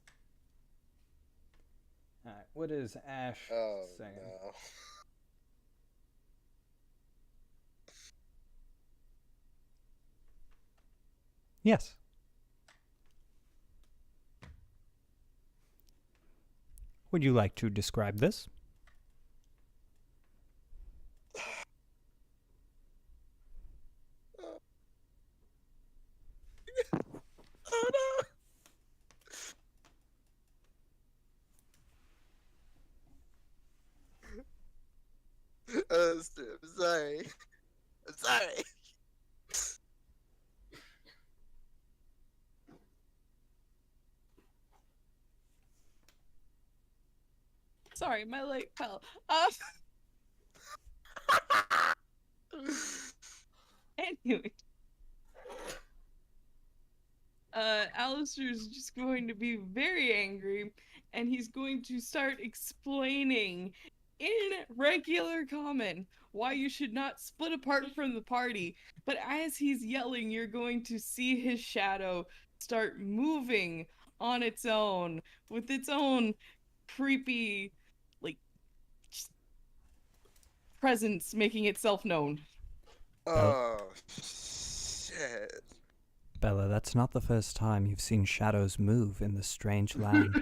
Alright, what is Ash saying? No. Yes. Would you like to describe this? Oh no! I'm sorry. I'm sorry. Sorry, my light fell. Anyway. Alastor's just going to be very angry, and he's going to start explaining in regular common why you should not split apart from the party. But as he's yelling, you're going to see his shadow start moving on its own, with its own creepy, like, presence making itself known. Oh, shit. Bella, that's not the first time you've seen shadows move in this strange land.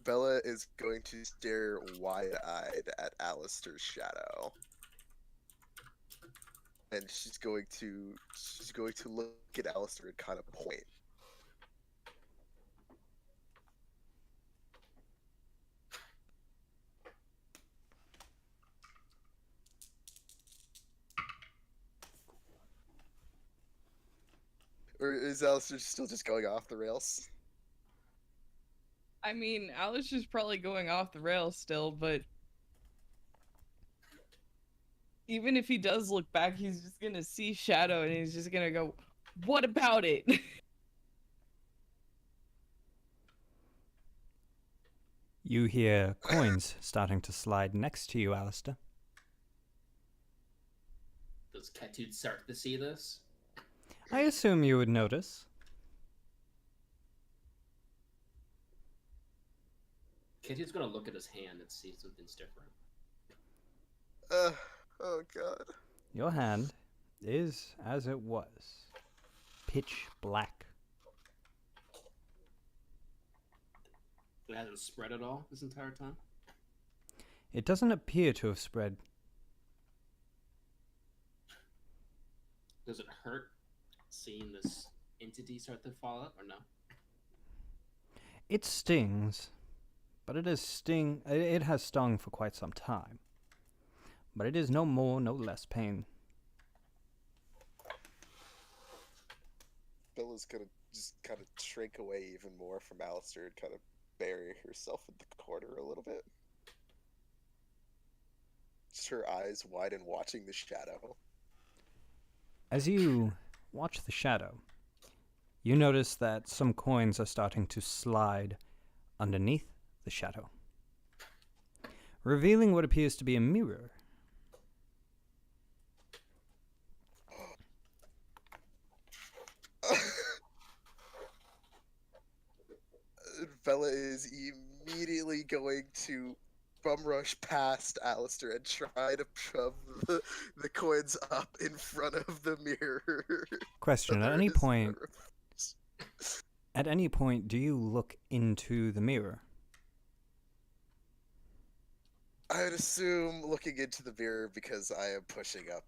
Bella is going to stare wide-eyed at Alastor's shadow. And she's going to look at Alastor and kind of point. Or is Alastor still just going off the rails? I mean, Alastor's probably going off the rails still, but even if he does look back, he's just gonna see Shadow and he's just gonna go, "What about it?" You hear coins starting to slide next to you, Alastor. Does Ketud start to see this? I assume you would notice. Ketud's gonna look at his hand and see if something's different. Oh god. Your hand is as it was. Pitch black. It hasn't spread at all this entire time? It doesn't appear to have spread. Does it hurt seeing this entity start to fall out, or no? It stings, but it has stung for quite some time. But it is no more, no less pain. Bella's gonna just kind of shrink away even more from Alastor and kind of bury herself in the corner a little bit. Just her eyes widen, watching the shadow. As you watch the shadow, you notice that some coins are starting to slide underneath the shadow, revealing what appears to be a mirror. Bella is immediately going to bum rush past Alastor and try to shove the coins up in front of the mirror. Question, at any point, do you look into the mirror? I would assume looking into the mirror because I am pushing up.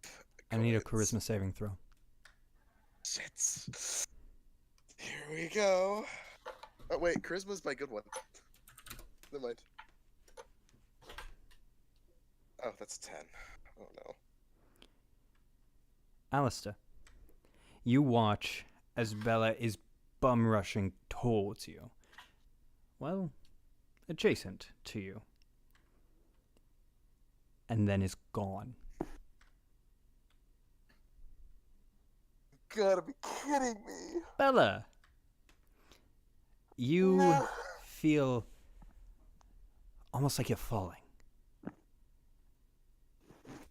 I need a coins. charisma saving throw. Shit. Here we go. Oh wait, charisma's my good one. Never mind. Oh, that's 10. Oh no. Alastor, you watch as Bella is bum rushing towards you. Well, adjacent to you. And then is gone. You gotta be kidding me. Bella! You No. feel almost like you're falling.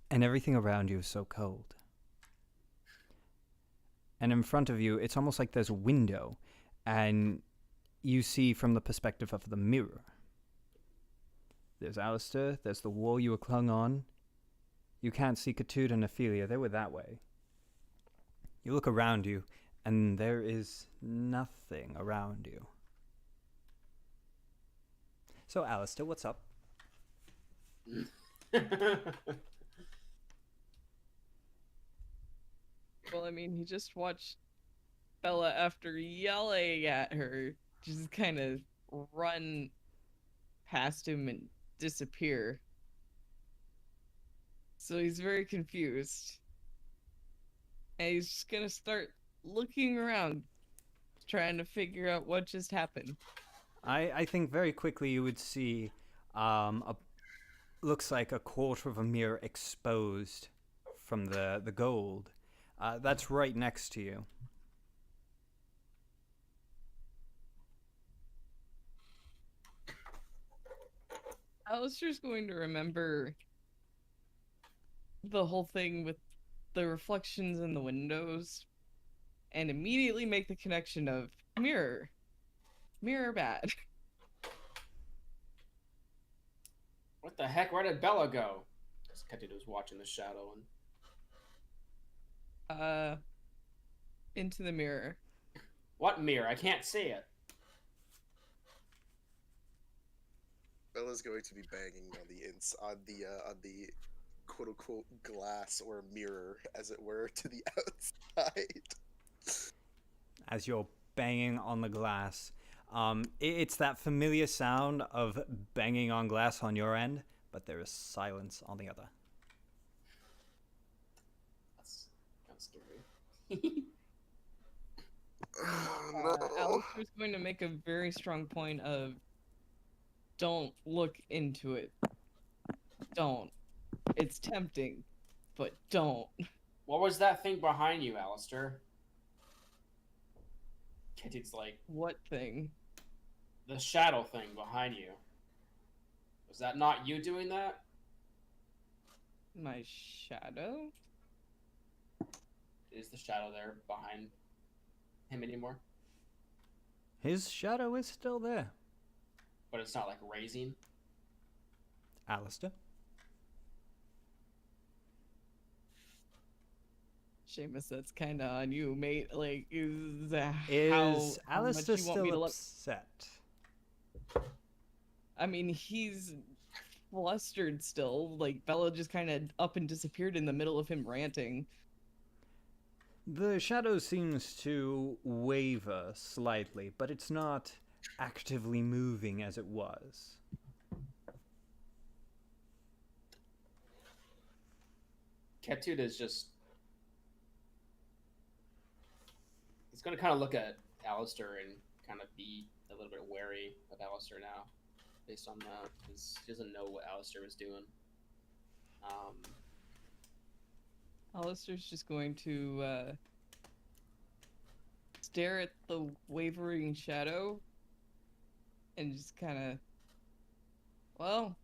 And everything around you is so cold. And in front of you, it's almost like there's a window, and you see from the perspective of the mirror. There's Alastor, there's the wall you were clung on. You can't see Ketud and Nephylia, they were that way. You look around you, and there is nothing around you. So, Alastor, what's up? Well, I mean, he just watched Bella, after yelling at her, just kind of run past him and disappear. So he's very confused. And he's just gonna start looking around, trying to figure out what just happened. I think very quickly you would see looks like a quarter of a mirror exposed from the gold. That's right next to you. Alastor's going to remember the whole thing with the reflections in the windows and immediately make the connection of mirror bad. What the heck? Where did Bella go? Because Ketud was watching the shadow and... Into the mirror. What mirror? I can't see it. Bella's going to be banging on the quote unquote glass or mirror, as it were, to the outside. As you're banging on the glass, it's that familiar sound of banging on glass on your end, but there is silence on the other. That's scary. Alastor's going to make a very strong point of don't look into it. Don't. It's tempting. but don't. What was that thing behind you, Alastor? Ketud's like, What thing? the shadow thing behind you. Was that not you doing that? My shadow? Is the shadow there behind him anymore? His shadow is still there. But it's not like raising. Alastor? Seamus, that's kind of on you, mate. Like, Is how much Alastor you want me still to upset? I mean, he's flustered still. Like, Bella just kind of up and disappeared in the middle of him ranting. The shadow seems to waver slightly, but it's not actively moving as it was. Ketud is just... He's going to kind of look at Alastor and kind of be a little bit wary of Alastor now, based on that, because he doesn't know what Alastor is doing. Alastor's just going to stare at the wavering shadow and just kind of, well,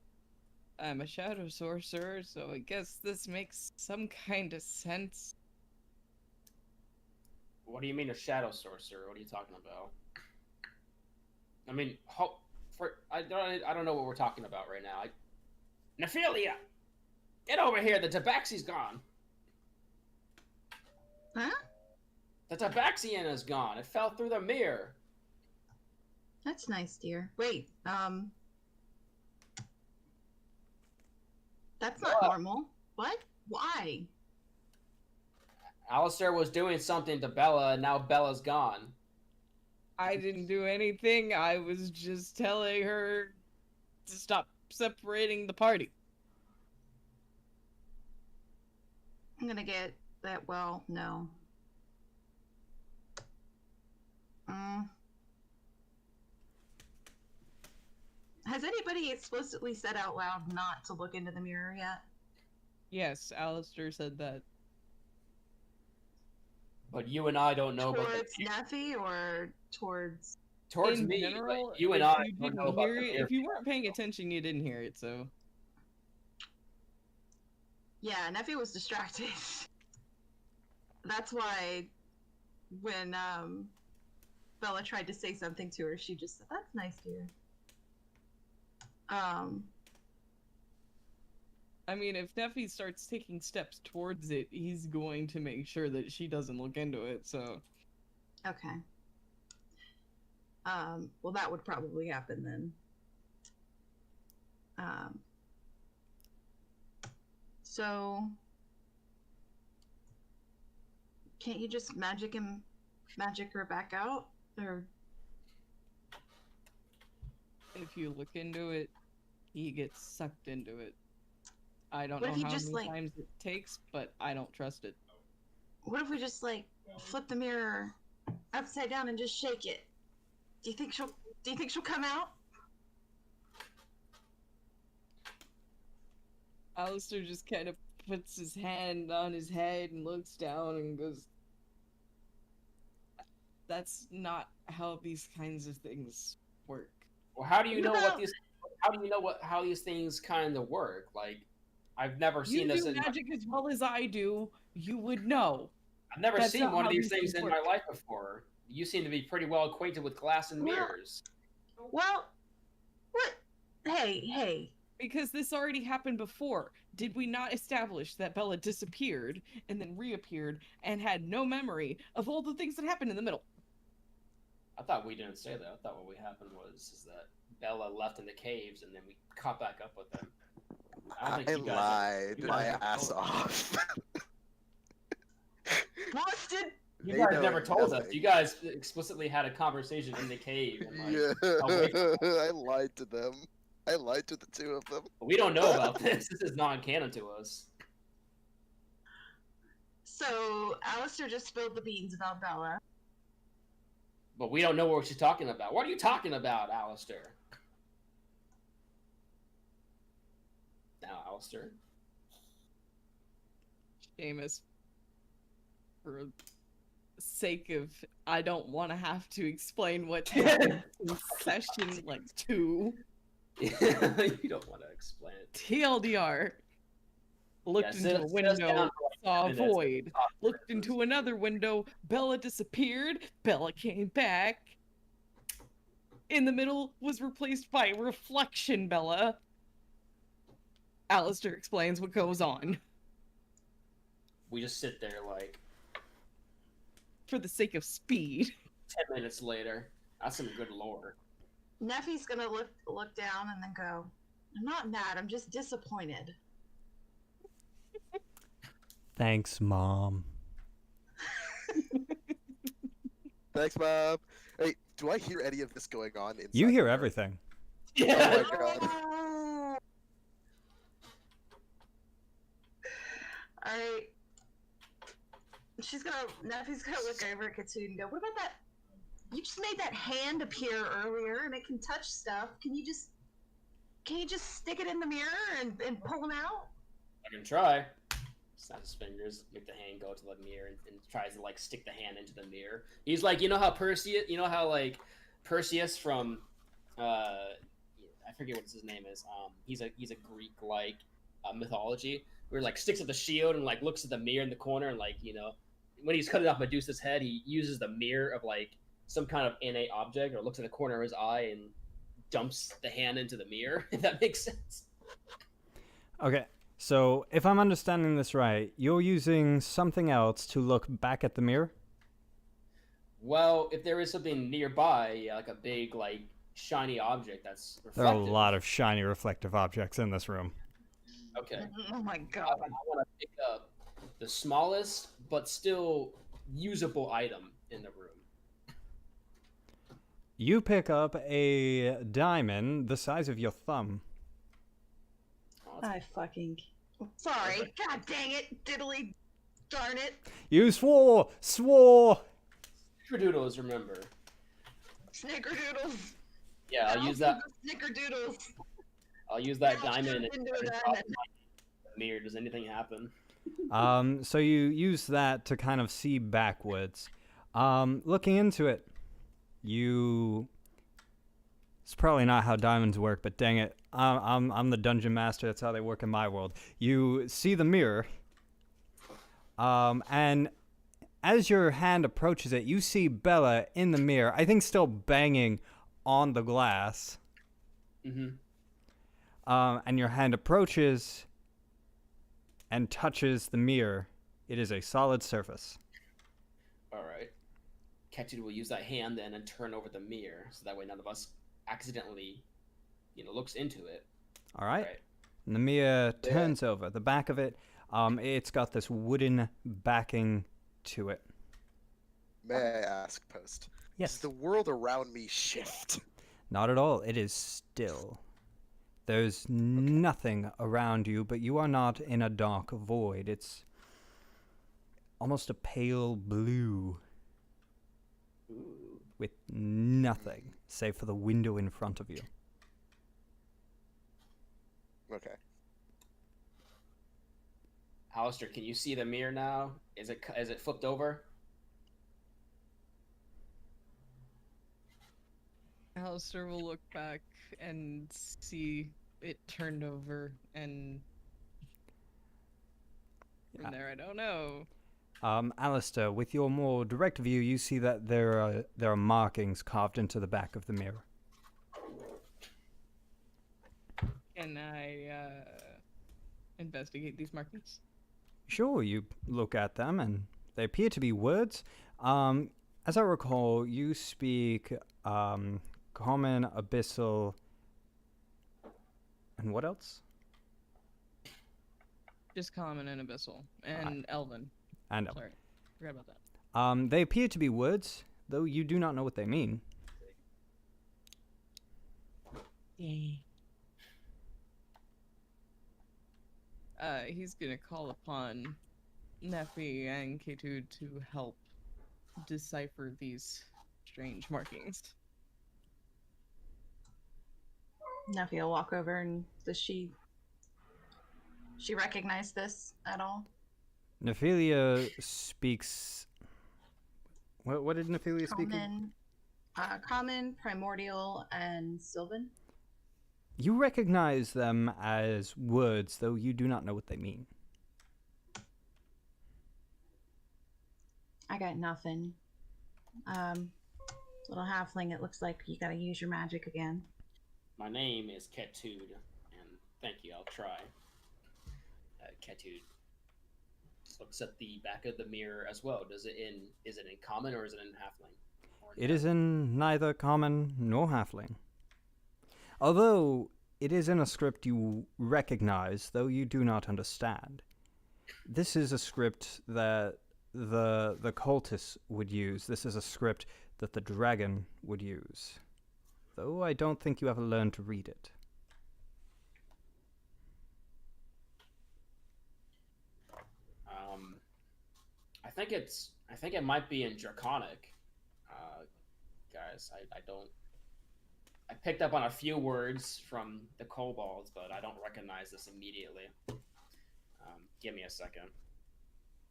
I'm a shadow sorcerer, so I guess this makes some kind of sense. What do you mean a shadow sorcerer? What are you talking about? I mean, I don't know what we're talking about right now. Nephylia! Get over here, the tabaxi's gone! Huh? The tabaxian is gone. It fell through the mirror. That's nice, dear. Wait, that's not What? normal. What? Why? Alastor was doing something to Bella, and now Bella's gone. I didn't do anything. I was just telling her to stop separating the party. I'm gonna get that. Well, no. Has anybody explicitly said out loud not to look into the mirror yet? Yes, Alastor said that. But you and I don't know about Towards the Nephi or towards... towards In me. general, But you and if I you don't know didn't about hear the it, mirror. if you weren't paying attention, you didn't hear it, so. Yeah, Nephi was distracted. That's why when Bella tried to say something to her, she just said, "That's nice, dear." I mean, if Nephi starts taking steps towards it, he's going to make sure that she doesn't look into it, so. Okay. Well, that would probably happen then. So, can't you just magic her back out? Or If you look into it, he gets sucked into it. I don't What know if you how just, many like- times it takes, but I don't trust it. what if we just like flip the mirror upside down and just shake it? Do you think she'll come out? Alastor just kind of puts his hand on his head and looks down and goes, "That's not how these kinds of things work." Well, how do you know No. how these things kind of work? Like, I've never You seen this do in magic as well as I do. You would know. I've never That's seen not one of how these these things things in work. my life before. You seem to be pretty well acquainted with glass and Well- mirrors. Well, what? Hey. Because this already happened before. Did we not establish that Bella disappeared and then reappeared and had no memory of all the things that happened in the middle? I thought we didn't say that. I thought what happened was that Bella left in the caves and then we caught back up with them. I don't I think you guys lied you my guys ass told us. off. Busted. You They guys know never told us. nothing. You guys explicitly had a conversation in the cave. And, like, Yeah, away from I lied to them. I lied to the two of them. we don't know about this. This is non-canon to us. So Alastor just spilled the beans about Bella. But we don't know what she's talking about. What are you talking about, Alastor? Now, Alastor. Seamus, for sake of I don't want to have to explain what happened in session like 2. You don't want to explain it. TLDR. Looked Yeah, into sit a us window, down for like saw a 10 minutes. void. Looked into another window, Bella disappeared. Bella came back. In the middle was replaced by Reflection Bella. Alastor explains what goes on. We just sit there like For the sake of speed. 10 minutes later. That's some good lore. Neffy's gonna look down and then go, I'm not mad, I'm just disappointed. Thanks, Mom. Thanks, Bob. Hey, do I hear any of this going on inside? You hear the room? everything. Yeah. Oh my god. Alright. Neffy's gonna look over at Ketud and go, what about that? You just made that hand appear earlier and it can touch stuff. Can you just stick it in the mirror and pull them out? I can try. Snap his fingers, make the hand go to the mirror, and tries to like stick the hand into the mirror. He's like, you know how Perseus from, I forget what his name is. He's a Greek like mythology where he, like sticks at the shield and like looks at the mirror in the corner and like when he's cutting off Medusa's head, he uses the mirror of like some kind of innate object or looks at the corner of his eye and dumps the hand into the mirror. If that makes sense. Okay, so if I'm understanding this right, you're using something else to look back at the mirror? Well, if there is something nearby, yeah, like a big, like, shiny object that's There are reflective. a lot of shiny reflective objects in this room. Okay. Oh my I god. want to pick up the smallest, but still usable item in the room. You pick up a diamond the size of your thumb. Oh, that's- I fucking... Sorry. God dang it. Diddly darn it. You swore! Snickerdoodles, remember. Snickerdoodles. Yeah, I'll use that. Snickerdoodles. I'll use that Now diamond turn and into a drop diamond. my mirror. Does anything happen? So you use that to kind of see backwards. Looking into it, it's probably not how diamonds work, but dang it, I'm the dungeon master. That's how they work in my world. You see the mirror, and as your hand approaches it, you see Bella in the mirror. I think still banging on the glass. Mm-hmm. And your hand approaches and touches the mirror. It is a solid surface. All right. Ketud will use that hand then and turn over the mirror, so that way none of us accidentally, looks into it. All right. Right. And the mirror turns over. The back of it, it's got this wooden backing to it. May I ask, Post? Does Yes. the world around me shift? Not at all. It is still. There's nothing around you, but you are not in a dark void. It's almost a pale blue Ooh. with nothing save for the window in front of you. Okay. Alastor, can you see the mirror now? Is it flipped over? Alastor will look back and see it turned over, and from there, I don't know. Alastor, with your more direct view, you see that there are markings carved into the back of the mirror. Can I investigate these markings? Sure, you look at them, and they appear to be words. As I recall, you speak common, abyssal, and what else? Just common and abyssal, and elven. And Sorry, forgot about that. they appear to be words, though you do not know what they mean. Yay. He's gonna call upon Nephi and Ketud to help decipher these strange markings. Neffy will walk over and does she recognize this at all? Nephylia speaks. What did Nephylia speak? Common, primordial, and Sylvan. You recognize them as words, though you do not know what they mean. I got nothing. Little halfling, it looks like you gotta use your magic again. My name is Ketud, and thank you. I'll try. Ketud looks at the back of the mirror as well. Is it in common or is it in halfling? It is in neither common nor halfling. Although it is in a script you recognize, though you do not understand. This is a script that the cultists would use. This is a script that the dragon would use. Though I don't think you ever learned to read it. I think it might be in Draconic. Guys, I don't. I picked up on a few words from the kobolds, but I don't recognize this immediately. Give me a second.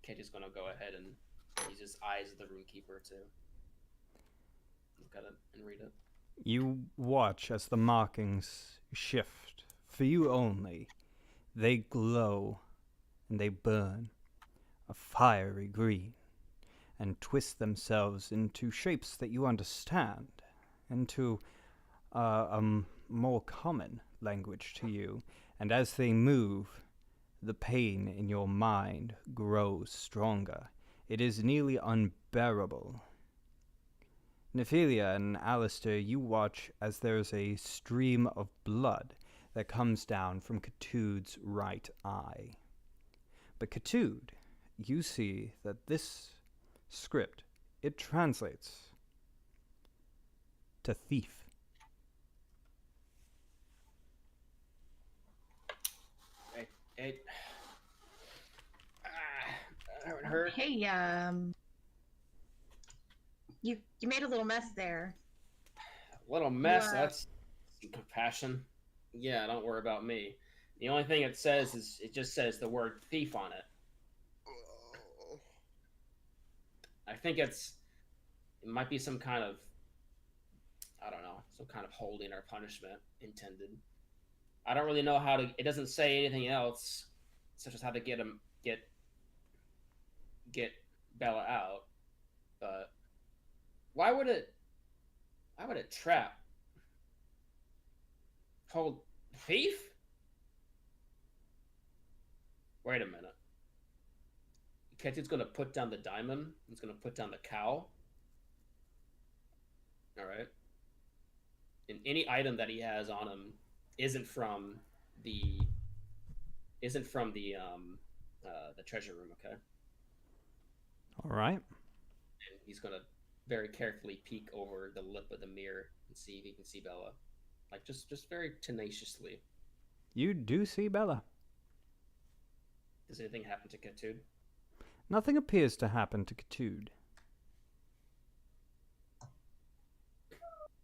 Katie's gonna go ahead and use his eyes of the Runekeeper to look at it and read it. You watch as the markings shift. For you only, they glow and they burn a fiery green and twist themselves into shapes that you understand, into a more common language to you. And as they move, the pain in your mind grows stronger. It is nearly unbearable. Nephylia and Alastor, you watch as there's a stream of blood that comes down from Ketud's right eye. But Ketud, you see that this script, it translates to thief. It hurt. Hey, you made a little mess there. A little mess. Yeah. That's compassion. Yeah, don't worry about me. The only thing it says is it just says the word thief on it. I think it might be some kind of, I don't know, some kind of holding or punishment intended. I don't really know how to. It doesn't say anything else, such as how to get Bella out. But why would it trap? Hold thief? Wait a minute. Ketud's gonna put down the diamond. He's gonna put down the cow. All right. And any item that he has on him isn't from the treasure room. Okay. All right. And he's gonna very carefully peek over the lip of the mirror and see if he can see Bella, like just very tenaciously. You do see Bella. Does anything happen to Ketud? Nothing appears to happen to Ketud.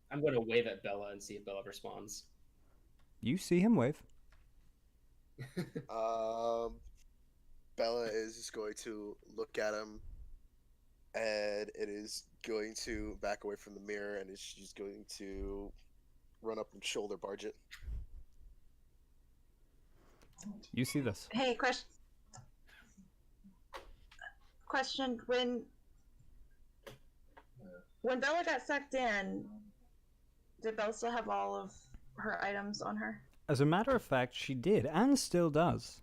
I'm going to wave at Bella and see if Bella responds. You see him wave. Bella is just going to look at him, and it is going to back away from the mirror, and she's going to run up and shoulder barge it. You see this. Hey, question. When Bella got sucked in, did Bella still have all of her items on her? As a matter of fact, she did, and still does.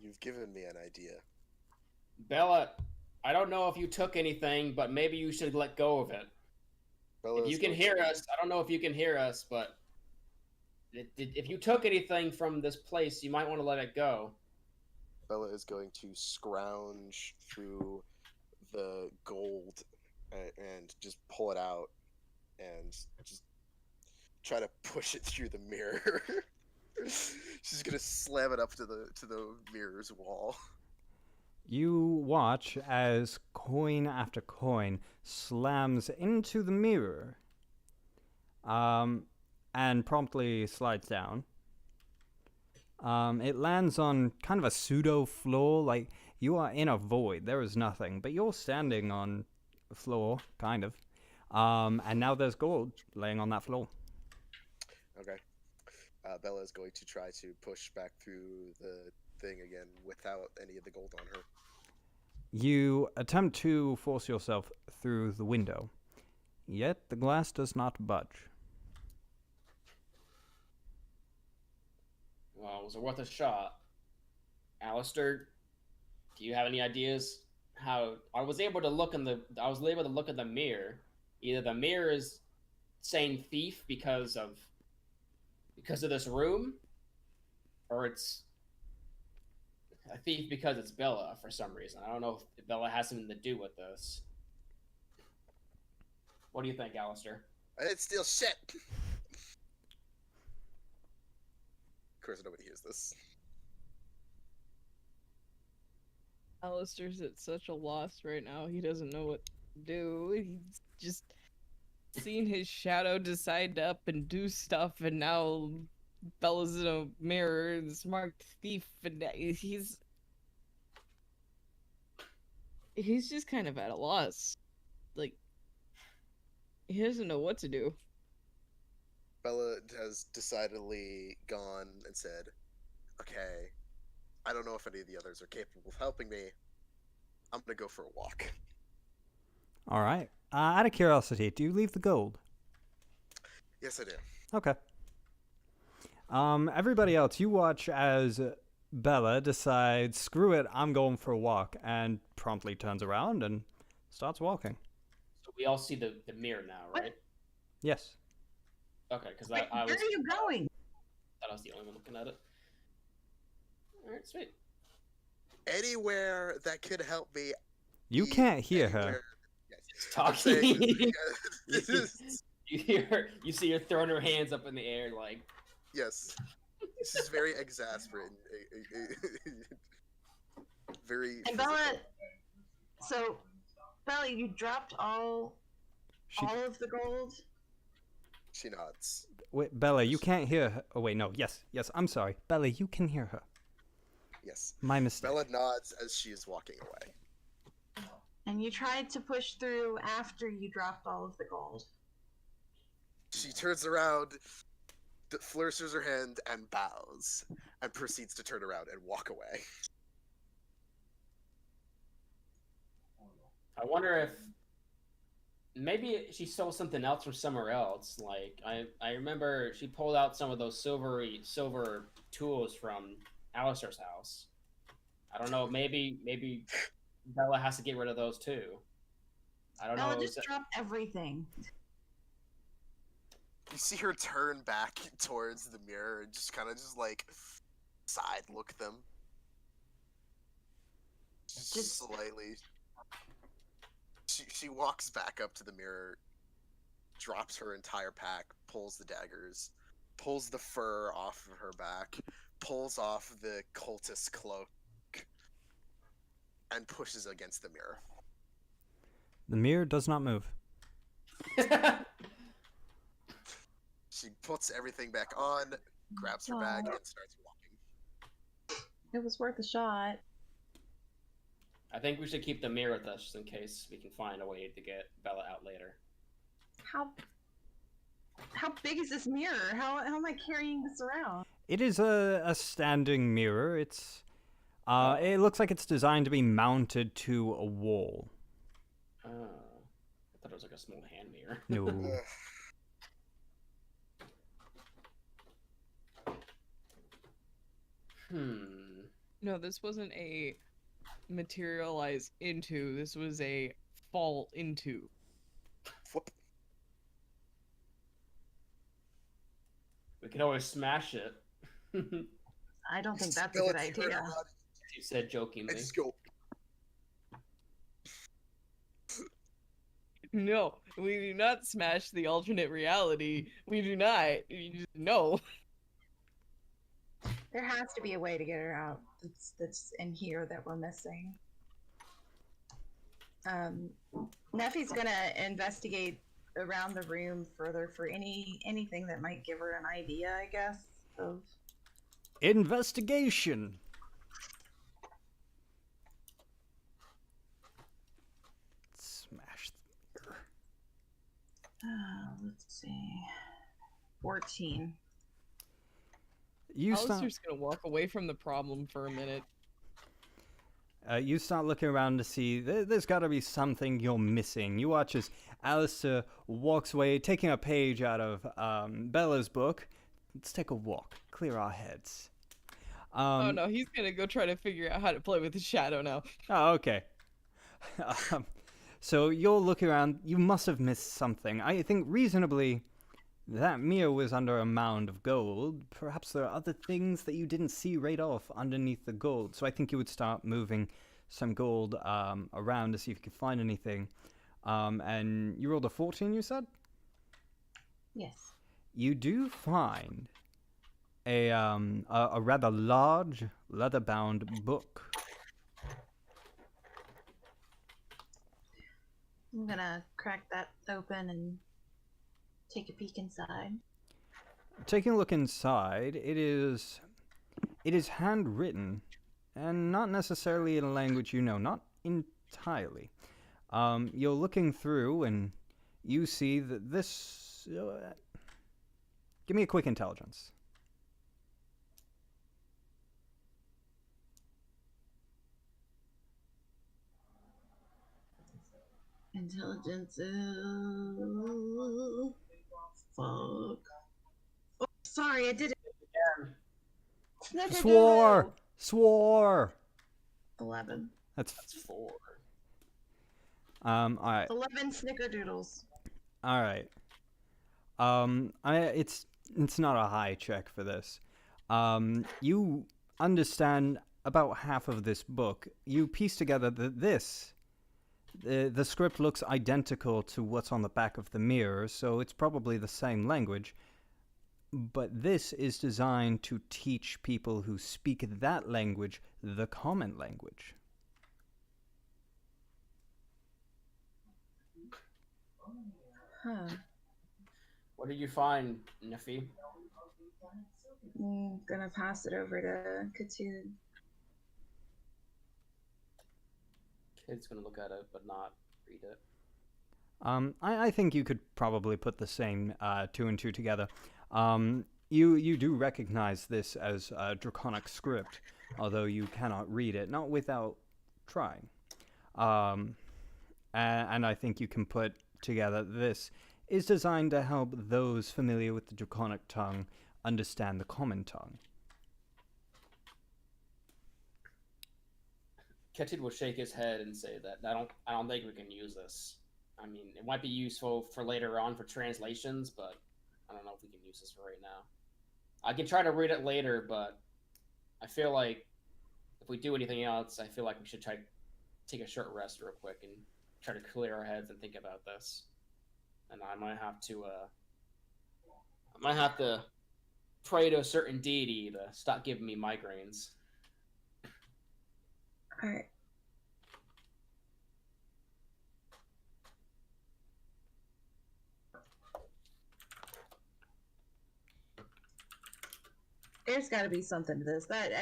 You've given me an idea. Bella, I don't know if you took anything, but maybe you should let go of it. Bella If you can hear us, I don't know if you can hear us, but if you took anything from this place, you might want to let it go. Bella is going to scrounge through the gold and just pull it out and just try to push it through the mirror. She's gonna slam it up to the mirror's wall. You watch as coin after coin slams into the mirror, and promptly slides down. It lands on kind of a pseudo floor, like you are in a void. There is nothing, but you're standing on a floor, kind of. And now there's gold laying on that floor. Okay. Bella is going to try to push back through the thing again without any of the gold on her. You attempt to force yourself through the window, yet the glass does not budge. Well, it was worth a shot. Alastor, do you have any ideas how I was able to look in the mirror? Either the mirror is saying thief because of this room, or it's a thief because it's Bella for some reason. I don't know if Bella has something to do with this. What do you think, Alastor? I didn't steal shit! Of course, nobody hears this. Alastor's at such a loss right now. He doesn't know what to do. He's just seen his shadow decide to up and do stuff, and now Bella's in a mirror, this marked thief, and he's just kind of at a loss. Like, he doesn't know what to do. Bella has decidedly gone and said, okay, I don't know if any of the others are capable of helping me. I'm gonna go for a walk. All right. Out of curiosity, do you leave the gold? Yes, I do. Okay. Everybody else, you watch as Bella decides, screw it, I'm going for a walk, and promptly turns around and starts walking. So we all see the mirror now, right? Yes. Okay, because Wait, I where are you going? thought I was the only one looking at it. Alright, sweet. Anywhere that could help me. You can't hear her. anywhere- Yes, It's I'm talking. saying- You see her throwing her hands up in the air like, yes. This is very exasperating. Very. And Bella, so Bella, you dropped all of the gold. She nods. Wait, Bella, you can't hear her. Oh, wait, no. Yes, I'm sorry. Bella, you can hear her. Yes. My mistake. Bella nods as she is walking away. And you tried to push through after you dropped all of the gold. She turns around, flourishes her hand, and bows, and proceeds to turn around and walk away. I wonder if maybe she stole something else from somewhere else. Like I remember she pulled out some of those silver tools from Alastor's house. I don't know. Maybe Bella has to get rid of those too. I don't Bella know. just dropped everything. You see her turn back towards the mirror and just kind of like side look them. Just slightly. She walks back up to the mirror, drops her entire pack, pulls the daggers, pulls the fur off of her back, pulls off the cultist cloak, and pushes against the mirror. The mirror does not move. She puts everything back on, grabs her bag, and starts walking. It was worth a shot. I think we should keep the mirror with us just in case we can find a way to get Bella out later. How big is this mirror? How am I carrying this around? It is a standing mirror. It's it looks like it's designed to be mounted to a wall. I thought it was like a small hand mirror. No. No, this wasn't a materialize into. This was a fall into. Whoop. We could always smash it. I don't think that's a Bella good turned idea. around She said jokingly. and just go. No, we do not smash the alternate reality. We do not. No. There has to be a way to get her out. That's in here that we're missing. Neffy's gonna investigate around the room further for anything that might give her an idea, I guess, of Investigation. Smash the mirror. Let's see. 14. You start. Alistair's gonna walk away from the problem for a minute. You start looking around to see there's got to be something you're missing. You watch as Alastor walks away, taking a page out of Bella's book. Let's take a walk, clear our heads. Oh no, he's gonna go try to figure out how to play with the shadow now. Oh, okay. So you're looking around. You must have missed something. I think reasonably that mirror was under a mound of gold. Perhaps there are other things that you didn't see right off underneath the gold. So I think you would start moving some gold around to see if you could find anything. And you rolled a 14, you said? Yes. You do find a rather large leather-bound book. I'm gonna crack that open and take a peek inside. Taking a look inside, it is handwritten, and not necessarily in a language you know, not entirely. You're looking through, and you see that this... give me a quick intelligence. Intelligence is... Fuck. Oh, sorry, I did it. Swore! Swore! 11. That's 4. alright. 11 snickerdoodles. Alright. It's not a high check for this. You understand about half of this book. You piece together that the script looks identical to what's on the back of the mirror, so it's probably the same language. But this is designed to teach people who speak that language the common language. Huh. What did you find, Nephi? I'm gonna pass it over to Ketud. Kid's gonna look at it, but not read it. I think you could probably put the same 2 and 2 together. You do recognize this as a draconic script, although you cannot read it, not without trying. And I think you can put together this is designed to help those familiar with the draconic tongue understand the common tongue. Ketud will shake his head and say that I don't think we can use this. I mean, it might be useful for later on for translations, but I don't know if we can use this for right now. I can try to read it later, but I feel like if we do anything else, I feel like we should try to take a short rest real quick and try to clear our heads and think about this. And I might have to pray to a certain deity to stop giving me migraines. All right. There's got to be something to this. But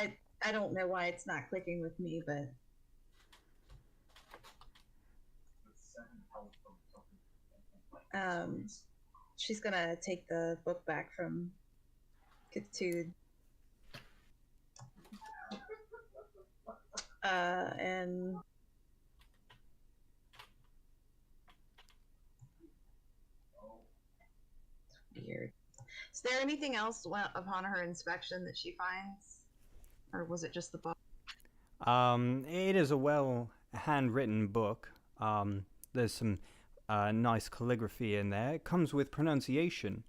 I don't know why it's not clicking with me, but she's gonna take the book back from Ketud. And it's weird. Is there anything else upon her inspection that she finds, or was it just the book? It is a well handwritten book. There's some nice calligraphy in there. It comes with pronunciation.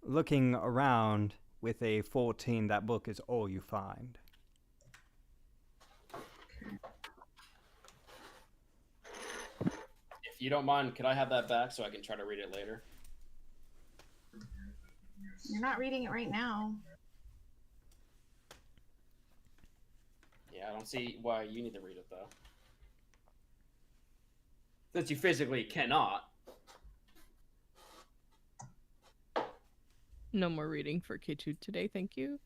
Looking around with a 14, that book is all you find. If you don't mind, could I have that back so I can try to read it later? You're not reading it right now. Yeah, I don't see why you need to read it, though. Since you physically cannot. No more reading for Ketud today, thank you.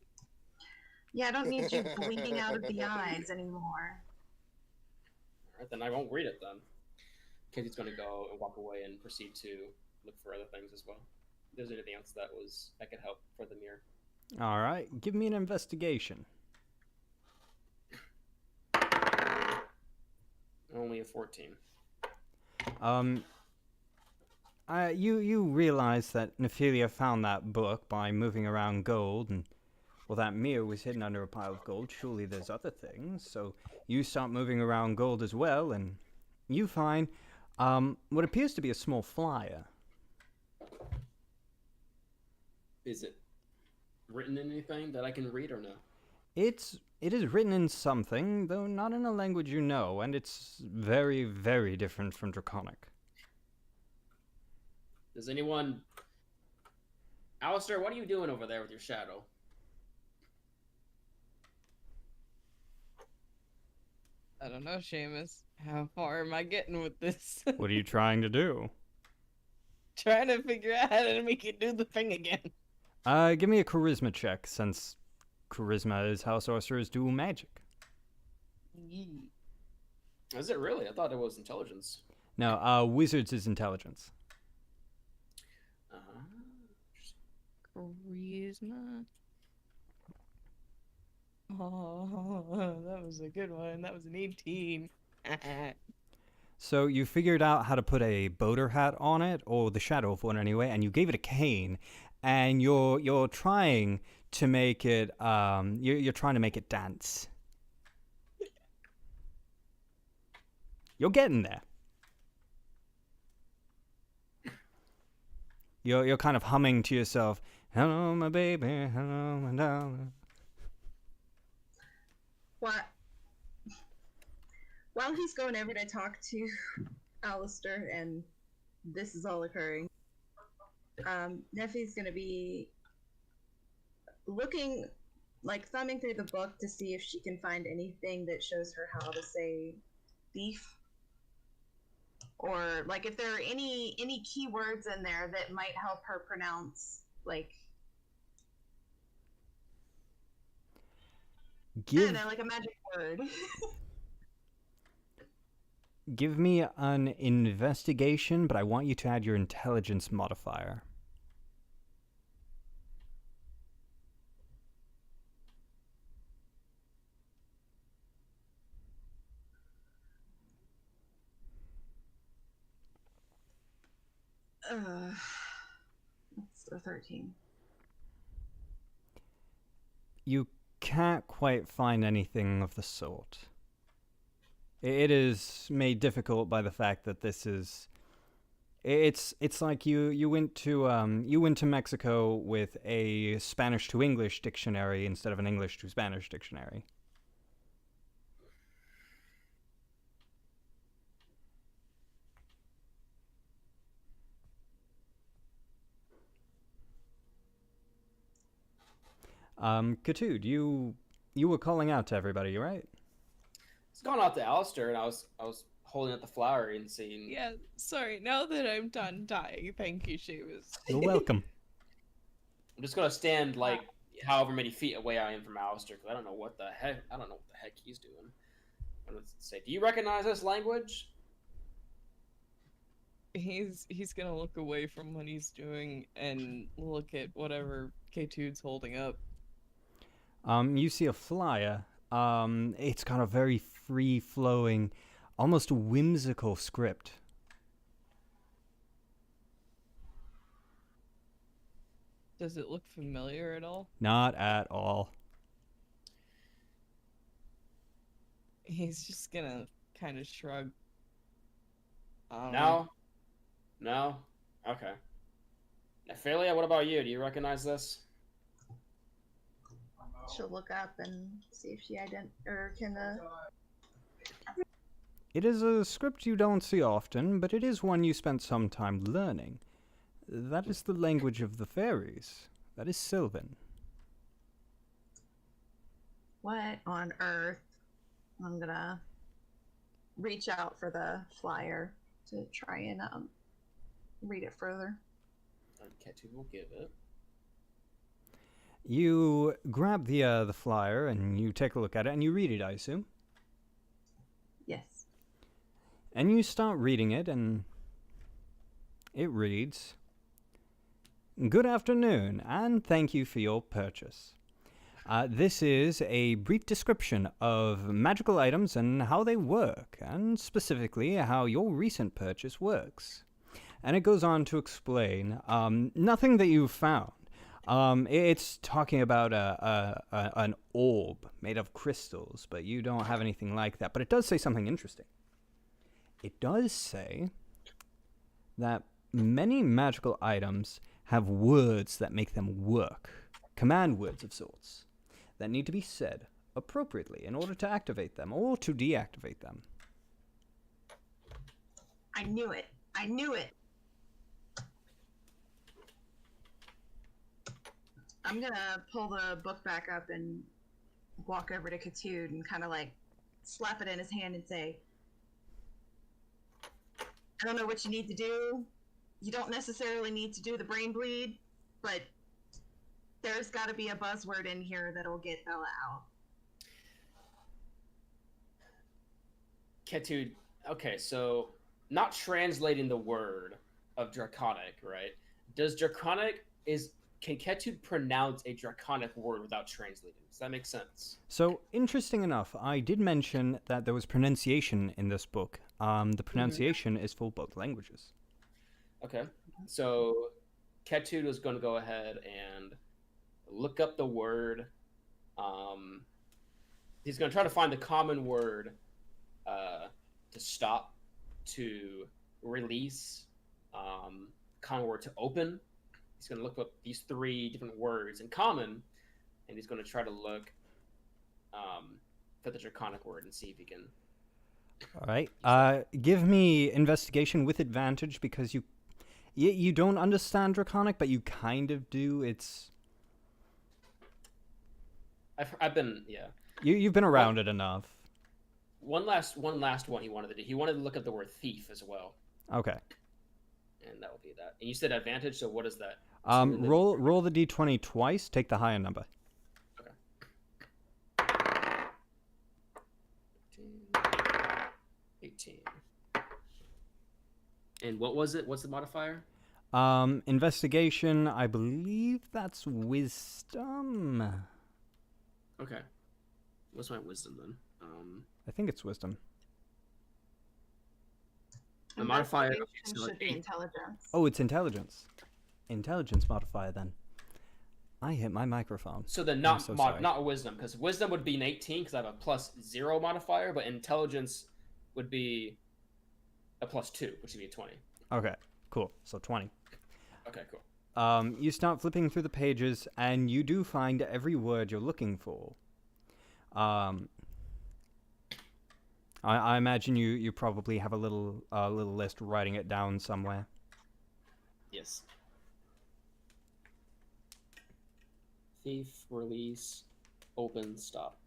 Yeah, I don't need you bleeding out of the eyes anymore. Alright, then I won't read it then. Katie's gonna go and walk away and proceed to look for other things as well. If there's anything else that could help for the mirror. All right, give me an investigation. Only a 14. You realize that Nephylia found that book by moving around gold, and well, that mirror was hidden under a pile of gold. Surely there's other things. So you start moving around gold as well, and you find what appears to be a small flyer. Is it written in anything that I can read or no? It is written in something, though not in a language you know, and it's very, very different from Draconic. Does anyone... Alastor, what are you doing over there with your shadow? I don't know, Seamus. How far am I getting with this? What are you trying to do? Trying to figure out how to make it do the thing again. Give me a charisma check, since charisma is how sorcerers do magic. Yee. Is it really? I thought it was intelligence. No, wizards is intelligence. Charisma. Oh, that was a good one. That was an 18. So you figured out how to put a boater hat on it, or the shadow of one anyway, and you gave it a cane, and you're trying to make it you're trying to make it dance. You're getting there. You're kind of humming to yourself, "Hello, my baby, hello, my darling." What? While he's going over to talk to Alastor, and this is all occurring, Nephi's gonna be looking, like thumbing through the book to see if she can find anything that shows her how to say thief, or like if there are any keywords in there that might help her pronounce, like, I don't know, like a magic word. Give me an investigation, but I want you to add your intelligence modifier. That's a 13. You can't quite find anything of the sort. It is made difficult by the fact that this is... It's like you went to Mexico with a Spanish to English dictionary instead of an English to Spanish dictionary. Ketud, you were calling out to everybody, right? It's going out to Alastor, and I was holding up the flower and seeing... Yeah, sorry. Now that I'm done dying, thank you, Seamus. You're welcome. I'm just gonna stand like however many feet away I am from Alastor, because I don't know what the heck he's doing. I'm gonna say, do you recognize this language? He's gonna look away from what he's doing and look at whatever Ketud's holding up. You see a flyer. It's got a very free-flowing, almost whimsical script. Does it look familiar at all? Not at all. He's just gonna kind of shrug. No? Okay. Nephylia, what about you? Do you recognize this? She'll look up and see if she can. It is a script you don't see often, but it is one you spent some time learning. That is the language of the fairies. That is Sylvan. What on earth? I'm gonna reach out for the flyer to try and read it further. Ketud will give it. You grab the flyer and you take a look at it and you read it, I assume. Yes. And you start reading it, and it reads, "Good afternoon, and thank you for your purchase. This is a brief description of magical items and how they work, and specifically how your recent purchase works." And it goes on to explain nothing that you've found. It's talking about an orb made of crystals, but you don't have anything like that. But it does say something interesting. It does say that many magical items have words that make them work, command words of sorts, that need to be said appropriately in order to activate them or to deactivate them. I knew it. I knew it. I'm gonna pull the book back up and walk over to Ketud and kind of like slap it in his hand and say, I don't know what you need to do. You don't necessarily need to do the brain bleed, but there's got to be a buzzword in here that'll get Bella out. Ketud, okay, so not translating the word of draconic, right? Can Ketud pronounce a draconic word without translating? Does that make sense? So, interesting enough, I did mention that there was pronunciation in this book. The pronunciation is for both languages. Okay, so Ketud was going to go ahead and look up the word. He's going to try to find the common word to stop, to release, common word to open. He's going to look up these 3 different words in common, and he's going to try to look for the draconic word and see if he can. All right. Give me investigation with advantage because you don't understand draconic, but you kind of do. It's. I've been You've been around it enough. One last one he wanted to do. He wanted to look up the word thief as well. Okay. And that will be that. And you said advantage, so what is that? Roll the d20 twice. Take the higher number. Okay. 18. And what was it? What's the modifier? Investigation. I believe that's wisdom. Okay. What's my wisdom then? I think it's wisdom. The modifier should be intelligence. Oh, it's intelligence. Intelligence modifier then. I hit my microphone. So then not wisdom, because wisdom would be an 18 because I have a +0 modifier, but intelligence would be a +2, which would be a 20. Okay, cool. So 20. Okay, cool. You start flipping through the pages, and you do find every word you're looking for. I imagine you probably have a little list writing it down somewhere. Yes. Thief, release, open, stop.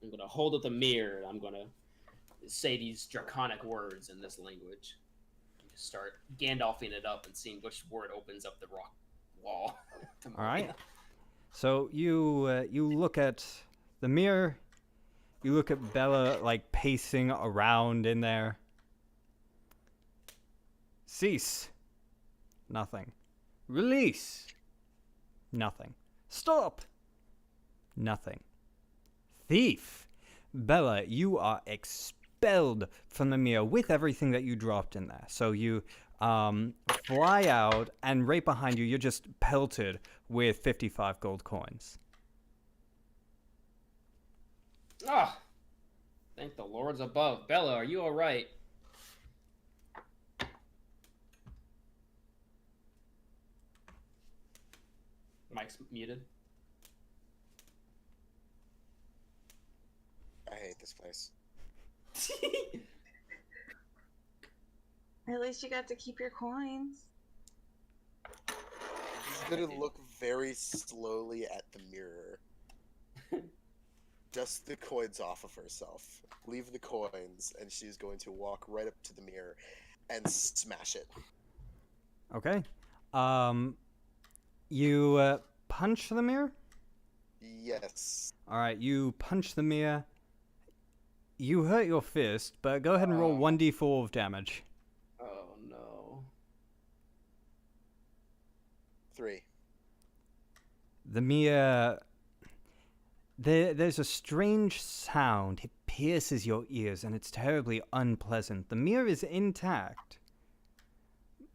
I'm gonna hold up the mirror and I'm gonna say these draconic words in this language. Just start Gandalfing it up and seeing which word opens up the rock wall. All right. So you look at the mirror. You look at Bella like pacing around in there. Cease. Nothing. Release. Nothing. Stop. Nothing. Thief. Bella, you are expelled from the mirror with everything that you dropped in there. So you fly out, and right behind you, you're just pelted with 55 gold coins. Ah! Thank the lords above. Bella, are you alright? Mike's muted. I hate this place. At least you got to keep your coins. She's gonna look very slowly at the mirror. Dust the coins off of herself. Leave the coins, and she's going to walk right up to the mirror and smash it. Okay. You punch the mirror? Yes. Alright, you punch the mirror. You hurt your fist, but go ahead and roll 1d4 of damage. Oh no. 3. The mirror... There's a strange sound. It pierces your ears, and it's terribly unpleasant. The mirror is intact,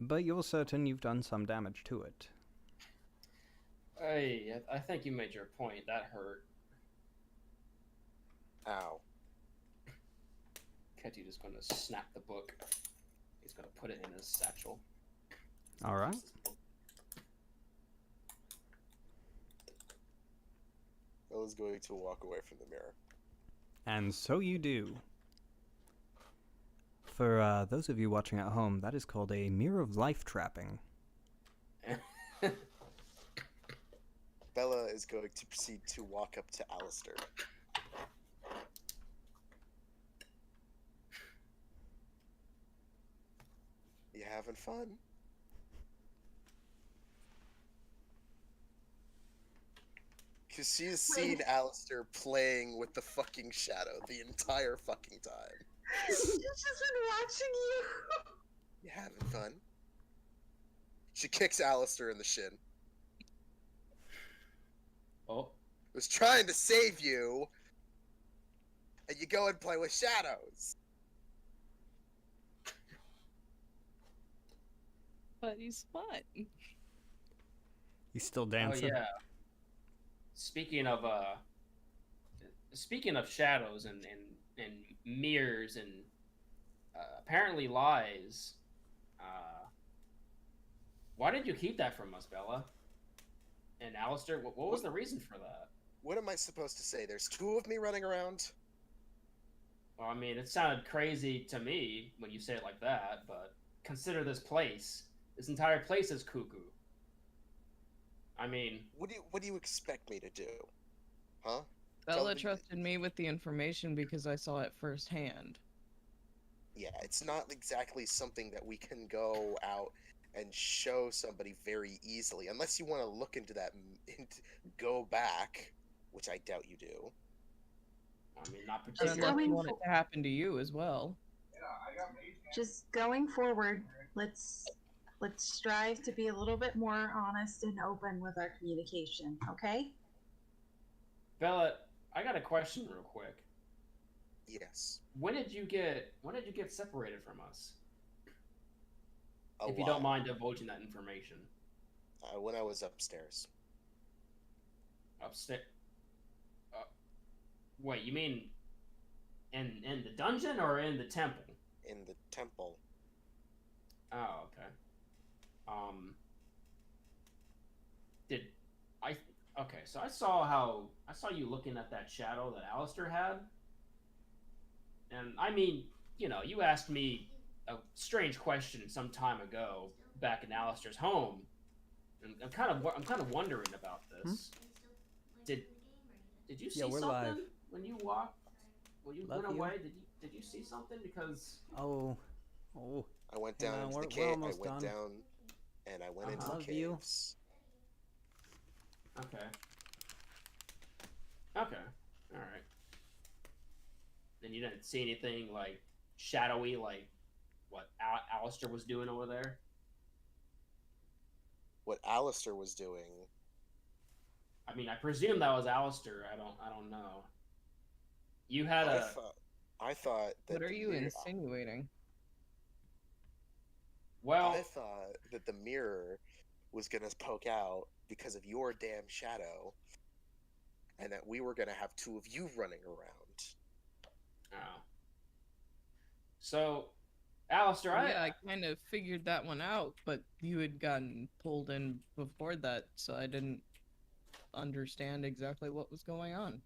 but you're certain you've done some damage to it. Hey, I think you made your point. That hurt. Ow. Ketud is going to snap the book. He's going to put it in his satchel. Alright. Bella's going to walk away from the mirror. And so you do. For those of you watching at home, that is called a mirror of life trapping. Bella is going to proceed to walk up to Alastor. You having fun? Because she's seen Alastor playing with the fucking shadow the entire fucking time. She's just been watching you. You having fun? She kicks Alastor in the shin. Oh. Was trying to save you, and you go and play with shadows. But he's fun. He's still dancing. Oh yeah. Speaking of shadows and mirrors and apparently lies, why did you keep that from us, Bella? And Alastor, what was the reason for that? What am I supposed to say? There's 2 of me running around? Well, I mean, it sounded crazy to me when you say it like that, but consider this place. This entire place is cuckoo. I mean... What do you expect me to do? Huh? Bella trusted me with the information because I saw it firsthand. Yeah, it's not exactly something that we can go out and show somebody very easily, unless you want to look into that, go back, which I doubt you do. I mean, not Unless particularly. you want it to happen to you as well. Just going forward, let's strive to be a little bit more honest and open with our communication, okay? Bella, I got a question real quick. Yes. When did you get separated from us? A If you while. don't mind divulging that information. When I was upstairs. Upstairs. Wait, you mean in the dungeon or in the temple? In the temple. Oh, okay. Okay, so I saw you looking at that shadow that Alastor had. And I mean, you asked me a strange question some time ago back in Alastor's home. And I'm kind of wondering about this. Did you see we're something live. when you walked? When you Love went you. away, did you see something? Because Oh. I went Hang down on, into we're the cave. I almost went done. down and I went into the Love you. caves. Okay. All right. And you didn't see anything like shadowy, like what Alastor was doing over there? What Alastor was doing. I mean, I presume that was Alastor. I don't know. You had I thought that What are the you mirror- insinuating? well, I thought that the mirror was gonna poke out because of your damn shadow, and that we were gonna have 2 of you running around. oh. So, Alastor, Yeah, I kind of figured that one out, but you had gotten pulled in before that, so I didn't understand exactly what was going on.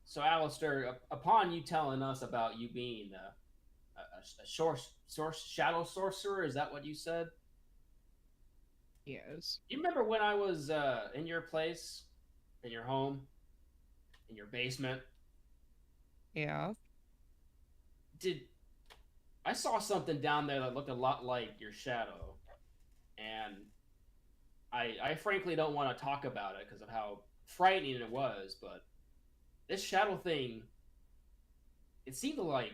So, Alastor, upon you telling us about you being a shadow sorcerer, is that what you said? Yes. You remember when I was in your place, in your home, in your basement? Yeah. I saw something down there that looked a lot like your shadow. and I frankly don't want to talk about it because of how frightening it was. But this shadow thing, it seemed to like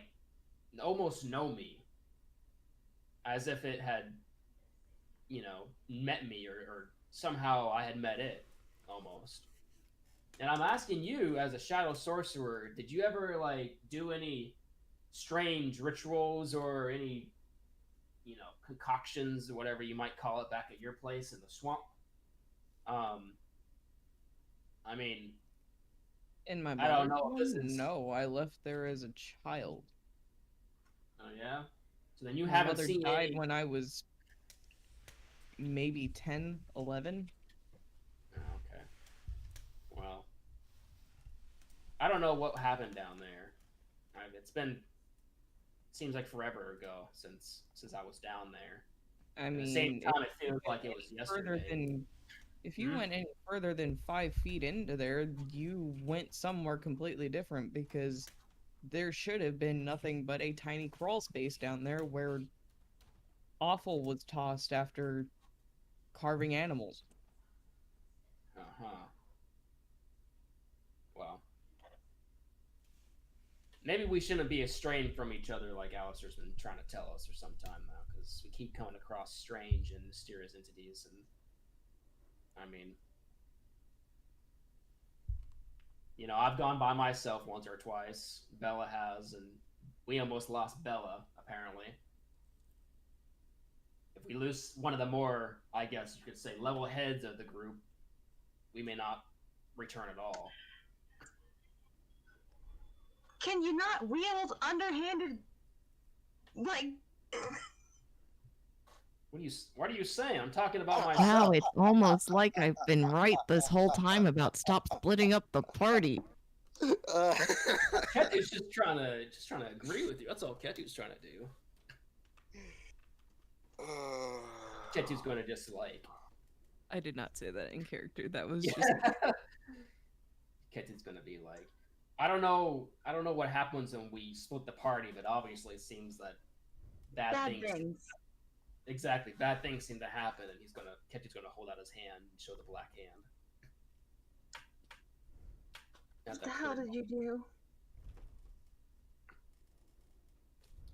almost know me, as if it had, met me, or somehow I had met it, almost. And I'm asking you, as a shadow sorcerer, did you ever like do any strange rituals or any, concoctions or whatever you might call it back at your place in the swamp? Um, I mean, In my I don't mother's know if this home? is. No, I left there as a child. Oh yeah. So then you My haven't mother seen died any. when I was maybe 10, 11. Okay. Well, I don't know what happened down there. It's been seems like forever ago since I was down there. I At the same mean, time, it you feels went like it any was further yesterday. than if you Hmm? went any further than 5 feet into there, you went somewhere completely different because there should have been nothing but a tiny crawl space down there where offal was tossed after carving animals. Uh-huh. Well, maybe we shouldn't be estranged from each other like Alastor's been trying to tell us for some time now, because we keep coming across strange and mysterious entities, and I mean, I've gone by myself once or twice. Bella has, and we almost lost Bella, apparently. If we lose one of the more, I guess you could say, level heads of the group, we may not return at all. Can you not wield underhanded, like? What are you saying? I'm talking about Wow, myself. it's almost like I've been right this whole time about stop splitting up the party. Ketu's just trying to agree with you. That's all Ketu's trying to do. Ketu's going to just like. I did not say that in character. That was Yeah. just Ketu's going to be like, I don't know what happens when we split the party, but obviously it seems that bad things. Exactly, bad things seem to happen, and Ketu's gonna hold out his hand and show the black hand. What the hell did you do?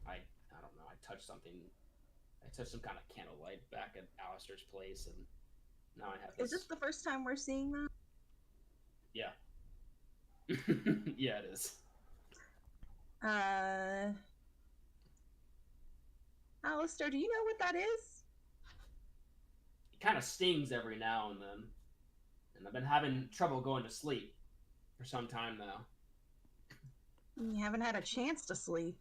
I don't know. I touched something. I touched some kind of candlelight back at Alastor's place, and now I have this. Is this the first time we're seeing that? Yeah. Yeah, it is. Alastor, do you know what that is? It kind of stings every now and then, and I've been having trouble going to sleep for some time now. You haven't had a chance to sleep.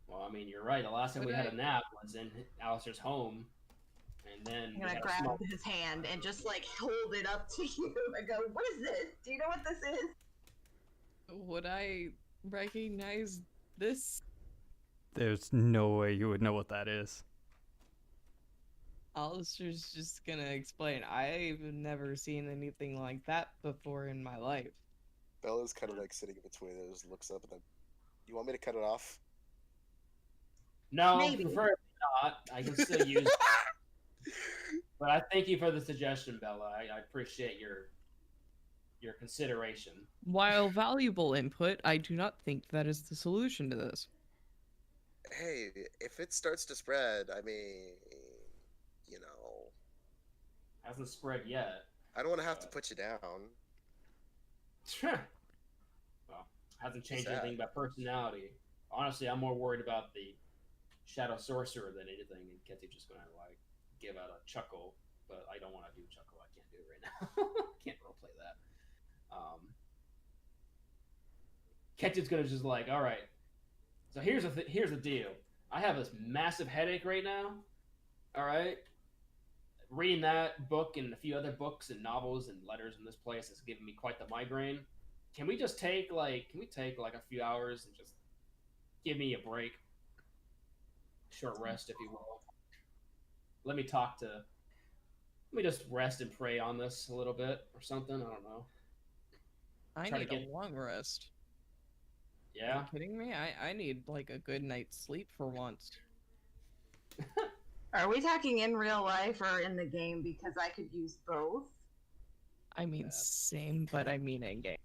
Well, I mean, you're right. The last time we had a nap was in Alastor's home, and then I'm gonna grab his hand and just like hold it up to you and go, "What is this? Do you know what this is?" Would I recognize this? There's no way you would know what that is. Alastor's just gonna explain. I've never seen anything like that before in my life. Bella's kind of like sitting in between those, looks up, and then, you want me to cut it off? No, Maybe. preferably not. I can still use it. But I thank you for the suggestion, Bella. I appreciate your consideration. While valuable input, I do not think that is the solution to this. Hey, if it starts to spread, I mean, Hasn't spread yet. I don't want to have to put you down. Well, hasn't changed anything about personality. Honestly, I'm more worried about the shadow sorcerer than anything, and Ketu's just gonna like give out a chuckle, but I don't want to do chuckle. I can't do it right now. Can't roleplay that. Ketu's gonna just like, all right. So here's the deal. I have this massive headache right now. All right. Reading that book and a few other books and novels and letters in this place has given me quite the migraine. Can we take a few hours and just give me a break? Short rest, if you will. Let me just rest and pray on this a little bit or something. I don't know. I need a long rest. Yeah? Are you kidding me? I need like a good night's sleep for once. Are we talking in real life or in the game? Because I could use both. I mean, same, but I mean in game.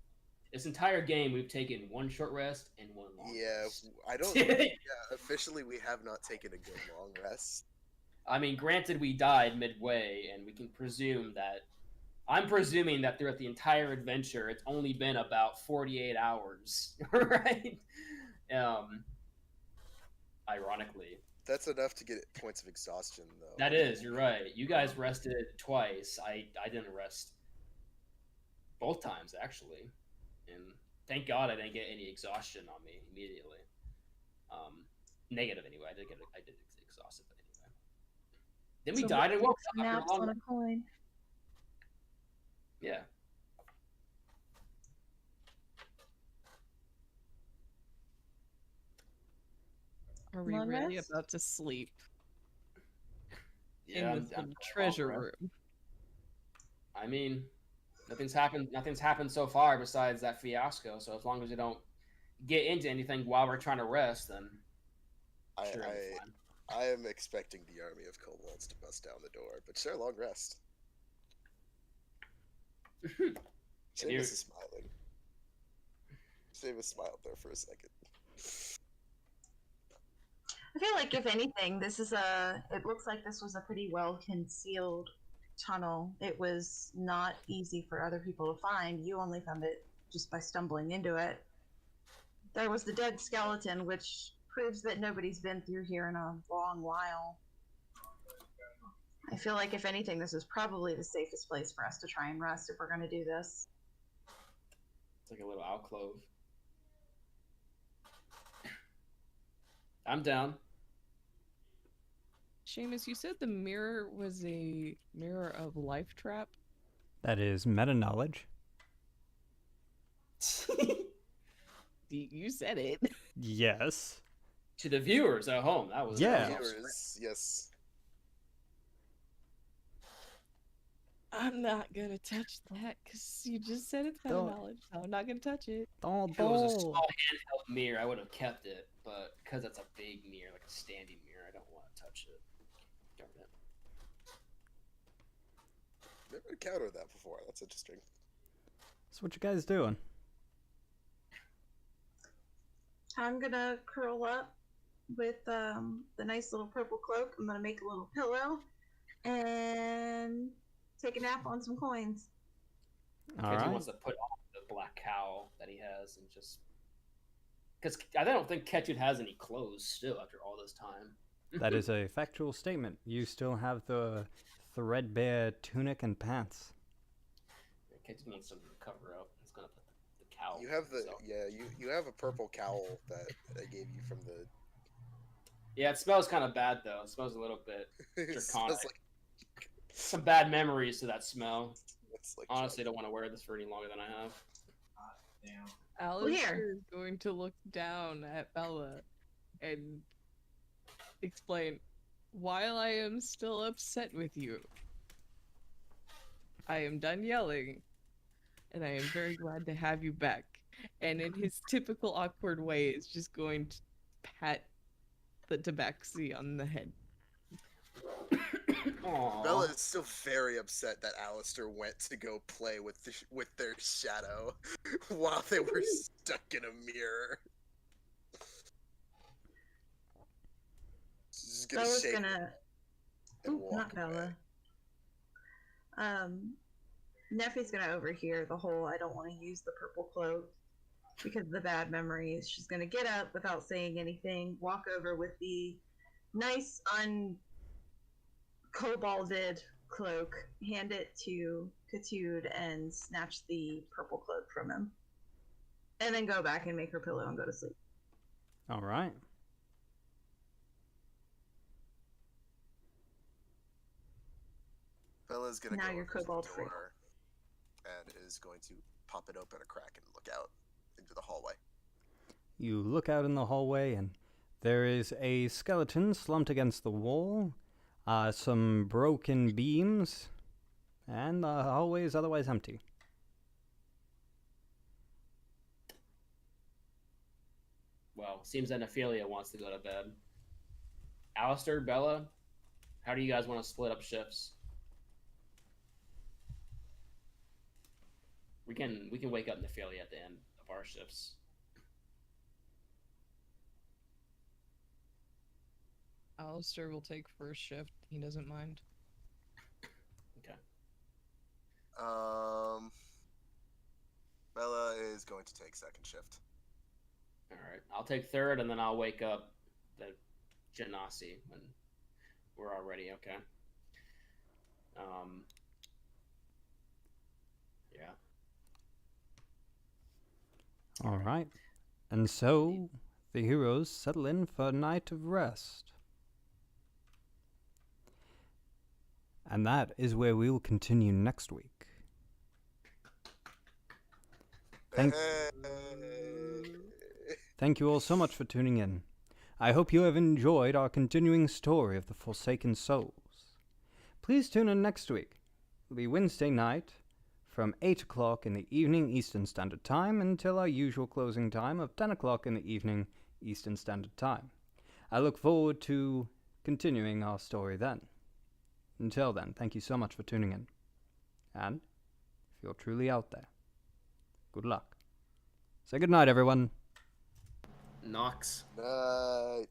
This entire game, we've taken one short rest and one long Yeah, rest. I don't. Yeah, officially, we have not taken a good long rest. I mean, granted, we died midway, and we can presume that. I'm presuming that throughout the entire adventure, it's only been about 48 hours, right? Ironically. That's enough to get points of exhaustion, though. That is, you're right. You guys rested twice. I didn't rest both times, actually. And thank God I didn't get any exhaustion on me immediately. Negative, anyway. I did exhausted, but anyway. Then we died and woke up after Naps a long... on a coin. Yeah. Are we Long really rest? about to sleep Yeah, in this little treasure room? I mean, nothing's happened so far besides that fiasco, so as long as we don't get into anything while we're trying to rest, then sure, I am expecting the army of kobolds to bust down the door, but sure, long rest. Seamus is smiling. Seamus smiled there for a second. I feel like if anything, it looks like this was a pretty well concealed tunnel. It was not easy for other people to find. You only found it just by stumbling into it. There was the dead skeleton, which proves that nobody's been through here in a long while. I feel like if anything, this is probably the safest place for us to try and rest if we're going to do this. It's like a little alcove. I'm down. Seamus, you said the mirror was a mirror of life trap? That is meta knowledge. You said it. Yes. To the viewers at home, that was Yeah. Viewers, yes. I'm not gonna touch that because you just said it's meta Don't- knowledge. So I'm not gonna touch it. Don't If it was a do. small handheld mirror, I would have kept it, but because it's a big mirror, like a standing mirror, I don't want to touch it. Darn it. Never encountered that before. That's interesting. So what you guys doing? I'm going to curl up with the nice little purple cloak. I'm going to make a little pillow and take a nap on some coins. All Ketu right. wants to put on the black cowl that he has and just... Because I don't think Ketud has any clothes still after all this time. That is a factual statement. You still have the threadbare tunic and pants. Ketud needs something to cover up. He's going to put the cowl. You have the so. you have a purple cowl that I gave you from the. Yeah, it smells kind of bad, though. It smells a little bit It draconic. smells like, Some bad memories to that smell. it's like Honestly, I don't want to wear this for any longer than I have. Alastor here. is going to look down at Bella and explain, while I am still upset with you, I am done yelling, and I am very glad to have you back. And in his typical awkward way, is just going to pat the tabaxi on the head. Aww. Bella is still very upset that Alastor went to go play with their shadow while they were stuck in a mirror. She's just gonna Bella's shake gonna. and Ooh, walk not Bella. away. Neffy's gonna overhear the whole I don't want to use the purple cloak because of the bad memories. She's gonna get up without saying anything, walk over with the nice unkobolded cloak, hand it to Ketud, and snatch the purple cloak from him. And then go back and make her pillow and go to sleep. All right. Bella's gonna Now go you're over to the kobold free. door and is going to pop it open a crack and look out into the hallway. You look out in the hallway, and there is a skeleton slumped against the wall, some broken beams, and the hallway is otherwise empty. Well, seems that Nephylia wants to go to bed. Alastor, Bella, How do you guys want to split up shifts? We can wake up Nephylia at the end of our shifts. Alastor will take first shift. He doesn't mind. Okay. Bella is going to take second shift. All right. I'll take third, and then I'll wake up the Genasi when we're all ready. Okay. Yeah. All right. And so the heroes settle in for a night of rest. And that is where we will continue next week. Thank you all so much for tuning in. I hope you have enjoyed our continuing story of the Forsaken Souls. Please tune in next week. It'll be Wednesday night from 8 o'clock in the evening Eastern Standard Time until our usual closing time of 10 o'clock in the evening Eastern Standard Time. I look forward to continuing our story then. Until then, thank you so much for tuning in. And if you're truly out there, good luck. Say goodnight, everyone. Knox. Night.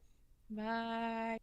Bye.